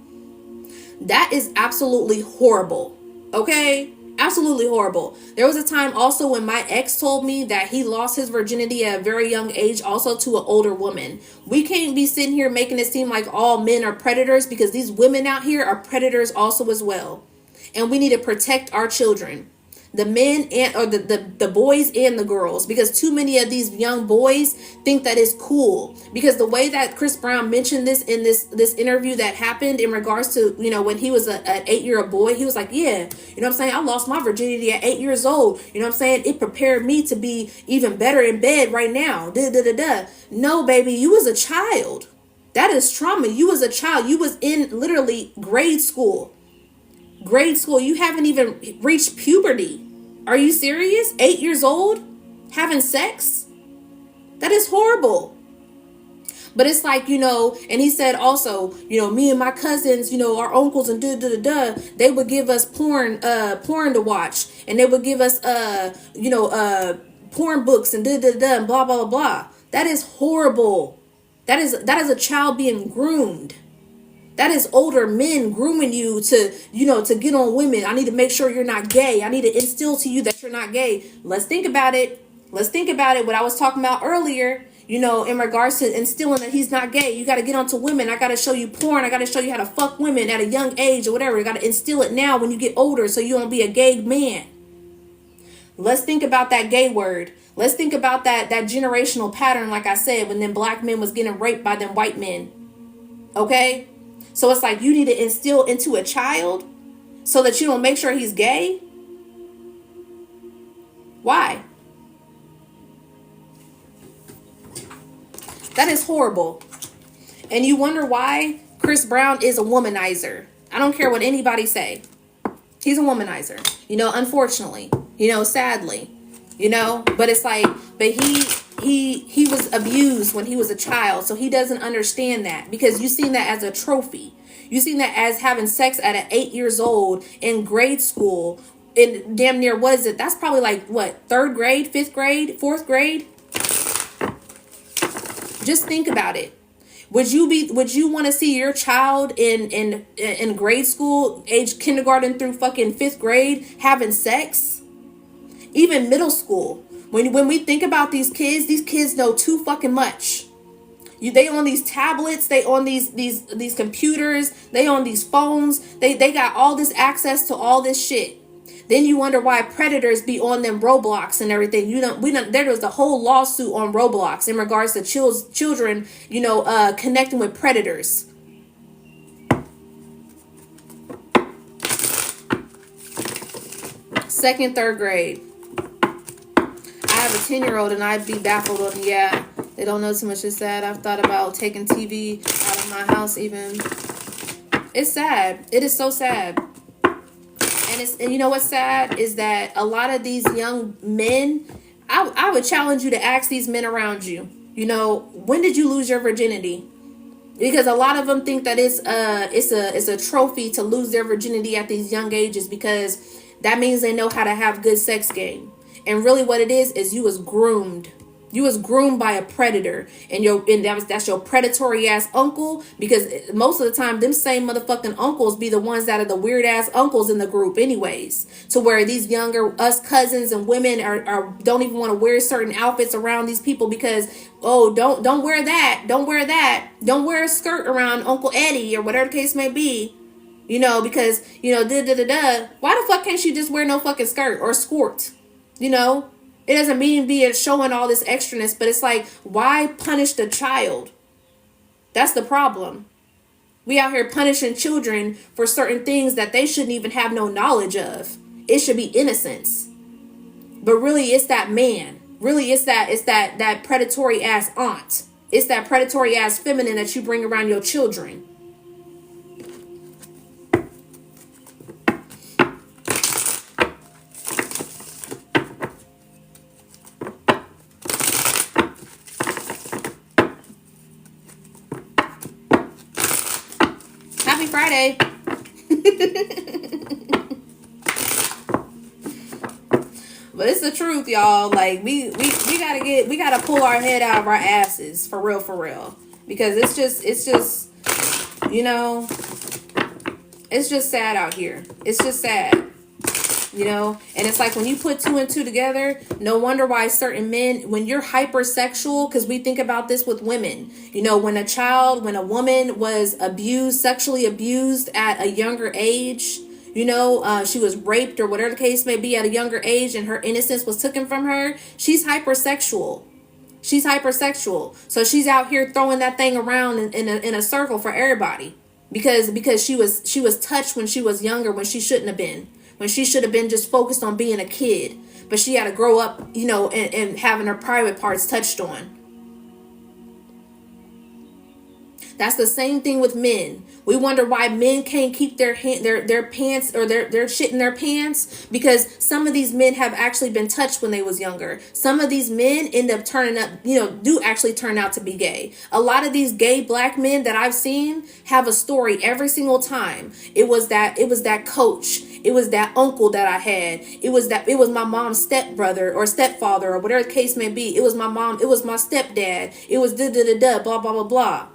That is absolutely horrible. Okay? Absolutely horrible. There was a time also when my ex told me that he lost his virginity at a very young age, also to an older woman. We can't be sitting here making it seem like all men are predators, because these women out here are predators also as well. And we need to protect our children. The men or the boys and the girls, because too many of these young boys think that it's cool. Because the way that Chris Brown mentioned this in this interview that happened in regards to, when he was an 8-year-old boy, he was like, yeah, what I'm saying? I lost my virginity at 8 years old. What I'm saying? It prepared me to be even better in bed right now. No, baby, you was a child. That is trauma. You was a child. You was in literally grade school. You haven't even reached puberty. Are you serious? 8 years old? Having sex? That is horrible. But it's like, and he said also, me and my cousins, our uncles and they would give us porn to watch. And they would give us, porn books and and blah, blah, blah. That is horrible. That is a child being groomed. That is older men grooming you to, to get on women. I need to make sure you're not gay. I need to instill to you that you're not gay. Let's think about it. What I was talking about earlier, in regards to instilling that he's not gay. You got to get onto women. I got to show you porn. I got to show you how to fuck women at a young age or whatever. You got to instill it now when you get older so you won't be a gay man. Let's think about that gay word. Let's think about that generational pattern, like I said, when them black men was getting raped by them white men. Okay? So it's like you need to instill into a child so that you don't make sure he's gay. Why? That is horrible. And you wonder why Chris Brown is a womanizer. I don't care what anybody say. He's a womanizer, unfortunately, sadly, but it's like, but he was abused when he was a child. So he doesn't understand that, because you seen that as a trophy. You seen that as having sex at an 8 years old in grade school. In damn near, what is it? That's probably like what, 3rd grade, 5th grade, 4th grade. Just think about it. Would you want to see your child in grade school, age kindergarten through fucking 5th grade, having sex? Even middle school. When we think about these kids know too fucking much. They on these tablets, they on these computers, they on these phones, they got all this access to all this shit. Then you wonder why predators be on them Roblox and everything. There was a whole lawsuit on Roblox in regards to children, connecting with predators. Second, 3rd grade. have a 10-year-old and I'd be baffled on, yeah, they don't know too much. It's sad. I've thought about taking TV out of my house even. It's sad. It is so sad. And you know what's sad is that a lot of these young men, I would challenge you to ask these men around you, you know, when did you lose your virginity? Because a lot of them think that it's a trophy to lose their virginity at these young ages, because that means they know how to have good sex game. And really what it is you was groomed. You was groomed by a predator, and that's your predatory ass uncle, because most of the time them same motherfucking uncles be the ones that are the weird ass uncles in the group anyways, to where these younger us cousins and women are don't even want to wear certain outfits around these people, because don't wear that, don't wear a skirt around Uncle Eddie or whatever the case may be, you know, because why the fuck can't she just wear no fucking skirt or skirt, you know? It doesn't mean be it showing all this extraness, but it's like, why punish the child? That's the problem. We out here punishing children for certain things that they shouldn't even have no knowledge of. It should be innocence. But really, it's that man. Really, it's that predatory ass aunt. It's that predatory ass feminine that you bring around your children. Happy Friday. But it's the truth, y'all. Like we gotta pull our head out of our asses for real. Because it's just you know, it's just sad out here. It's just sad. You know, and it's like when you put two and two together, no wonder why certain men, when you're hypersexual, because we think about this with women, you know, when a woman was sexually abused at a younger age, you know, she was raped or whatever the case may be at a younger age, and her innocence was taken from her, she's hypersexual. She's hypersexual. So she's out here throwing that thing around in a circle for everybody, because she was touched when she was younger, when she shouldn't have been. When she should have been just focused on being a kid. But she had to grow up, you know, and having her private parts touched on. That's the same thing with men. We wonder why men can't keep their pants or their shit in their pants, because some of these men have actually been touched when they was younger. Some of these men end up turning up, you know, do actually turn out to be gay. A lot of these gay black men that I've seen have a story every single time. It was that coach. It was that uncle that I had. It was my mom's stepbrother or stepfather or whatever the case may be. It was my mom. It was my stepdad. It was blah, blah, blah, blah.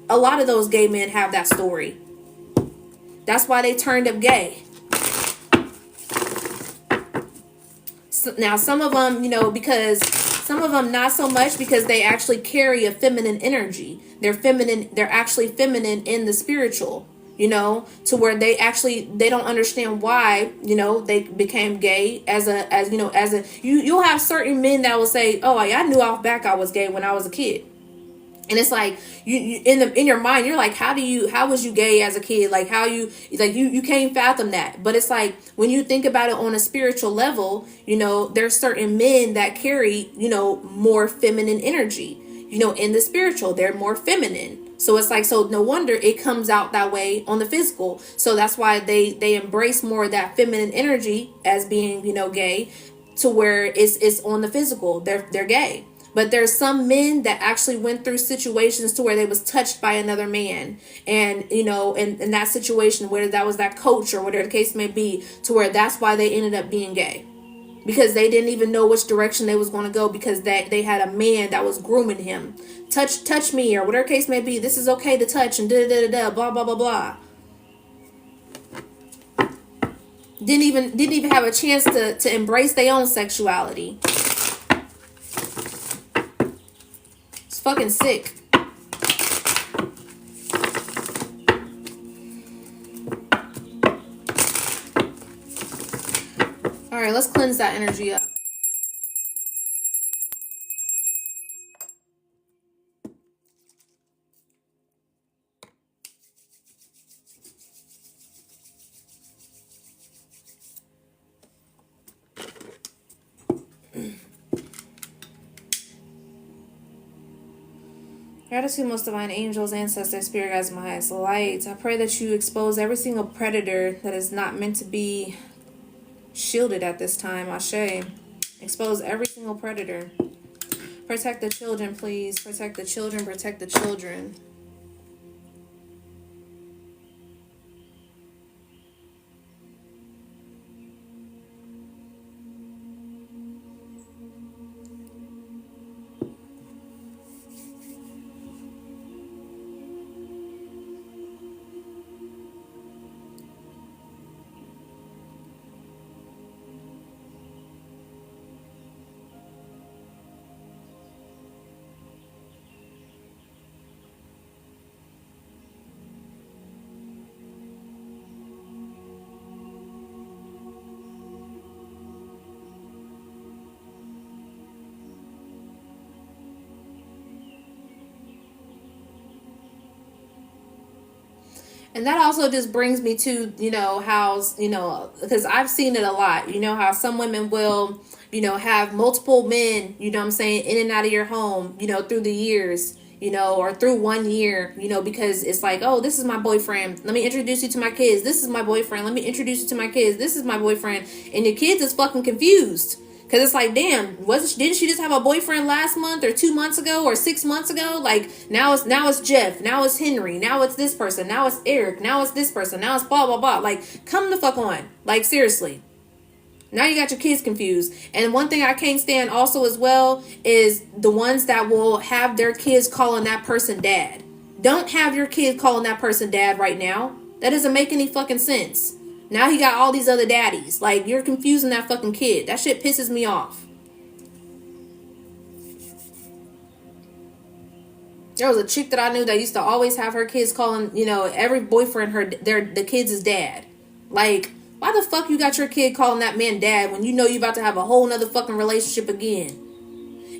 A lot of those gay men have that story. That's why they turned up gay. So, now, some of them, you know, because some of them not so much, because they actually carry a feminine energy. They're feminine. They're actually feminine in the spiritual, you know, to where they don't understand why, you know, they became gay you'll have certain men that will say, oh, I knew off back I was gay when I was a kid. And it's like you in your mind, you're like, how was you gay as a kid? Like you can't fathom that. But it's like when you think about it on a spiritual level, you know, there's certain men that carry, you know, more feminine energy, you know, in the spiritual, they're more feminine. So it's like, so no wonder it comes out that way on the physical. So that's why they embrace more of that feminine energy as being, you know, gay, to where it's on the physical. They're gay. But there's some men that actually went through situations to where they was touched by another man. And, you know, in that situation, whether that was that coach or whatever the case may be, to where that's why they ended up being gay. Because they didn't even know which direction they was going to go, because they had a man that was grooming him. Touch me, or whatever case may be. This is okay to touch, and blah, blah, blah, blah. Didn't even have a chance to embrace their own sexuality. Fucking sick. All right, let's cleanse that energy up. Gratitude, most divine angels, ancestors, spirit guides, my highest light. I pray that you expose every single predator that is not meant to be shielded at this time. Ashe. Expose every single predator. Protect the children, please. Protect the children. Protect the children. And that also just brings me to, how, because I've seen it a lot, how some women will, have multiple men, what I'm saying, in and out of your home, through the years, or through 1 year, because it's like, oh, this is my boyfriend. Let me introduce you to my kids. This is my boyfriend. Let me introduce you to my kids. This is my boyfriend. And your kids is fucking confused. Because it's like, damn, didn't she just have a boyfriend last month or 2 months ago or 6 months ago? Like, now it's Jeff, now it's Henry, now it's this person, now it's Eric, now it's this person, now it's blah, blah, blah. Like, come the fuck on. Like, seriously. Now you got your kids confused. And one thing I can't stand also as well is the ones that will have their kids calling that person dad. Don't have your kid calling that person dad right now. That doesn't make any fucking sense. Now he got all these other daddies. Like, you're confusing that fucking kid. That shit pisses me off. There was a chick that I knew that used to always have her kids calling, every boyfriend the kids' dad. Like, why the fuck you got your kid calling that man dad when you know you about to have a whole nother fucking relationship again?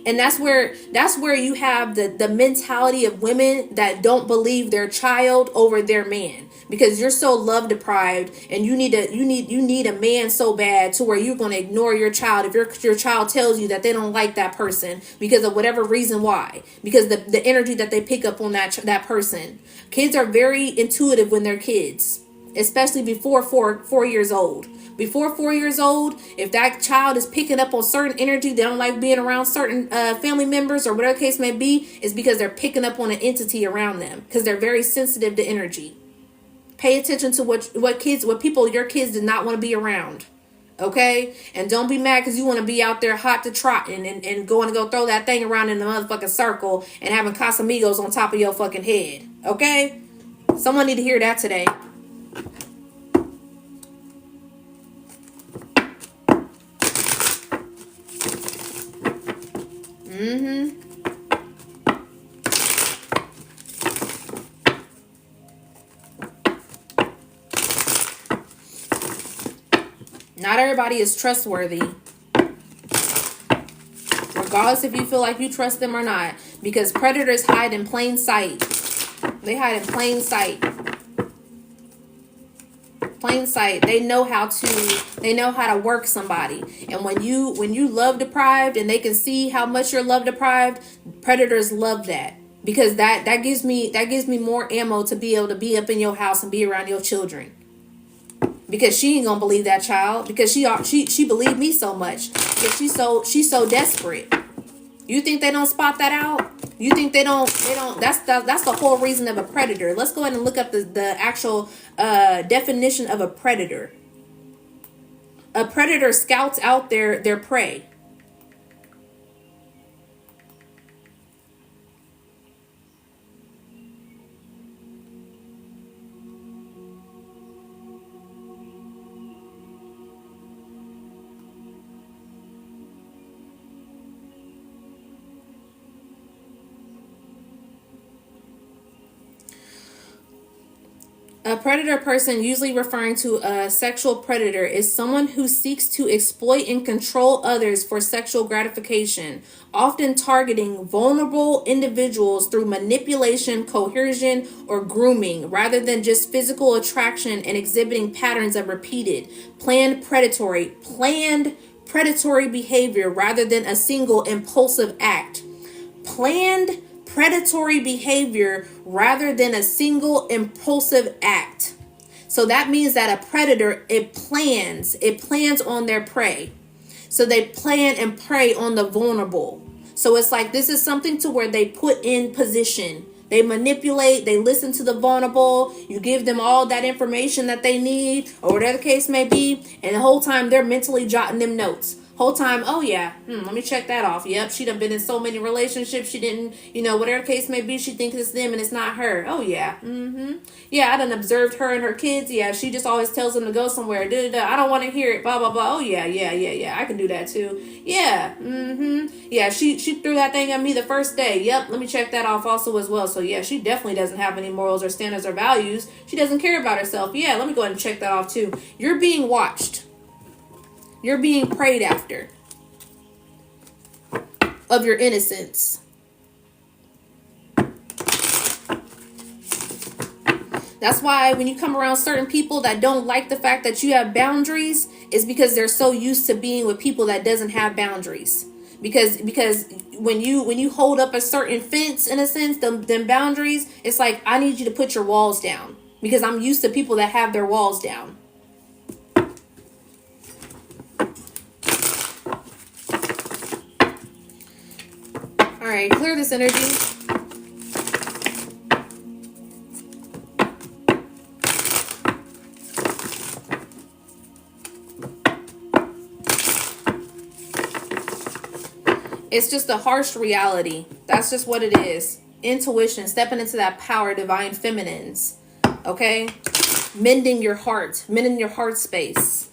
And that's where you have the mentality of women that don't believe their child over their man, because you're so love deprived and you need a man so bad to where you're going to ignore your child if your child tells you that they don't like that person because of whatever reason why, because the energy that they pick up on that person. Kids are very intuitive when they're kids, especially before 4 years old. Before 4 years old, if that child is picking up on certain energy, they don't like being around certain family members or whatever the case may be, is because they're picking up on an entity around them, because they're very sensitive to energy. Pay attention to what people your kids did not want to be around. Okay? And don't be mad because you want to be out there hot to trot and going to go throw that thing around in the motherfucking circle and having Casamigos on top of your fucking head. Okay? Someone need to hear that today. Not everybody is trustworthy, regardless if you feel like you trust them or not, because predators hide in plain sight. They hide in plain sight. Plain sight. They know how to work somebody. And when you love deprived and they can see how much you're love deprived, predators love that, because that gives me more ammo to be able to be up in your house and be around your children. Because she ain't gonna believe that child, because she believed me so much. Because she's so desperate. You think they don't spot that out? You think they don't that's the whole reason of a predator. Let's go ahead and look up the actual definition of a predator. A predator scouts out their prey. A predator person, usually referring to a sexual predator, is someone who seeks to exploit and control others for sexual gratification, often targeting vulnerable individuals through manipulation, coercion, or grooming, rather than just physical attraction, and exhibiting patterns of repeated, planned predatory behavior rather than a single impulsive act. Planned predatory behavior rather than a single impulsive act. So that means that a predator, it plans on their prey. So they plan and prey on the vulnerable. So it's like this is something to where they put in position. They manipulate, they listen to the vulnerable, you give them all that information that they need, or whatever the case may be, and the whole time they're mentally jotting them notes. Whole time, oh yeah, let me check that off. Yep, she done been in so many relationships, she didn't, whatever the case may be, she thinks it's them and it's not her. Oh yeah, yeah, I done observed her and her kids. Yeah, she just always tells them to go somewhere. I don't want to hear it, blah, blah, blah. Oh yeah, I can do that too. Yeah, yeah, she threw that thing at me the first day. Yep, let me check that off also as well. So yeah, she definitely doesn't have any morals or standards or values. She doesn't care about herself. Yeah, let me go ahead and check that off too. You're being watched. You're being prayed after of your innocence. That's why when you come around certain people that don't like the fact that you have boundaries, is because they're so used to being with people that doesn't have boundaries. Because when you hold up a certain fence, in a sense, them boundaries, it's like, I need you to put your walls down because I'm used to people that have their walls down. All right, clear this energy. It's just a harsh reality. That's just what it is. Intuition, stepping into that power, divine feminines. Okay? Mending your heart space.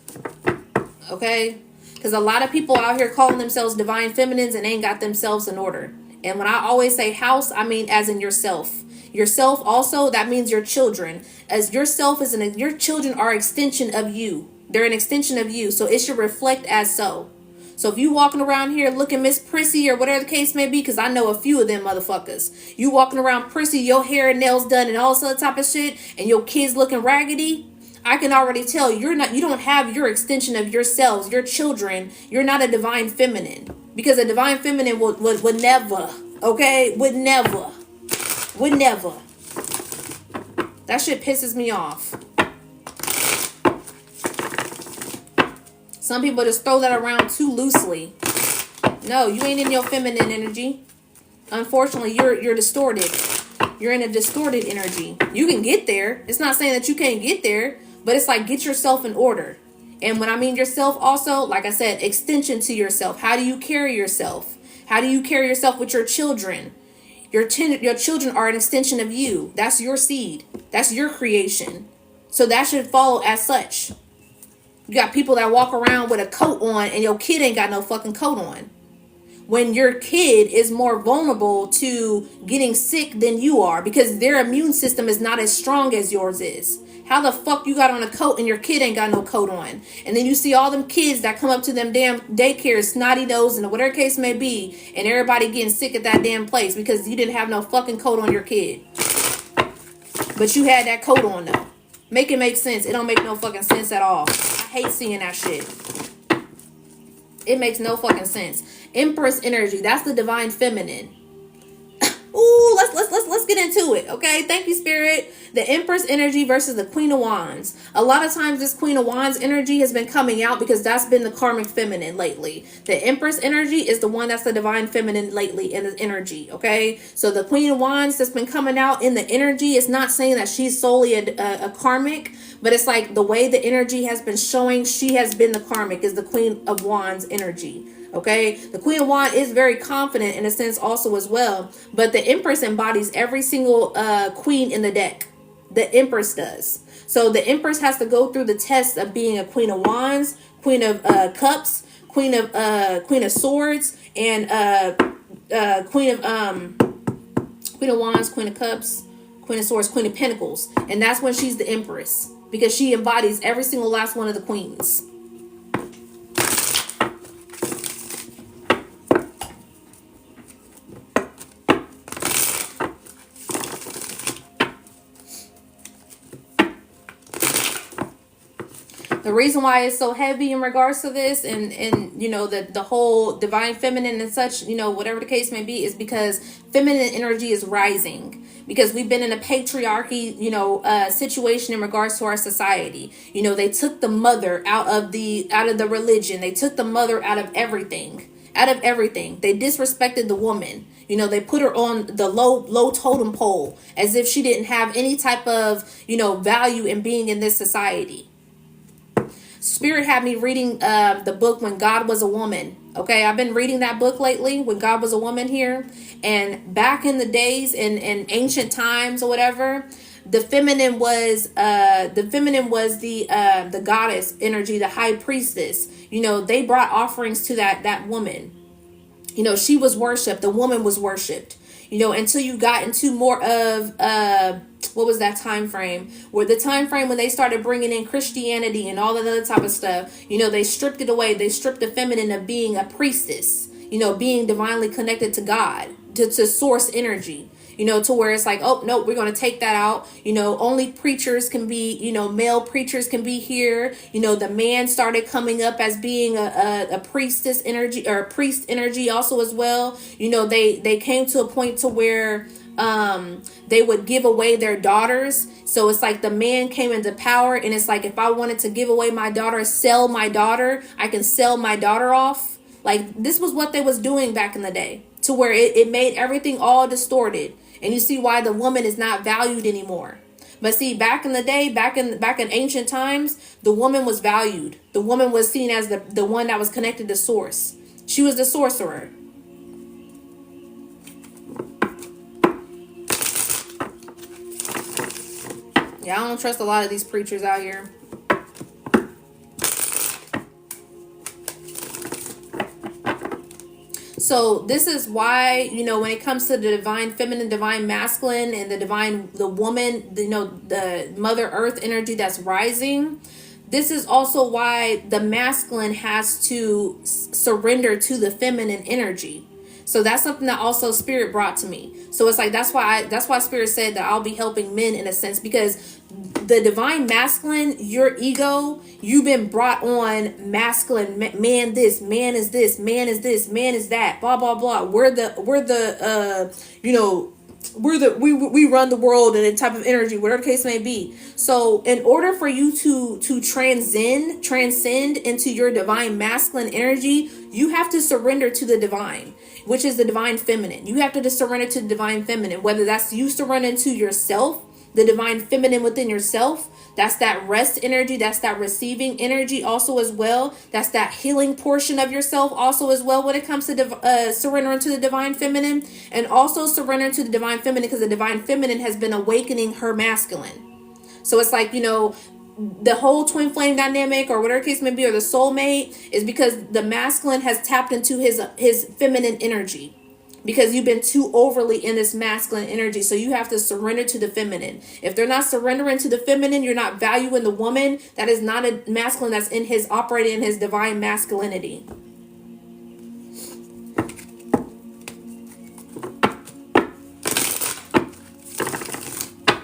Okay? Because a lot of people out here calling themselves divine feminines and ain't got themselves in order. And when I always say house, I mean as in yourself. Yourself also, that means your children. As yourself is your children are extension of you. They're an extension of you. So it should reflect as so. So if you walking around here looking Miss Prissy or whatever the case may be, because I know a few of them motherfuckers. You walking around Prissy, your hair and nails done and all this other type of shit, and your kids looking raggedy, I can already tell you don't have your extension of yourselves, your children. You're not a divine feminine. Because a divine feminine would never, okay? Would never. That shit pisses me off. Some people just throw that around too loosely. No, you ain't in your feminine energy. Unfortunately, you're distorted. You're in a distorted energy. You can get there. It's not saying that you can't get there, but it's like, get yourself in order. And when I mean yourself also, like I said, extension to yourself. How do you carry yourself? How do you carry yourself with your children? Your children are an extension of you. That's your seed. That's your creation. So that should follow as such. You got people that walk around with a coat on and your kid ain't got no fucking coat on. When your kid is more vulnerable to getting sick than you are because their immune system is not as strong as yours is. How the fuck you got on a coat and your kid ain't got no coat on? And then you see all them kids that come up to them damn daycare, snotty nose and whatever case may be, and everybody getting sick at that damn place because you didn't have no fucking coat on your kid. But you had that coat on though. Make it make sense. It don't make no fucking sense at all. I hate seeing that shit. It makes no fucking sense. Empress energy, that's the divine feminine. Ooh, let's get into it, okay? Thank you, Spirit. The Empress energy versus the Queen of Wands. A lot of times this Queen of Wands energy has been coming out because that's been the karmic feminine lately. The Empress energy is the one that's the divine feminine lately in the energy, okay? So the Queen of Wands that's been coming out in the energy, it's not saying that she's solely a karmic, but it's like the way the energy has been showing, she has been the karmic, is the Queen of Wands energy. Okay, the Queen of Wands is very confident in a sense also as well, but the Empress embodies every single queen in the deck. The Empress does. So the Empress has to go through the test of being a Queen of Wands, Queen of Cups, Queen of Swords, and Queen of Wands, Queen of Cups, Queen of Swords, Queen of Pentacles, and that's when she's the Empress because she embodies every single last one of the queens. The reason why it's so heavy in regards to this and you know, the whole divine feminine and such, you know, whatever the case may be, is because Feminine energy is rising because we've been in a patriarchy, situation in regards to our society. They took the mother out of the religion. They took the mother out of everything. Out of everything. They disrespected the woman. They put her on the low totem pole as if she didn't have any type of, value in being in this society. Spirit had me reading the book When God Was a Woman. Okay, I've been reading that book lately, When God Was a Woman here. And back in the days, in ancient times or whatever, the feminine was the goddess energy, the high priestess. They brought offerings to that woman. She was worshipped. The woman was worshipped. Until you got into more of what was that time frame? Where the time frame when they started bringing in Christianity and all that other type of stuff. They stripped it away. They stripped the feminine of being a priestess. Being divinely connected to God, to source energy. To where it's like, oh, no, we're going to take that out. Only preachers can be, male preachers can be here. The man started coming up as being a priestess energy or a priest energy also as well. They came to a point to where they would give away their daughters. So it's like the man came into power, and it's like, if I wanted to give away my daughter, sell my daughter, I can sell my daughter off. Like, this was what they was doing back in the day, to where it made everything all distorted. And you see why the woman is not valued anymore. But see, back in the day, back in ancient times, the woman was valued. The woman was seen as the one that was connected to source. She was the sorcerer. Yeah, I don't trust a lot of these preachers out here. So this is why, when it comes to the divine feminine, divine masculine, and the woman, the Mother Earth energy that's rising, this is also why the masculine has to surrender to the feminine energy. So that's something that also Spirit brought to me. So it's like, that's why Spirit said that I'll be helping men in a sense, because the divine masculine, your ego, you've been brought on masculine, man this, man is this, man is this, man is that, blah blah blah. We run the world in a type of energy, whatever the case may be. So in order for you to transcend into your divine masculine energy, you have to surrender to the divine, which is the divine feminine. You have to just surrender to the divine feminine, whether that's you surrender to yourself, the divine feminine within yourself. That's that rest energy. That's that receiving energy also as well. That's that healing portion of yourself also as well when it comes to surrendering to the divine feminine, and also surrendering to the divine feminine, because the divine feminine has been awakening her masculine. So it's like, the whole twin flame dynamic or whatever case may be, or the soulmate, is because the masculine has tapped into his feminine energy. Because you've been too overly in this masculine energy. So you have to surrender to the feminine. If they're not surrendering to the feminine, you're not valuing the woman. That is not a masculine that's operating in his divine masculinity.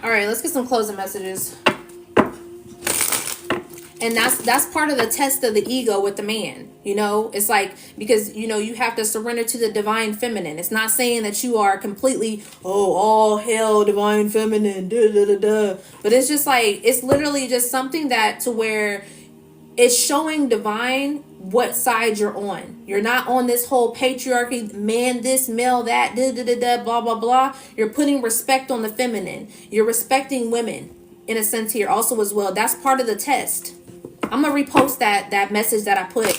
All right, let's get some closing messages. And that's part of the test of the ego with the man. It's like, because, you have to surrender to the divine feminine. It's not saying that you are completely, all hell divine feminine, da, da, da, da. But it's just like, it's literally just something that to where it's showing divine what side you're on. You're not on this whole patriarchy, man this, male that, da, da, da, da, blah, blah, blah. You're putting respect on the feminine. You're respecting women in a sense here also as well. That's part of the test. I'm going to repost that message that I put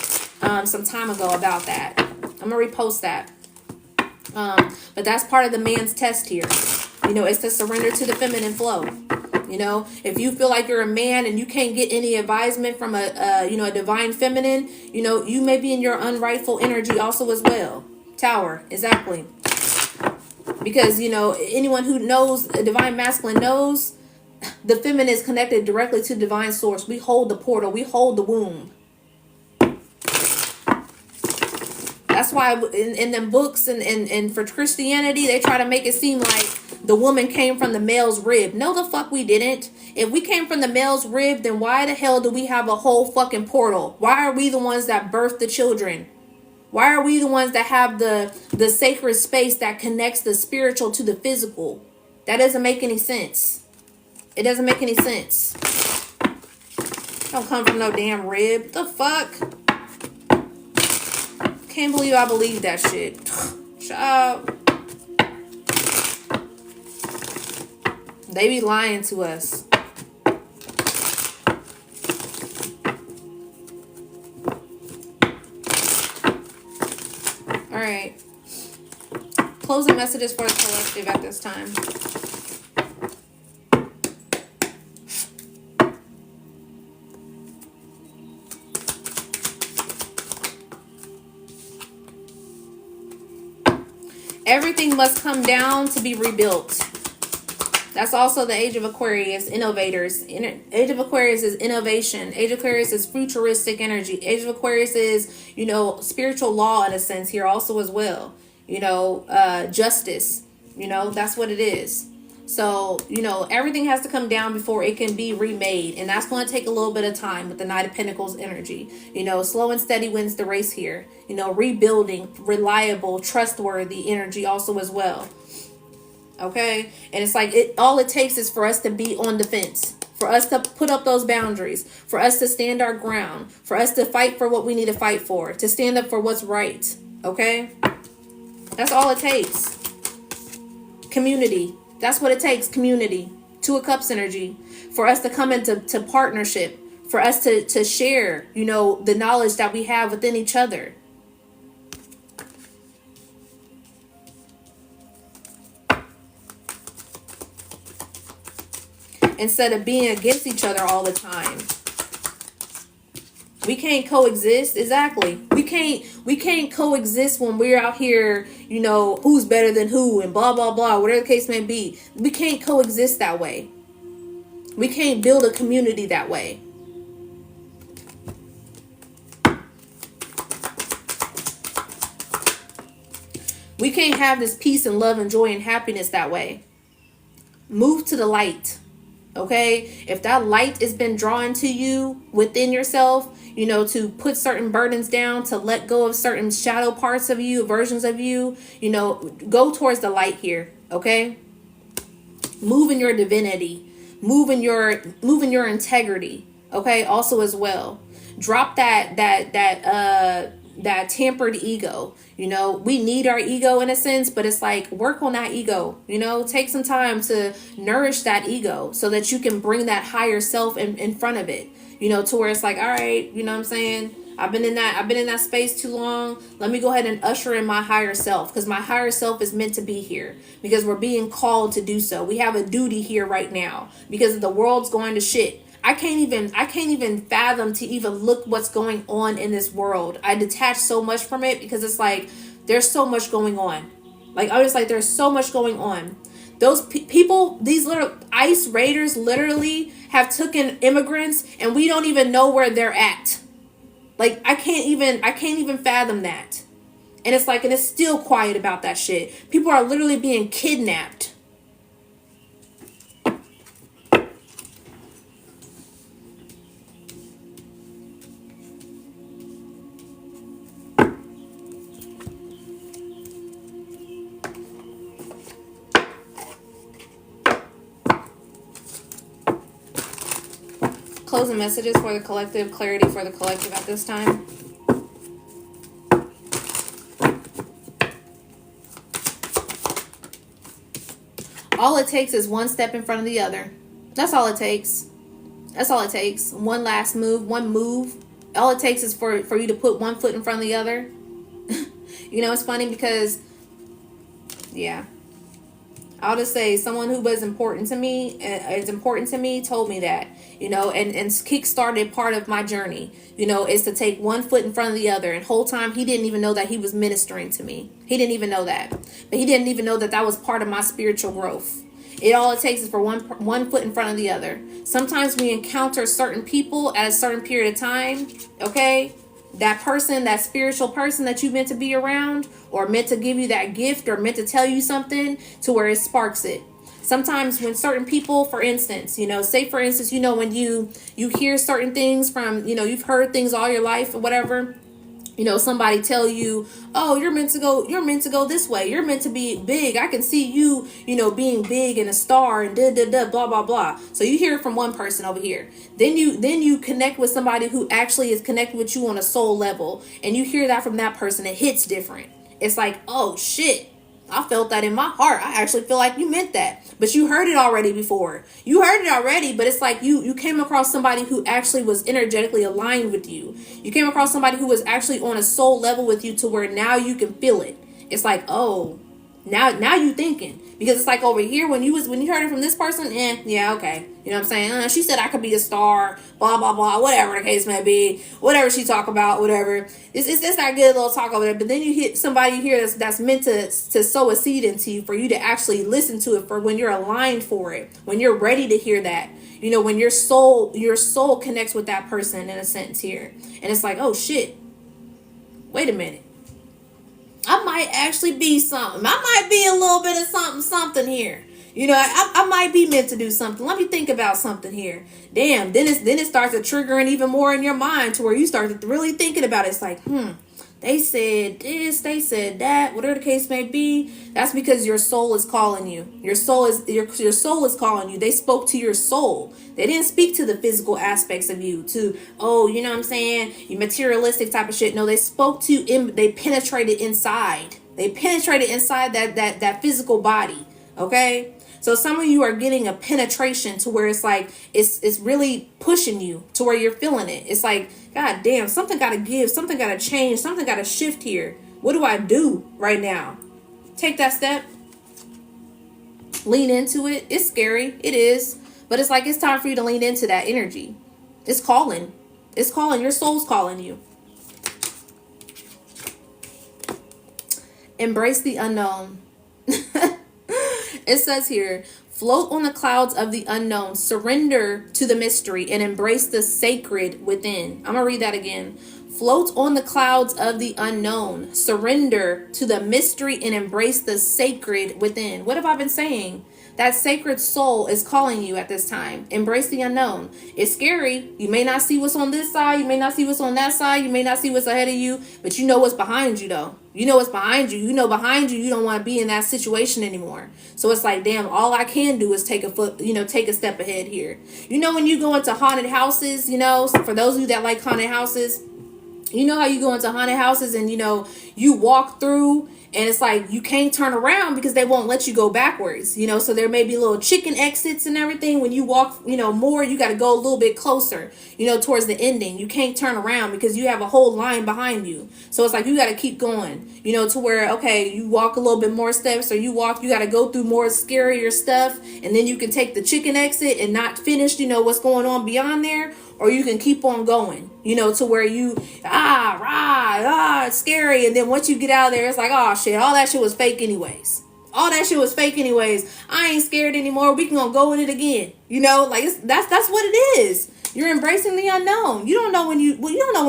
some time ago about that. I'm going to repost that. But that's part of the man's test here. It's to surrender to the feminine flow. If you feel like you're a man and you can't get any advisement from a divine feminine, you may be in your unrightful energy also as well. Tower, exactly. Because, anyone who knows a divine masculine knows the feminine is connected directly to divine source. We hold the portal. We hold the womb. That's why in them books and for Christianity, they try to make it seem like the woman came from the male's rib. No, the fuck we didn't. If we came from the male's rib, then why the hell do we have a whole fucking portal? Why are we the ones that birthed the children? Why are we the ones that have the sacred space that connects the spiritual to the physical? That doesn't make any sense. It doesn't make any sense. Don't come from no damn rib. The fuck? Can't believe I believe that shit. Child. They be lying to us. All right. Closing messages for the collective at this time. Everything must come down to be rebuilt. That's also the age of Aquarius, innovators. Age of Aquarius is innovation. Age of Aquarius is futuristic energy. Age of Aquarius is, spiritual law in a sense here also as well. Justice. That's what it is. So, everything has to come down before it can be remade. And that's going to take a little bit of time with the Knight of Pentacles energy. Slow and steady wins the race here. Rebuilding, reliable, trustworthy energy also as well. Okay, and it's like all it takes is for us to be on defense, for us to put up those boundaries, for us to stand our ground, for us to fight for what we need to fight for, to stand up for what's right. Okay, that's all it takes. Community, that's what it takes. Community. Two of Cups energy, for us to come into partnership, for us to share the knowledge that we have within each other. Instead of being against each other all the time. We can't coexist. Exactly. We can't coexist when we're out here, who's better than who and blah, blah, blah, whatever the case may be. We can't coexist that way. We can't build a community that way. We can't have this peace and love and joy and happiness that way. Move to the light. Okay, if that light has been drawn to you within yourself, to put certain burdens down, to let go of certain shadow parts of you, versions of you, go towards the light here. Okay, move in your divinity, move in your integrity. Okay, also as well, drop that tampered ego. We need our ego in a sense, but it's like work on that ego. Take some time to nourish that ego so that you can bring that higher self in front of it. To where it's like, all right, what I'm saying? I've been in that space too long. Let me go ahead and usher in my higher self, because my higher self is meant to be here, because we're being called to do so. We have a duty here right now because the world's going to shit. I can't even fathom to even look what's going on in this world. I detach so much from it because it's like there's so much going on. Like I was like, there's so much going on. Those people, these little ICE raiders, literally have taken immigrants, and we don't even know where they're at. Like I can't even fathom that. And it's like, and it's still quiet about that shit. People are literally being kidnapped. Closing messages for the collective, clarity for the collective at this time. All it takes is one step in front of the other. That's all it takes. That's all it takes. One last move, one move. All it takes is for you to put one foot in front of the other. It's funny because, yeah. I'll just say someone who was important to me, told me that, and kick-started part of my journey, is to take one foot in front of the other. And whole time he didn't even know that he was ministering to me. He didn't even know that. But he didn't even know that that was part of my spiritual growth. All it takes is for one foot in front of the other. Sometimes we encounter certain people at a certain period of time, okay? That person, that spiritual person that you meant to be around, or meant to give you that gift, or meant to tell you something, to where it sparks it. Sometimes when certain people, for instance, say for instance, when you hear certain things from, you've heard things all your life or whatever, Somebody tell you, oh, you're meant to go this way, you're meant to be big, I can see you, being big and a star and blah blah blah. So you hear it from one person over here, then you connect with somebody who actually is connected with you on a soul level, and you hear that from that person. It hits different. It's like, oh shit, I felt that in my heart. I actually feel like you meant that. But you heard it already before. You heard it already, but it's like you came across somebody who actually was energetically aligned with you. You came across somebody who was actually on a soul level with you, to where now you can feel it. It's like, oh, now you thinking. Because it's like over here, when you heard it from this person, yeah, okay. You know what I'm saying? She said I could be a star, blah, blah, blah, whatever the case may be, whatever she talk about, whatever. It's that good little talk over there. But then you hit somebody here that's meant to sow a seed into you, for you to actually listen to it, for when you're aligned for it, when you're ready to hear that, when your soul connects with that person, in a sense here. And it's like, oh shit, wait a minute. I might actually be something. I might be a little bit of something here. I might be meant to do something. Let me think about something here. Damn. Then it starts to triggering even more in your mind, to where you start to really thinking about it. It's like, they said this, they said that, whatever the case may be. That's because your soul is calling you. Your soul is calling you. They spoke to your soul. They didn't speak to the physical aspects of you, to, oh, you know what I'm saying, you materialistic type of shit. No, they spoke to, they penetrated inside. They penetrated inside that physical body. Okay? So some of you are getting a penetration, to where it's like, it's really pushing you to where you're feeling it. It's like, God damn, something got to give, something got to change, something got to shift here. What do I do right now? Take that step. Lean into it. It's scary. It is. But it's like, it's time for you to lean into that energy. It's calling. It's calling. Your soul's calling you. Embrace the unknown. It says here, float on the clouds of the unknown, surrender to the mystery, and embrace the sacred within. I'm going to read that again. Float on the clouds of the unknown, surrender to the mystery, and embrace the sacred within. What have I been saying? That sacred soul is calling you at this time. Embrace the unknown. It's scary. You may not see what's on this side. You may not see what's on that side. You may not see what's ahead of you, but you know what's behind you, though. You know what's behind you. You know behind you, you don't want to be in that situation anymore. So it's like, damn, all I can do is take a step ahead here. When you go into haunted houses, for those of you that like haunted houses, you know how you go into haunted houses and, you walk through, and it's like you can't turn around because they won't let you go backwards, so there may be little chicken exits and everything. When you walk, more, you got to go a little bit closer, towards the ending. You can't turn around because you have a whole line behind you. So it's like you got to keep going, to where, okay, you walk a little bit more steps, or you got to go through more scarier stuff, and then you can take the chicken exit and not finish, what's going on beyond there. Or you can keep on going, to where you, it's scary. And then once you get out of there, it's like, oh shit, all that shit was fake anyways. I ain't scared anymore. We can go in it again. That's what it is. You're embracing the unknown. You don't know when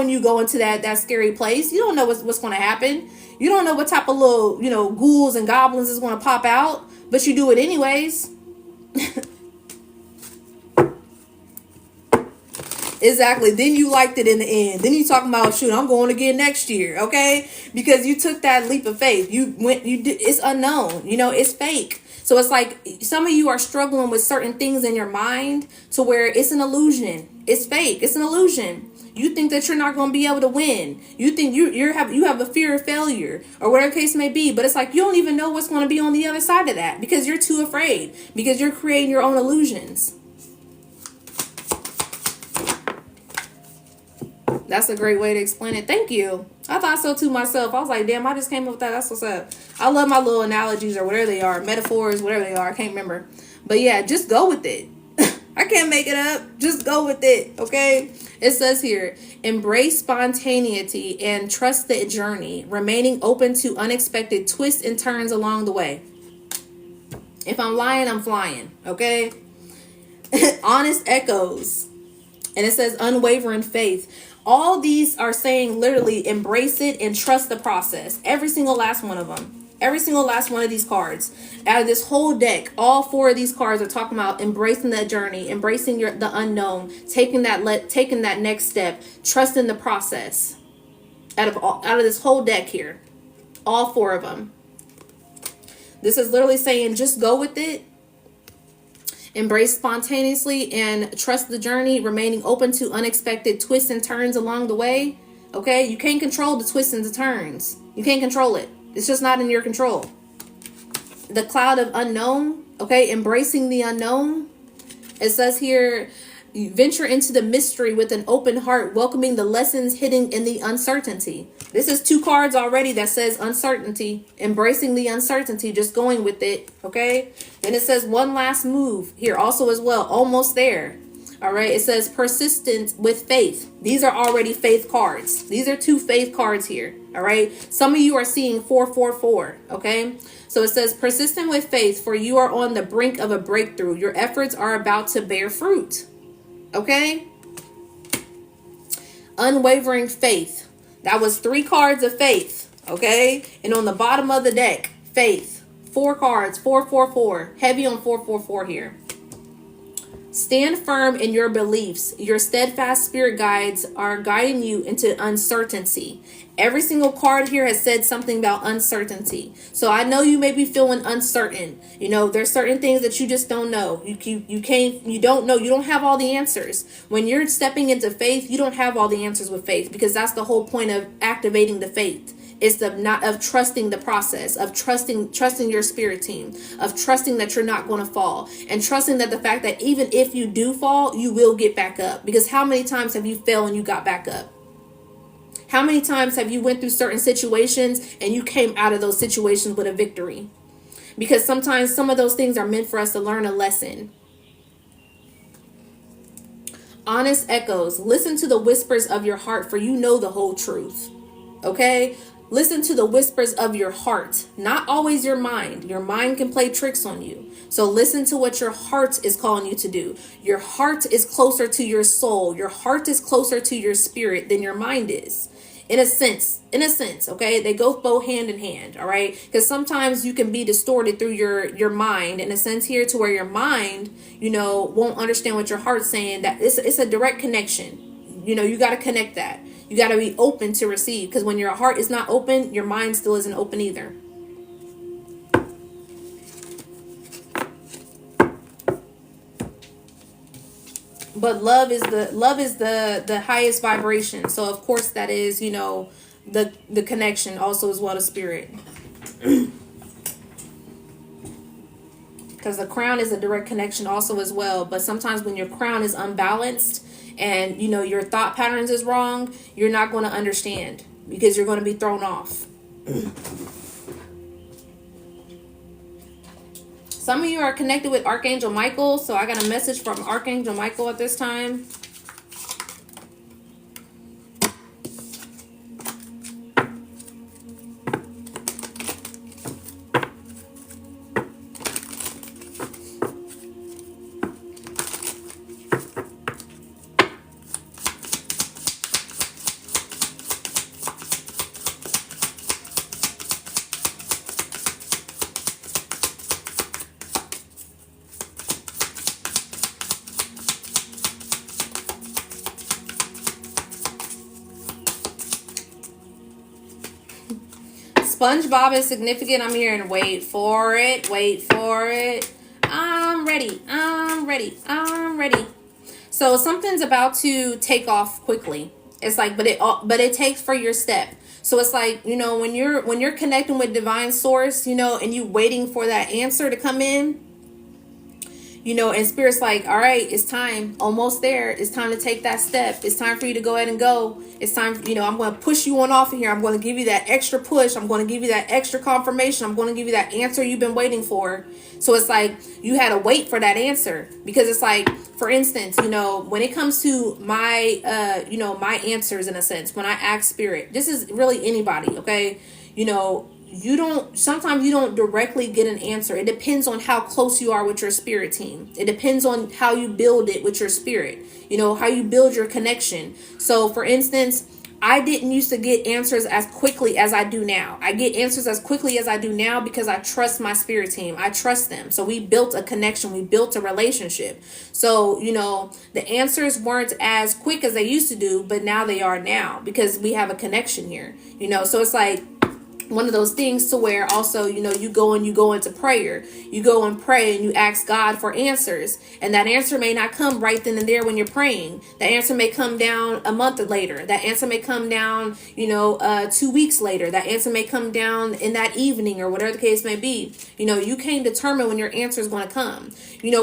you go into that scary place. You don't know what's going to happen. You don't know what type of little, ghouls and goblins is going to pop out, but you do it anyways. Exactly. Then you liked it in the end. Then you talking about, shoot, I'm going again next year. Okay. Because you took that leap of faith. It's unknown, it's fake. So it's like some of you are struggling with certain things in your mind, to where it's an illusion. It's fake. It's an illusion. You think that you're not going to be able to win. You think you have a fear of failure, or whatever case may be. But it's like you don't even know what's going to be on the other side of that, because you're too afraid, because you're creating your own illusions. That's a great way to explain it. Thank you. I thought so too myself. I was like, damn, I just came up with that. That's what's up. I love my little analogies, or whatever they are, metaphors, whatever they are. I can't remember. But yeah, just go with it. I can't make it up. Just go with it. Okay. It says here, embrace spontaneity and trust the journey, remaining open to unexpected twists and turns along the way. If I'm lying, I'm flying. Okay. Honest echoes. And it says unwavering faith. All these are saying literally embrace it and trust the process. Every single last one of them. Every single last one of these cards. Out of this whole deck, all four of these cards are talking about embracing that journey, embracing the unknown, taking that next step, trusting the process. out of this whole deck here. All 4 of them. This is literally saying just go with it. Embrace spontaneously and trust the journey, remaining open to unexpected twists and turns along the way. Okay? You can't control the twists and the turns. You can't control it. It's just not in your control. The cloud of unknown. Okay? Embracing the unknown. It says here, you venture into the mystery with an open heart, welcoming the lessons hidden in the uncertainty. This is 2 cards already that says uncertainty, embracing the uncertainty, just going with it. Okay. Then it says one last move here also as well. Almost there. All right. It says persistent with faith. These are already faith cards. These are 2 faith cards here. All right. Some of you are seeing 444. Okay. So it says persistent with faith, for you are on the brink of a breakthrough. Your efforts are about to bear fruit. Okay. Unwavering faith. That was 3 cards of faith. Okay. And on the bottom of the deck, faith. 4 cards. 444. Heavy on 444 here. Stand firm in your beliefs. Your steadfast spirit guides are guiding you into uncertainty. Every single card here has said something about uncertainty. So I know you may be feeling uncertain. You know, there's certain things that you just don't know. You don't know. You don't have all the answers. When you're stepping into faith, you don't have all the answers with faith, because that's the whole point of activating the faith. Is the not of trusting the process, of trusting your spirit team, of trusting that you're not going to fall, and trusting that the fact that even if you do fall, you will get back up. Because how many times have you failed and you got back up? How many times have you went through certain situations and you came out of those situations with a victory? Because sometimes some of those things are meant for us to learn a lesson. Honest echoes. Listen to the whispers of your heart, for you know the whole truth. Okay? Listen to the whispers of your heart, not always your mind. Your mind can play tricks on you. So listen to what your heart is calling you to do. Your heart is closer to your soul. Your heart is closer to your spirit than your mind is. In a sense, okay? They go hand in hand, all right? Because sometimes you can be distorted through your mind in a sense here, to where your mind, won't understand what your heart's saying. That it's a direct connection. You got to connect that. You got to be open to receive, because when your heart is not open, your mind still isn't open either. But love is the highest vibration. So of course that is, the connection also as well to spirit. Because the crown is a direct connection also as well. But sometimes when your crown is unbalanced and your thought patterns is wrong, you're not going to understand, because you're going to be thrown off. Some of you are connected with Archangel Michael, so I got a message from Archangel Michael at this time. SpongeBob is significant. I'm hearing wait for it. I'm ready. So something's about to take off quickly. It's like, but it takes for your step. So it's like, when you're connecting with divine source, and you waiting for that answer to come in, and spirit's like, all right, it's time, almost there. It's time to take that step. It's time for you to go ahead and go. It's time, I'm going to push you on off of here. I'm going to give you that extra push. I'm going to give you that extra confirmation. I'm going to give you that answer you've been waiting for. So it's like, you had to wait for that answer, because it's like, for instance, when it comes to my, my answers, in a sense, when I ask spirit, this is really anybody. Okay. Sometimes you don't directly get an answer. It depends on how close you are with your spirit team. It depends on how you build it with your spirit, how you build your connection. So for instance, I didn't used to get answers as quickly as I do now. I get answers as quickly as I do now because I trust my spirit team. I trust them. So we built a connection. We built a relationship. So, the answers weren't as quick as they used to do, but now they are now because we have a connection here. So it's like one of those things to where also, you go into prayer. You go and pray and you ask God for answers. And that answer may not come right then and there when you're praying. The answer may come down a month later. That answer may come down, 2 weeks later. That answer may come down in that evening or whatever the case may be. You can't determine when your answer is going to come.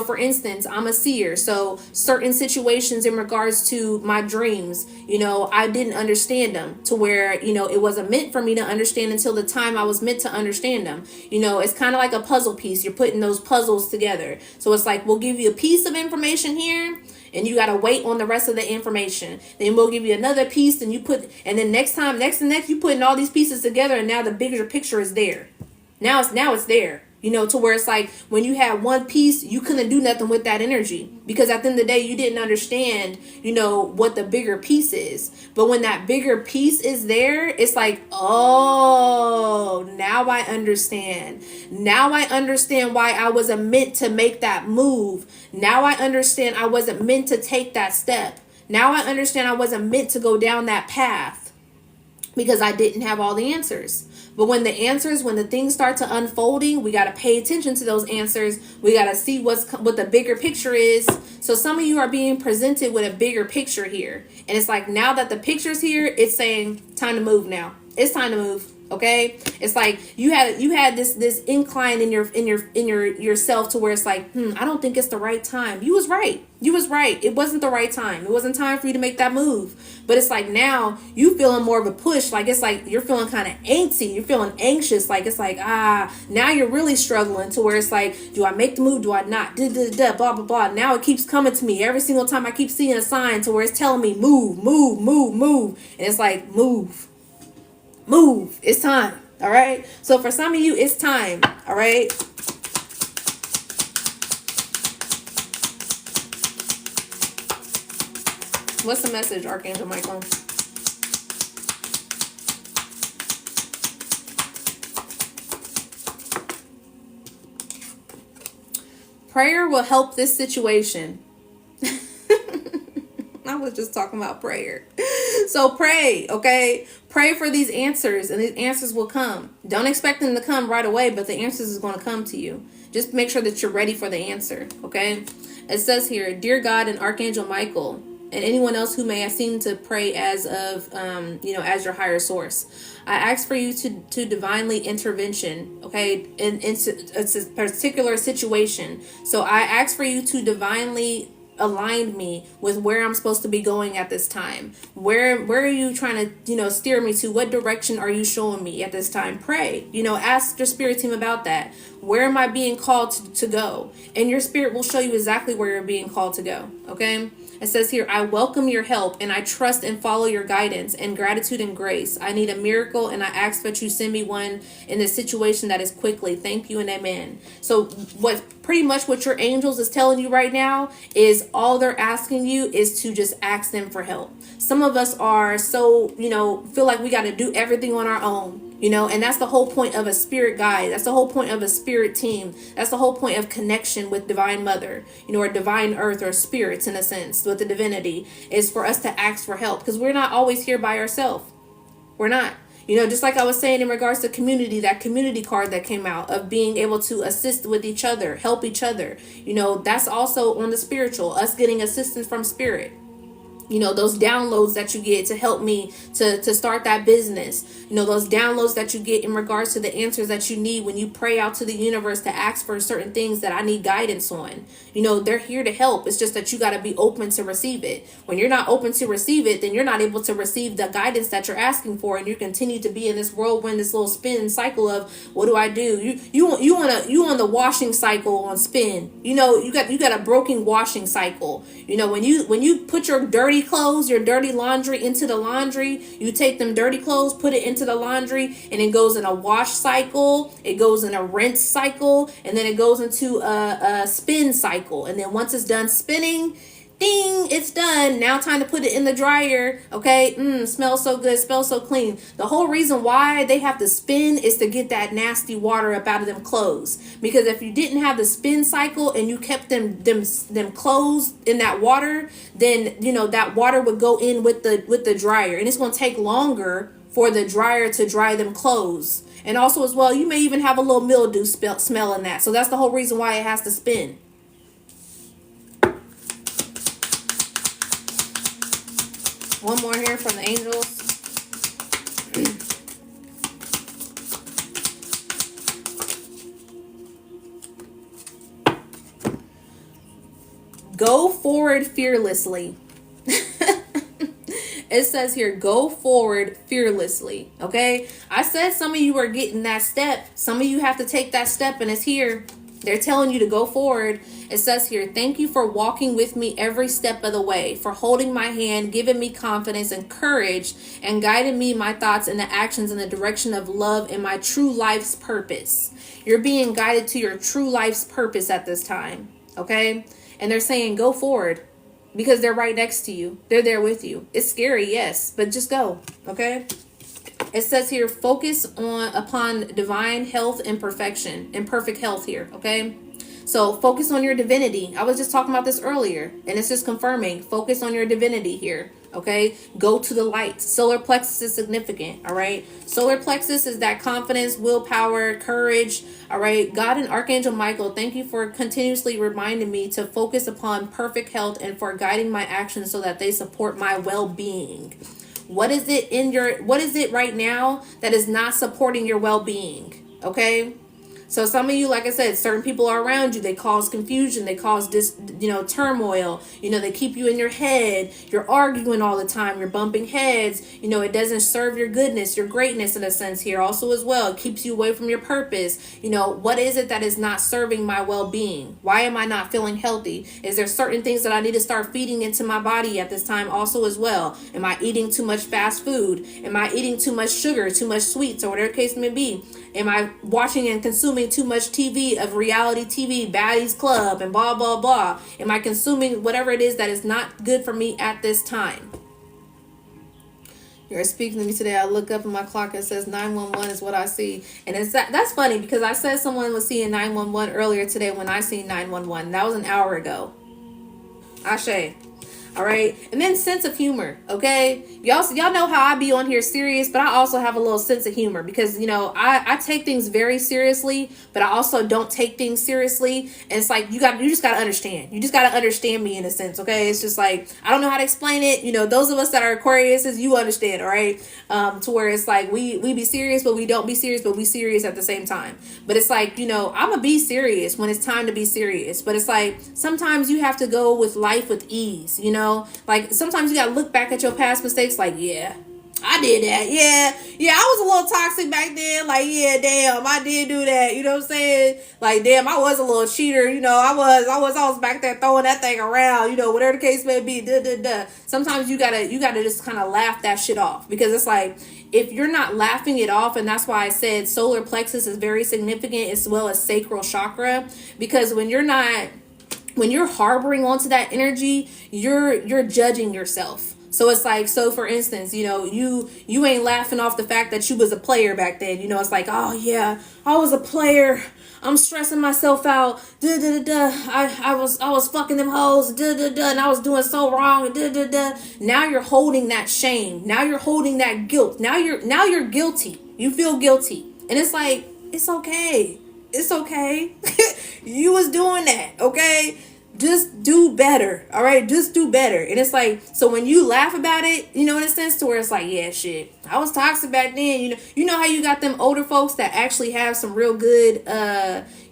For instance, I'm a seer. So certain situations in regards to my dreams, I didn't understand them to where, it wasn't meant for me to understand until the time I was meant to understand them. It's kind of like a puzzle piece. You're putting those puzzles together. So it's like, we'll give you a piece of information here and you got to wait on the rest of the information. Then we'll give you another piece and and then next you putting all these pieces together and now the bigger picture is there. Now it's there. To where it's like when you had one piece, you couldn't do nothing with that energy because at the end of the day, you didn't understand, what the bigger piece is. But when that bigger piece is there, it's like, oh, now I understand. Now I understand why I wasn't meant to make that move. Now I understand I wasn't meant to take that step. Now I understand I wasn't meant to go down that path because I didn't have all the answers. But when the things start to unfolding, we got to pay attention to those answers. We got to see what the bigger picture is. So some of you are being presented with a bigger picture here. And it's like, now that the picture's here, it's saying time to move now. It's time to move. Okay. It's like you had this incline in yourself to where it's like, I don't think it's the right time. You was right. It wasn't the right time. It wasn't time for you to make that move. But it's like now you feeling more of a push. Like it's like you're feeling kind of antsy. You're feeling anxious. Like it's like, now you're really struggling to where it's like, do I make the move? Do I not? Blah, blah, blah. Now it keeps coming to me every single time I keep seeing a sign to where it's telling me move. And it's like, move. It's time. All right. So for some of you, it's time. All right. What's the message, Archangel Michael? Prayer will help this situation. I was just talking about prayer. So pray, okay? Pray for these answers and these answers will come. Don't expect them to come right away, but the answers is going to come to you. Just make sure that you're ready for the answer, okay? It says here, Dear God and Archangel Michael, and anyone else who may have seemed to pray as of, as your higher source, I ask for you to divinely intervention, okay, in a particular situation. So I ask for you to divinely align me with where I'm supposed to be going at this time. Where are you trying to, steer me to? What direction are you showing me at this time? Pray, ask your spirit team about that. Where am I being called to go? And your spirit will show you exactly where you're being called to go. Okay. It says here, I welcome your help and I trust and follow your guidance and gratitude and grace. I need a miracle and I ask that you send me one in this situation that is quickly. Thank you and amen. So pretty much what your angels is telling you right now is all they're asking you is to just ask them for help. Some of us are so, feel like we got to do everything on our own. And that's the whole point of a spirit guide. That's the whole point of a spirit team. That's the whole point of connection with Divine Mother, or Divine Earth or spirits in a sense with the divinity is for us to ask for help because we're not always here by ourselves. We're not. Just like I was saying in regards to community, that community card that came out of being able to assist with each other, help each other, that's also on the spiritual, us getting assistance from spirit. Those downloads that you get to help me to start that business, those downloads that you get in regards to the answers that you need when you pray out to the universe to ask for certain things that I need guidance on. They're here to help. It's just that you got to be open to receive it. When you're not open to receive it, then you're not able to receive the guidance that you're asking for. And you continue to be in this whirlwind, this little spin cycle of what do I do? You on the washing cycle on spin. You got a broken washing cycle. When you put your dirty clothes, your dirty laundry into the laundry, you take them dirty clothes, put it into the laundry, and it goes in a wash cycle, it goes in a rinse cycle, and then it goes into a spin cycle. And then once it's done spinning, Ding, it's done. Now time to put it in the dryer. Okay, smells so good, smells so clean. The whole reason why they have to spin is to get that nasty water up out of them clothes. Because if you didn't have the spin cycle and you kept them clothes in that water, then that water would go in with the dryer, and it's gonna take longer for the dryer to dry them clothes. And also as well, you may even have a little mildew smell in that. So that's the whole reason why it has to spin. One more here from the angels. Go forward fearlessly. It says here, go forward fearlessly. Okay. I said some of you are getting that step. Some of you have to take that step, and it's here. They're telling you to go forward. It says here, thank you for walking with me every step of the way, for holding my hand, giving me confidence and courage, and guiding me, my thoughts and the actions in the direction of love and my true life's purpose. You're being guided to your true life's purpose at this time. Okay. And they're saying, go forward, because they're right next to you. They're there with you. It's scary, yes, but just go. Okay. It says here, focus upon divine health and perfection and perfect health here. Okay. So focus on your divinity. I was just talking about this earlier, and it's just confirming. Focus on your divinity here. Okay. Go to the light. Solar plexus is significant. All right. Solar plexus is that confidence, willpower, courage. All right. God and Archangel Michael, thank you for continuously reminding me to focus upon perfect health and for guiding my actions so that they support my well-being. What is it right now that is not supporting your well-being? Okay. So some of you, like I said, certain people are around you. They cause confusion. They cause turmoil. They keep you in your head. You're arguing all the time. You're bumping heads. It doesn't serve your goodness, your greatness in a sense here. Also as well, it keeps you away from your purpose. What is it that is not serving my well-being? Why am I not feeling healthy? Is there certain things that I need to start feeding into my body at this time also as well? Am I eating too much fast food? Am I eating too much sugar, too much sweets, or whatever the case may be? Am I watching and consuming too much TV of reality TV, Baddies Club, and blah, blah, blah? Am I consuming whatever it is that is not good for me at this time? You're speaking to me today. I look up at my clock. It says 911 is what I see. And that's funny because I said someone was seeing 911 earlier today when I seen 911. That was an hour ago. Ashe. All right. And then sense of humor. Okay. Y'all know how I be on here serious, but I also have a little sense of humor because, I take things very seriously, but I also don't take things seriously. And it's like, you just got to understand. You just got to understand me in a sense. Okay. It's just like, I don't know how to explain it. Those of us that are Aquariuses, you understand. All right. To where it's like, we be serious, but we don't be serious, but we serious at the same time. But it's like, I'm going to be serious when it's time to be serious. But it's like, sometimes you have to go with life with ease, Like sometimes you gotta look back at your past mistakes like, yeah, I did that. Yeah, I was a little toxic back then. Like, yeah, damn, I did do that. You know what I'm saying? Like, damn, I was a little cheater. I was back there throwing that thing around, whatever the case may be. Sometimes you gotta just kind of laugh that shit off because it's like, if you're not laughing it off, and that's why I said solar plexus is very significant as well as sacral chakra, because when you're harboring onto that energy, you're judging yourself. So it's like, so for instance, you ain't laughing off the fact that you was a player back then. It's like, oh yeah, I was a player. I'm stressing myself out. I was fucking them hoes. And I was doing so wrong. Now you're holding that shame. Now you're holding that guilt. Now you're guilty. You feel guilty. And it's like, it's okay. It's okay. You was doing that, okay? Just do better, all right? Just do better. And it's like, so when you laugh about it, in a sense to where it's like, yeah, shit, I was toxic back then. You know how you got them older folks that actually have some real good,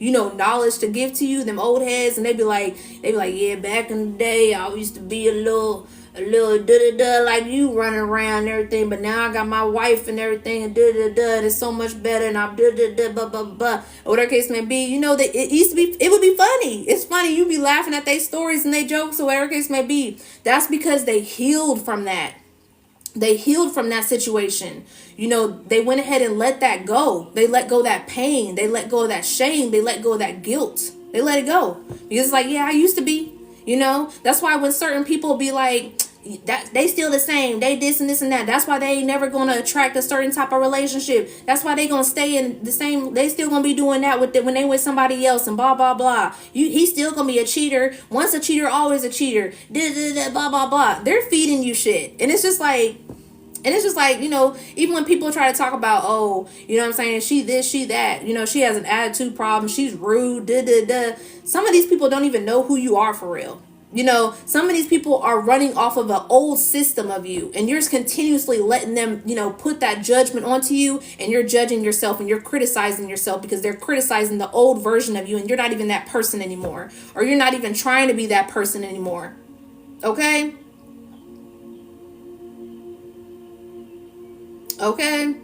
knowledge to give to you, them old heads, and they be like, yeah, back in the day, I used to be a little like you running around and everything, but now I got my wife and everything and it's so much better and I'm blah blah blah, or whatever case may be. That it would be funny. It's funny, you be laughing at their stories and they jokes or whatever case may be. That's because they healed from that. They healed from that situation. They went ahead and let that go. They let go of that pain. They let go of that shame. They let go of that guilt. They let it go because it's like, yeah, I used to be. You know, that's why when certain people be like, that they still the same, they this and this and that, that's why they ain't never gonna attract a certain type of relationship, that's why they gonna stay in the same, they still gonna be doing that with when they with somebody else and blah blah blah. He's still gonna be a cheater. Once a cheater, always a cheater. Blah blah blah. They're feeding you shit, and it's just like, you know, even when people try to talk about, oh, you know what I'm saying, she this, she that, you know, she has an attitude problem, she's rude, some of these people don't even know who you are for real. You know, some of these people are running off of an old system of you, and you're just continuously letting them, you know, put that judgment onto you, and you're judging yourself and you're criticizing yourself because they're criticizing the old version of you, and you're not even that person anymore, or you're not even trying to be that person anymore. Okay? Okay?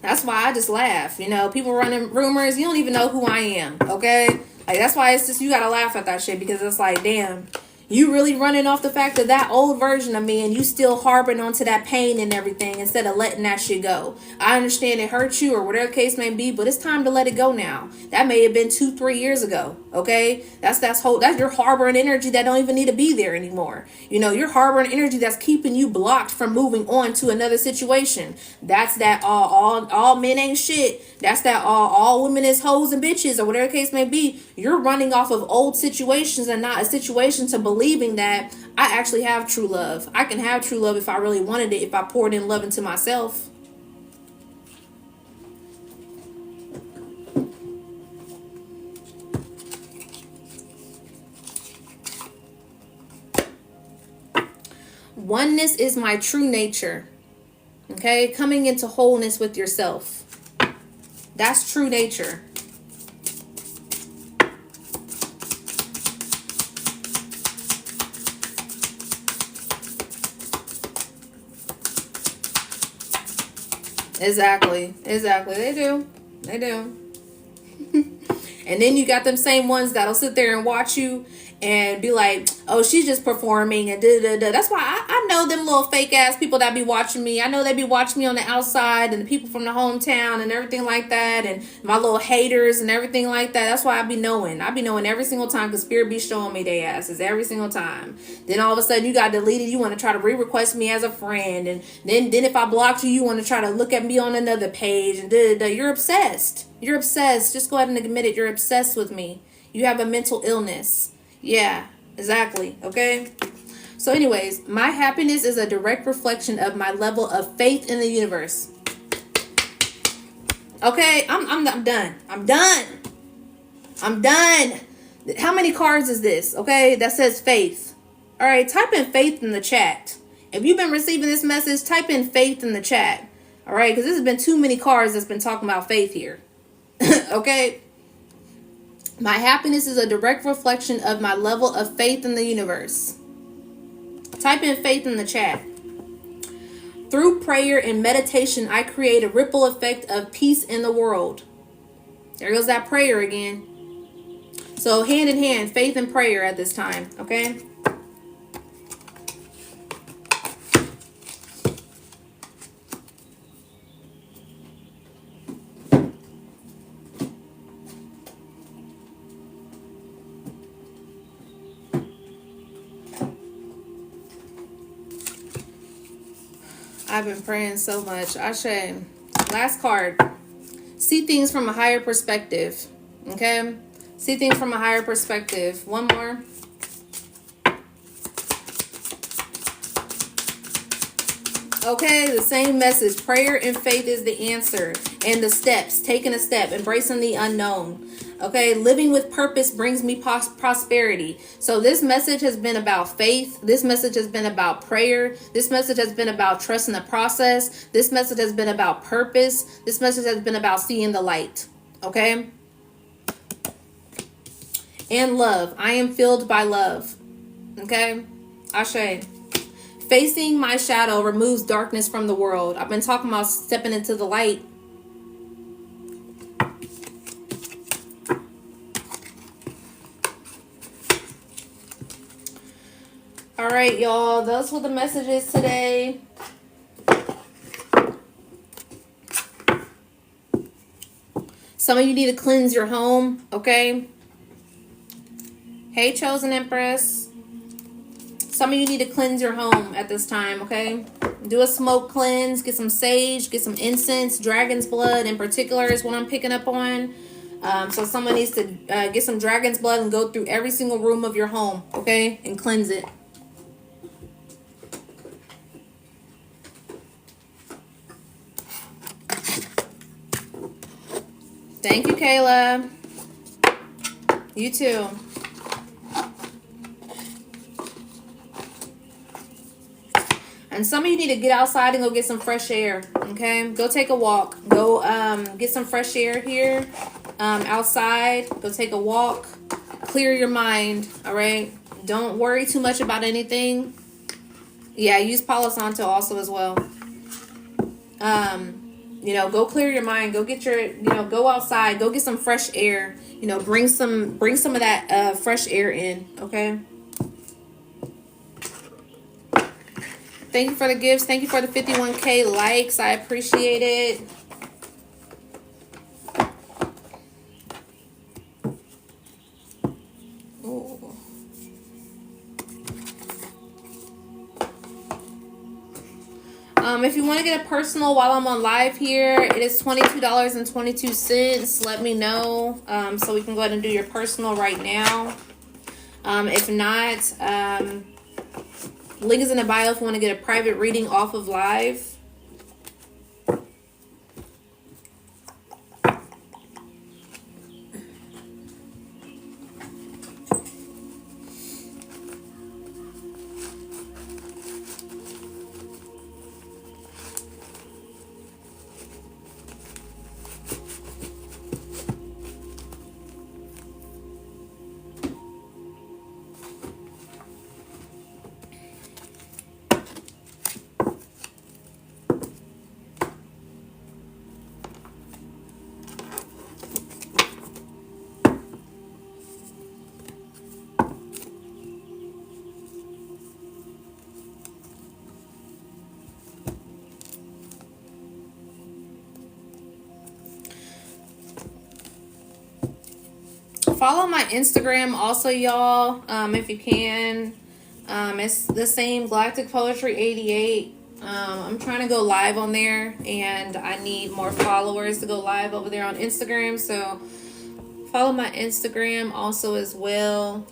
That's why I just laugh. You know, people running rumors, you don't even know who I am, okay? Like, that's why it's just, you gotta laugh at that shit, because it's like, damn, you really running off the fact of that old version of me, and you still harboring onto that pain and everything instead of letting that shit go. I understand it hurt you or whatever the case may be, but it's time to let it go now. That may have been 2-3 years ago, okay? That's you're harboring energy that don't even need to be there anymore. You know, you're harboring energy that's keeping you blocked from moving on to another situation. That's that all men ain't shit. That's that all women is hoes and bitches, or whatever the case may be. You're running off of old situations and not a situation to believing that I actually have true love. I can have true love if I really wanted it, if I poured in love into myself. Oneness is my true nature. Okay? Coming into wholeness with yourself. That's true nature. Exactly. They do. And then you got them same ones that'll sit there and watch you and be like, oh, she's just performing and da. That's why I know them little fake ass people that be watching me. I know they be watching me on the outside, and the people from the hometown and everything like that, and my little haters and everything like that. That's why I be knowing every single time, because Spirit be showing me they asses every single time. Then all of a sudden you got deleted. You want to try to re-request me as a friend, and then if I blocked you, you want to try to look at me on another page and da. You're obsessed. You're obsessed. Just go ahead and admit it. You're obsessed with me. You have a mental illness. Yeah, exactly. Okay. So anyways, my happiness is a direct reflection of my level of faith in the universe. Okay, I'm done. I'm done. How many cards is this? Okay, that says faith. All right, type in faith in the chat. If you've been receiving this message, type in faith in the chat. All right, because this has been too many cards that's been talking about faith here. Okay. My happiness is a direct reflection of my level of faith in the universe. Type in faith in the chat. Through prayer and meditation, I create a ripple effect of peace in the world. There goes that prayer again. So hand in hand, faith and prayer at this time, okay? I've been praying so much. Ashe. Last card. See things from a higher perspective. Okay? See things from a higher perspective. One more. Okay, the same message. Prayer and faith is the answer. And the steps. Taking a step. Embracing the unknown. Okay, living with purpose brings me prosperity. So this message has been about faith. This message has been about prayer. This message has been about trusting the process. This message has been about purpose. This message has been about seeing the light. Okay? And love. I am filled by love. Okay? Ashe. Facing my shadow removes darkness from the world. I've been talking about stepping into the light. All right, y'all. Those were the messages today. Some of you need to cleanse your home, okay? Hey, Chosen Empress. Some of you need to cleanse your home at this time, okay? Do a smoke cleanse, get some sage, get some incense. Dragon's blood in particular is what I'm picking up on. So someone needs to get some dragon's blood and go through every single room of your home, okay? And cleanse it. Thank you, Kayla. You too. And some of you need to get outside and go get some fresh air, okay? Go take a walk. Go get some fresh air here outside. Go take a walk. Clear your mind, all right? Don't worry too much about anything. Yeah, use Palo Santo also as well. You know, go clear your mind. Go get your, you know, go outside. Go get some fresh air. You know, bring some of that fresh air in, okay? Thank you for the gifts. Thank you for the 51K likes. I appreciate it. Ooh. If you want to get a personal while I'm on live here, it is $22.22. Let me know so we can go ahead and do your personal right now. If not, link is in the bio if you want to get a private reading off of live. Follow my Instagram also, y'all, if you can. It's the same, Galactic Poetry 88. I'm trying to go live on there, and I need more followers to go live over there on Instagram. So follow my Instagram also as well.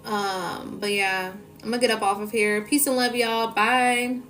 But yeah, I'm gonna get up off of here. Peace and love, y'all. Bye.